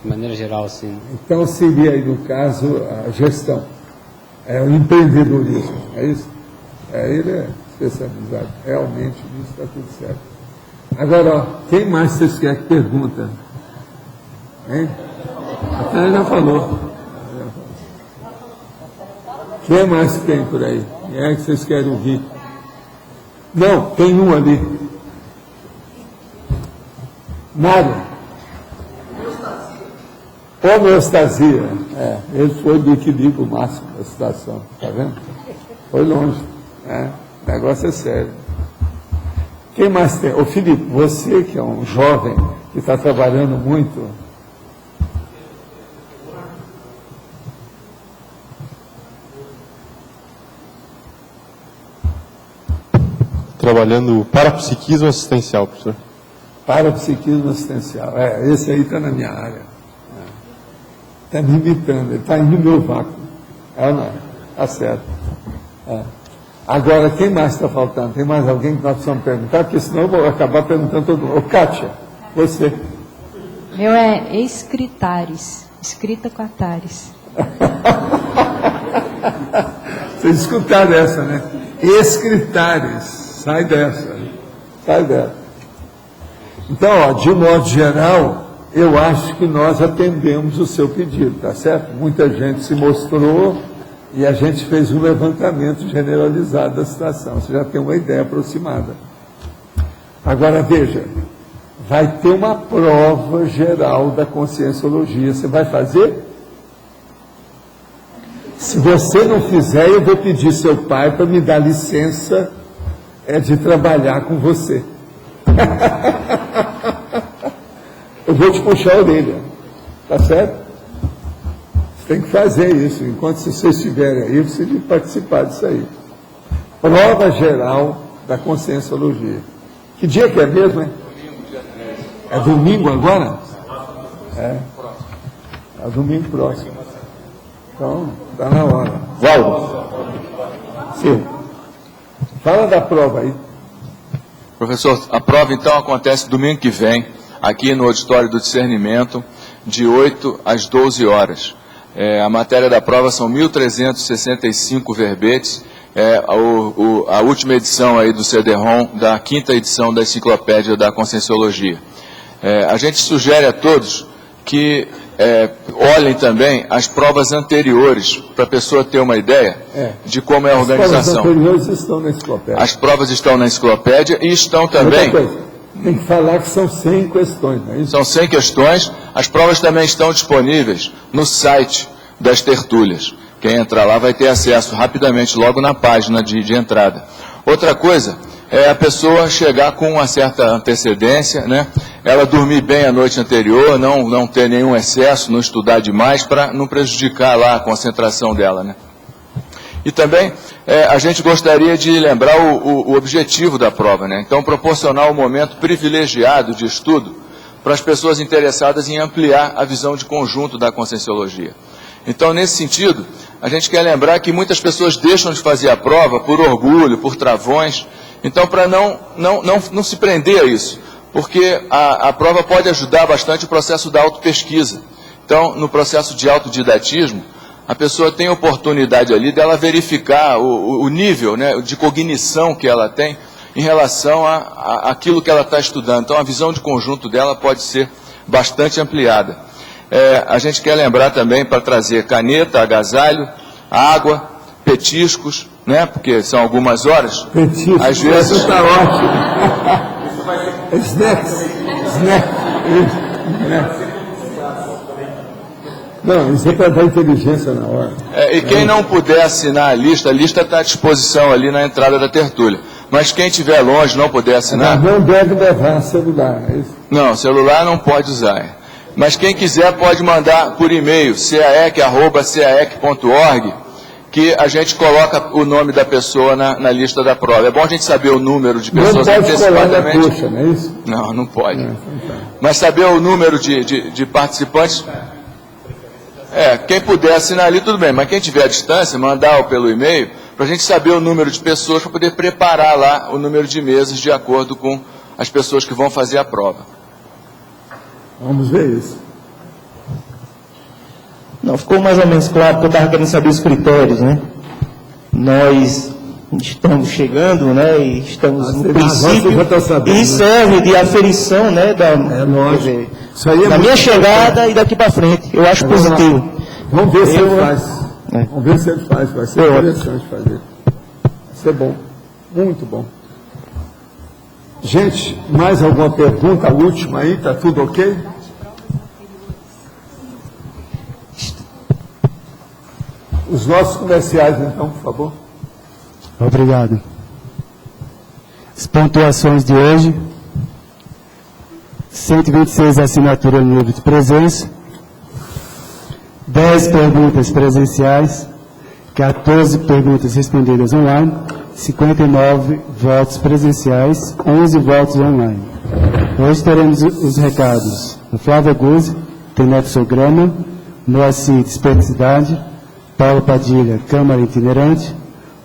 de maneira geral, assim. Então seria aí, no caso, a gestão. É o empreendedorismo, é isso? Ele é especializado. Realmente, isso está tudo certo. Agora, quem mais vocês querem que pergunta? Hein? Até já falou. Quem mais tem por aí? Quem é que vocês querem ouvir? Não, tem um ali. Nada. Homeostasia. Ele foi do equilíbrio máximo da situação. Está vendo? Foi longe. O negócio é sério. Quem mais tem? Ô Felipe, você que é um jovem que está trabalhando muito. Trabalhando parapsiquismo assistencial, professor. Parapsiquismo assistencial. Esse aí está na minha área. Está me imitando, ele está indo no meu vácuo. Ou não? Está certo. Agora, quem mais está faltando? Tem mais alguém que nós precisamos perguntar? Porque senão eu vou acabar perguntando todo mundo. Kátia, você. Meu é escritares. Escrita com atares. Vocês escutaram essa, né? Escritares. Sai dessa. Sai dessa. Então, de um modo geral, eu acho que nós atendemos o seu pedido, tá certo? Muita gente se mostrou e a gente fez um levantamento generalizado da situação. Você já tem uma ideia aproximada. Agora, veja, vai ter uma prova geral da conscienciologia. Você vai fazer? Se você não fizer, eu vou pedir seu pai para me dar licença de trabalhar com você. Eu vou te puxar a orelha, tá certo? Você tem que fazer isso, enquanto vocês estiverem aí, você tem que participar disso aí. Prova geral da conscienciologia. Que dia que é mesmo, hein? É domingo agora? É domingo próximo. Então, está na hora. Valdo. Sim. Fala da prova aí. Professor, a prova então acontece domingo que vem, aqui no Auditório do Discernimento, de 8 às 12 horas. A matéria da prova são 1.365 verbetes, a última edição aí do CD-ROM, da 5ª edição da Enciclopédia da Conscienciologia. A gente sugere a todos que olhem também as provas anteriores, para a pessoa ter uma ideia de como é a organização. As provas anteriores estão na enciclopédia. As provas estão na enciclopédia e estão também... Tem que falar que são 100 questões, não é isso? São 100 questões. As provas também estão disponíveis no site das tertúlias. Quem entrar lá vai ter acesso rapidamente, logo na página de entrada. Outra coisa é a pessoa chegar com uma certa antecedência, né? Ela dormir bem a noite anterior, não ter nenhum excesso, não estudar demais, para não prejudicar lá a concentração dela, né? E também a gente gostaria de lembrar o objetivo da prova, né? Então, proporcionar um momento privilegiado de estudo para as pessoas interessadas em ampliar a visão de conjunto da Conscienciologia. Então, nesse sentido, a gente quer lembrar que muitas pessoas deixam de fazer a prova por orgulho, por travões. Então, para não se prender a isso, porque a prova pode ajudar bastante o processo da autopesquisa. Então, no processo de autodidatismo, a pessoa tem oportunidade ali dela verificar o nível, né, de cognição que ela tem em relação àquilo que ela está estudando. Então, a visão de conjunto dela pode ser bastante ampliada. A gente quer lembrar também para trazer caneta, agasalho, água, petiscos, né, porque são algumas horas. Petiscos, às vezes está ótimo. Snacks. Não, isso é para dar inteligência na hora. E quem não puder assinar a lista está à disposição ali na entrada da tertúlia. Mas quem estiver longe, não puder assinar... Mas não deve levar celular, é isso? Não, celular não pode usar. Mas quem quiser pode mandar por e-mail, caec@caec.org, que a gente coloca o nome da pessoa na lista da prova. É bom a gente saber o número de pessoas antecipadamente. Não pode colar na coxa, não é isso? Não pode. Mas saber o número de participantes... quem puder assinar ali, tudo bem. Mas quem tiver à distância, mandar pelo e-mail, para a gente saber o número de pessoas, para poder preparar lá o número de mesas de acordo com as pessoas que vão fazer a prova. Vamos ver isso. Não, ficou mais ou menos claro, porque eu estava querendo saber os critérios, né? Nós estamos chegando, né? E estamos no princípio, e serve de aferição, né? Da minha chegada e daqui para frente. Eu acho positivo. Vamos ver se ele faz. Vamos ver se ele faz. Vai ser interessante fazer. Vai ser bom. Muito bom. Gente, mais alguma pergunta? A última aí, está tudo ok? Os nossos comerciais, então, por favor. Obrigado. As pontuações de hoje: 126 assinaturas no livro de presença, 10 perguntas presenciais, 14 perguntas respondidas online, 59 votos presenciais, 11 votos online. Hoje teremos os recados do Flávio Guzzi, Tenepsograma, Moacir, Dispersidade, Paulo Padilha, Câmara Itinerante,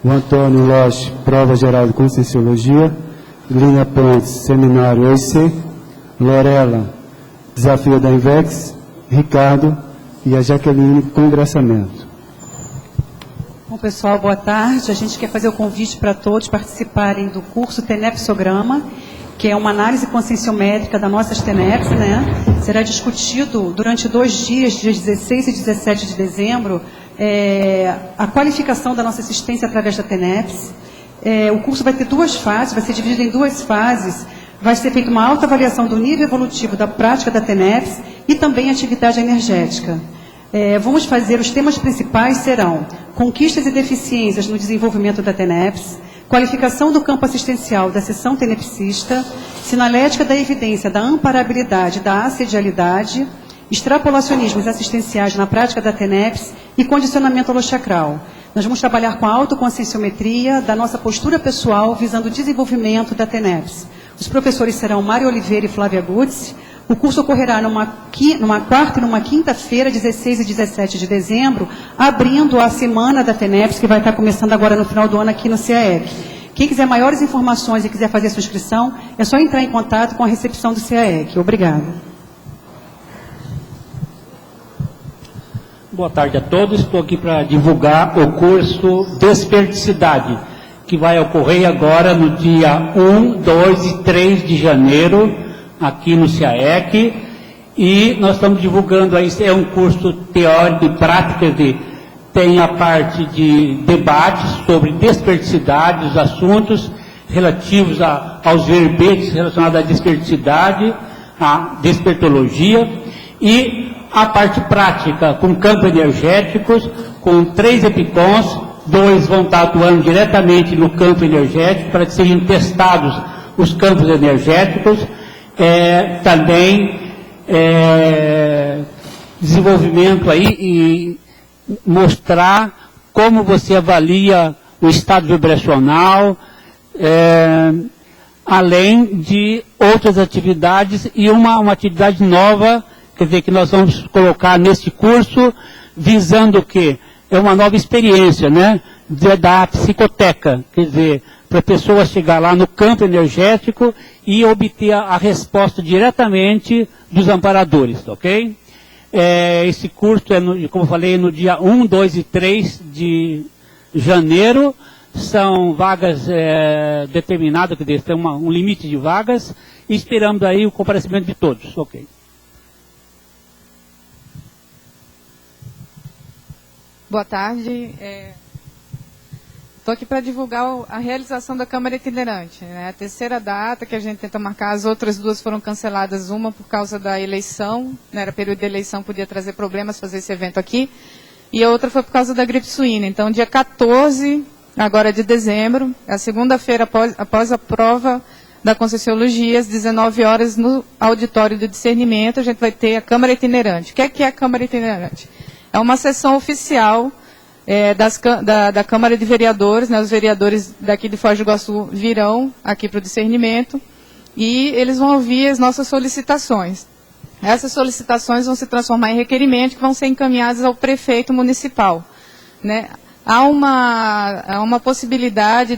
o Antônio Loche, Prova Geral de Conscienciologia, Lina Pontes, Seminário OIC, Lorela, Desafio da Invex, Ricardo e a Jaqueline, Congressamento. Bom, pessoal, boa tarde. A gente quer fazer o convite para todos participarem do curso Tenepsograma, que é uma análise conscienciométrica das nossas TENEPS, né? Será discutido durante 2 dias, dias 16 e 17 de dezembro, a qualificação da nossa assistência através da TENEPS. O curso vai ter 2 fases, vai ser dividido em 2 fases. Vai ser feita uma autoavaliação do nível evolutivo da prática da TENEPS e também atividade energética. Vamos fazer, os temas principais serão conquistas e deficiências no desenvolvimento da TENEPS, qualificação do campo assistencial da seção tenepsista, sinalética da evidência da amparabilidade e da assedialidade, extrapolacionismos assistenciais na prática da TENEPS e condicionamento holochacral. Nós vamos trabalhar com a autoconscienciometria da nossa postura pessoal visando o desenvolvimento da TENEPS. Os professores serão Mário Oliveira e Flávia Guzzi. O curso ocorrerá numa quarta e numa quinta-feira, 16 e 17 de dezembro, abrindo a semana da TENEPS, que vai estar começando agora no final do ano aqui no CAEC. Quem quiser maiores informações e quiser fazer a sua inscrição, é só entrar em contato com a recepção do CAEC. Obrigada. Boa tarde a todos. Estou aqui para divulgar o curso Desperticidade, que vai ocorrer agora no dia 1, 2 e 3 de janeiro, aqui no CAEC, e nós estamos divulgando aí, é um curso teórico e prática, tem a parte de debates sobre desperticidade, os assuntos relativos aos verbetes relacionados à desperticidade, à despertologia, e a parte prática com campos energéticos, com 3 EPICONs, 2 vão estar atuando diretamente no campo energético para que sejam testados os campos energéticos. Também desenvolvimento aí e mostrar como você avalia o estado vibracional, além de outras atividades e uma atividade nova, quer dizer, que nós vamos colocar nesse curso, visando o quê? É uma nova experiência, né? Da psicoteca, quer dizer, para a pessoa chegar lá no campo energético e obter a resposta diretamente dos amparadores, ok? Esse curso como eu falei, no dia 1, 2 e 3 de janeiro. São vagas determinadas, quer dizer, tem um limite de vagas, e esperamos aí o comparecimento de todos. Ok. Boa tarde. Estou aqui para divulgar a realização da Câmara Itinerante. Né? A terceira data que a gente tenta marcar, as outras 2 foram canceladas, uma por causa da eleição, né? Era período de eleição, podia trazer problemas fazer esse evento aqui, e a outra foi por causa da gripe suína. Então, dia 14... agora de dezembro, a segunda-feira após a prova da Conscienciologia, às 19 horas, no auditório do discernimento, a gente vai ter a Câmara Itinerante. O que é a Câmara Itinerante? É uma sessão oficial da Câmara de Vereadores, né? Os vereadores daqui de Foz do Iguaçu virão aqui para o discernimento e eles vão ouvir as nossas solicitações. Essas solicitações vão se transformar em requerimentos que vão ser encaminhados ao prefeito municipal, né? Há uma possibilidade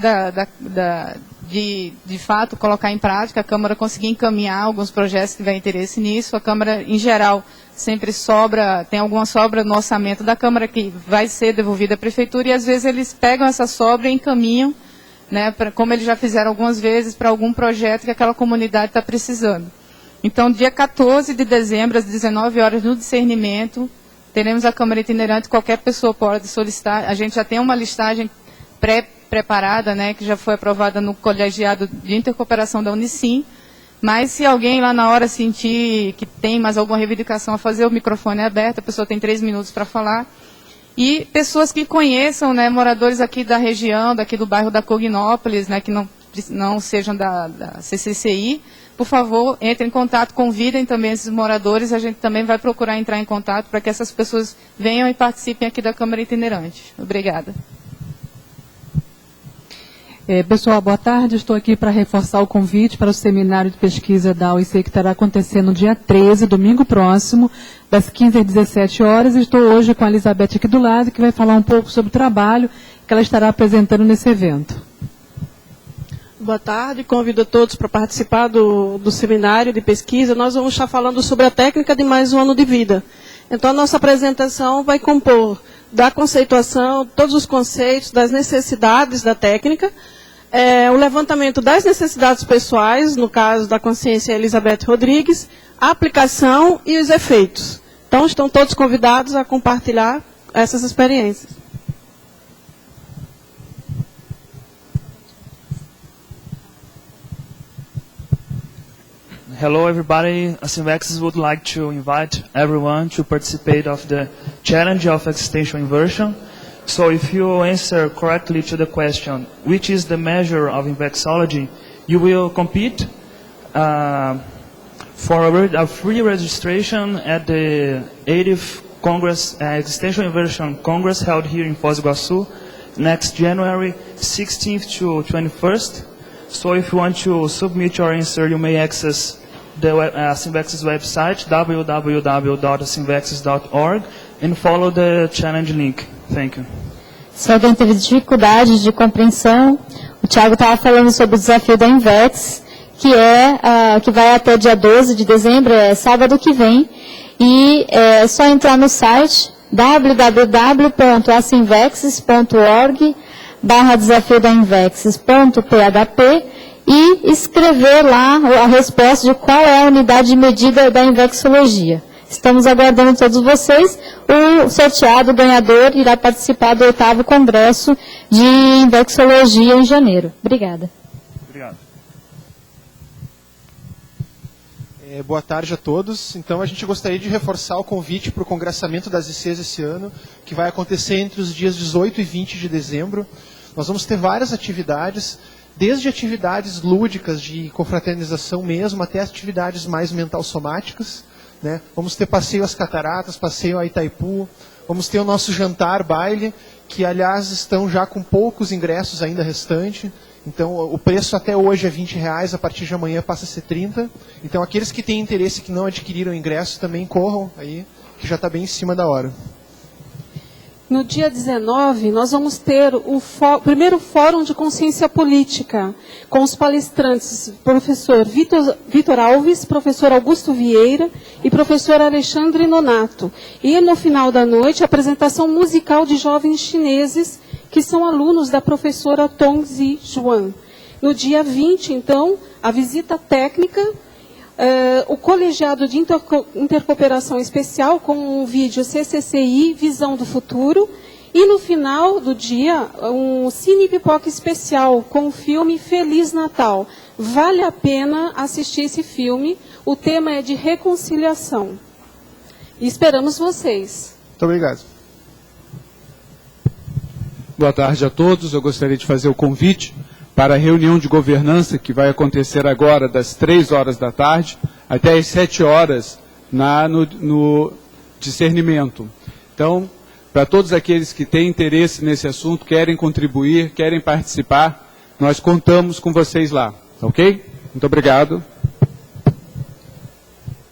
de fato, colocar em prática, a Câmara conseguir encaminhar alguns projetos que tiver interesse nisso. A Câmara, em geral, sempre tem alguma sobra no orçamento da Câmara que vai ser devolvida à Prefeitura, e às vezes eles pegam essa sobra e encaminham, né, como eles já fizeram algumas vezes, para algum projeto que aquela comunidade está precisando. Então, dia 14 de dezembro, às 19 horas, no discernimento, teremos a Câmara Itinerante, qualquer pessoa pode solicitar. A gente já tem uma listagem pré-preparada, né, que já foi aprovada no colegiado de intercooperação da Unicim, mas se alguém lá na hora sentir que tem mais alguma reivindicação a fazer, o microfone é aberto, a pessoa tem 3 minutos para falar. E pessoas que conheçam, né, moradores aqui da região, daqui do bairro da Cognópolis, né, que não sejam da CCCI, por favor, entrem em contato, convidem também esses moradores, a gente também vai procurar entrar em contato para que essas pessoas venham e participem aqui da Câmara Itinerante. Obrigada. Pessoal, boa tarde. Estou aqui para reforçar o convite para o seminário de pesquisa da UIC que estará acontecendo no dia 13, domingo próximo, das 15 às 17 horas. Estou hoje com a Elizabeth aqui do lado, que vai falar um pouco sobre o trabalho que ela estará apresentando nesse evento. Boa tarde, convido a todos para participar do seminário de pesquisa. Nós vamos estar falando sobre a técnica de mais um ano de vida. Então, a nossa apresentação vai compor da conceituação, todos os conceitos, das necessidades da técnica, o levantamento das necessidades pessoais, no caso da consciência Elizabeth Rodrigues, a aplicação e os efeitos. Então, estão todos convidados a compartilhar essas experiências. Hello everybody, Asynvexis would like to invite everyone to participate of the challenge of existential inversion. So if you answer correctly to the question, which is the measure of Invexology, you will compete for a free registration at the 80th Congress, Existential Inversion Congress held here in Foz do Iguaçu next January 16th to 21st. So if you want to submit your answer, you may access the Asynvexis website, www.asynvexis.org, and follow the challenge link. Thank you. Se alguém teve dificuldades de compreensão, o Thiago estava falando sobre o desafio da Invex, que vai até dia 12 de dezembro, sábado que vem, e é só entrar no site www.asynvexis.org/desafio da Invexis.php e escrever lá a resposta de qual é a unidade de medida da Invexologia. Estamos aguardando todos vocês. O sorteado ganhador irá participar do 8º Congresso de Invexologia em janeiro. Obrigada. Obrigado. Boa tarde a todos. Então, a gente gostaria de reforçar o convite para o congressamento das ICs esse ano, que vai acontecer entre os dias 18 e 20 de dezembro. Nós vamos ter várias atividades, desde atividades lúdicas de confraternização mesmo, até atividades mais mental-somáticas, né? Vamos ter passeio às cataratas, passeio a Itaipu, vamos ter o nosso jantar, baile, que aliás estão já com poucos ingressos ainda restante. Então o preço até hoje é R$20, a partir de amanhã passa a ser 30. Então aqueles que têm interesse que não adquiriram ingresso também corram aí, que já está bem em cima da hora. No dia 19, nós vamos ter o primeiro Fórum de Consciência Política, com os palestrantes professor Vitor Alves, professor Augusto Vieira e professor Alexandre Nonato. E no final da noite, a apresentação musical de jovens chineses, que são alunos da professora Tong Zi Juan. No dia 20, então, a visita técnica, o colegiado de intercooperação especial com um vídeo CCCI, Visão do Futuro, e no final do dia, um Cine Pipoca especial com o filme Feliz Natal. Vale a pena assistir esse filme, o tema é de reconciliação. E esperamos vocês. Muito obrigado. Boa tarde a todos, eu gostaria de fazer o convite para a reunião de governança que vai acontecer agora das 3 horas da tarde até as 7 horas no discernimento. Então, para todos aqueles que têm interesse nesse assunto, querem contribuir, querem participar, nós contamos com vocês lá, ok? Muito obrigado.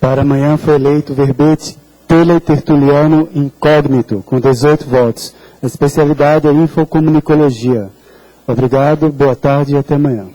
Para amanhã foi eleito verbete teletertuliano incógnito, com 18 votos. A especialidade é infocomunicologia. Obrigado, boa tarde e até amanhã.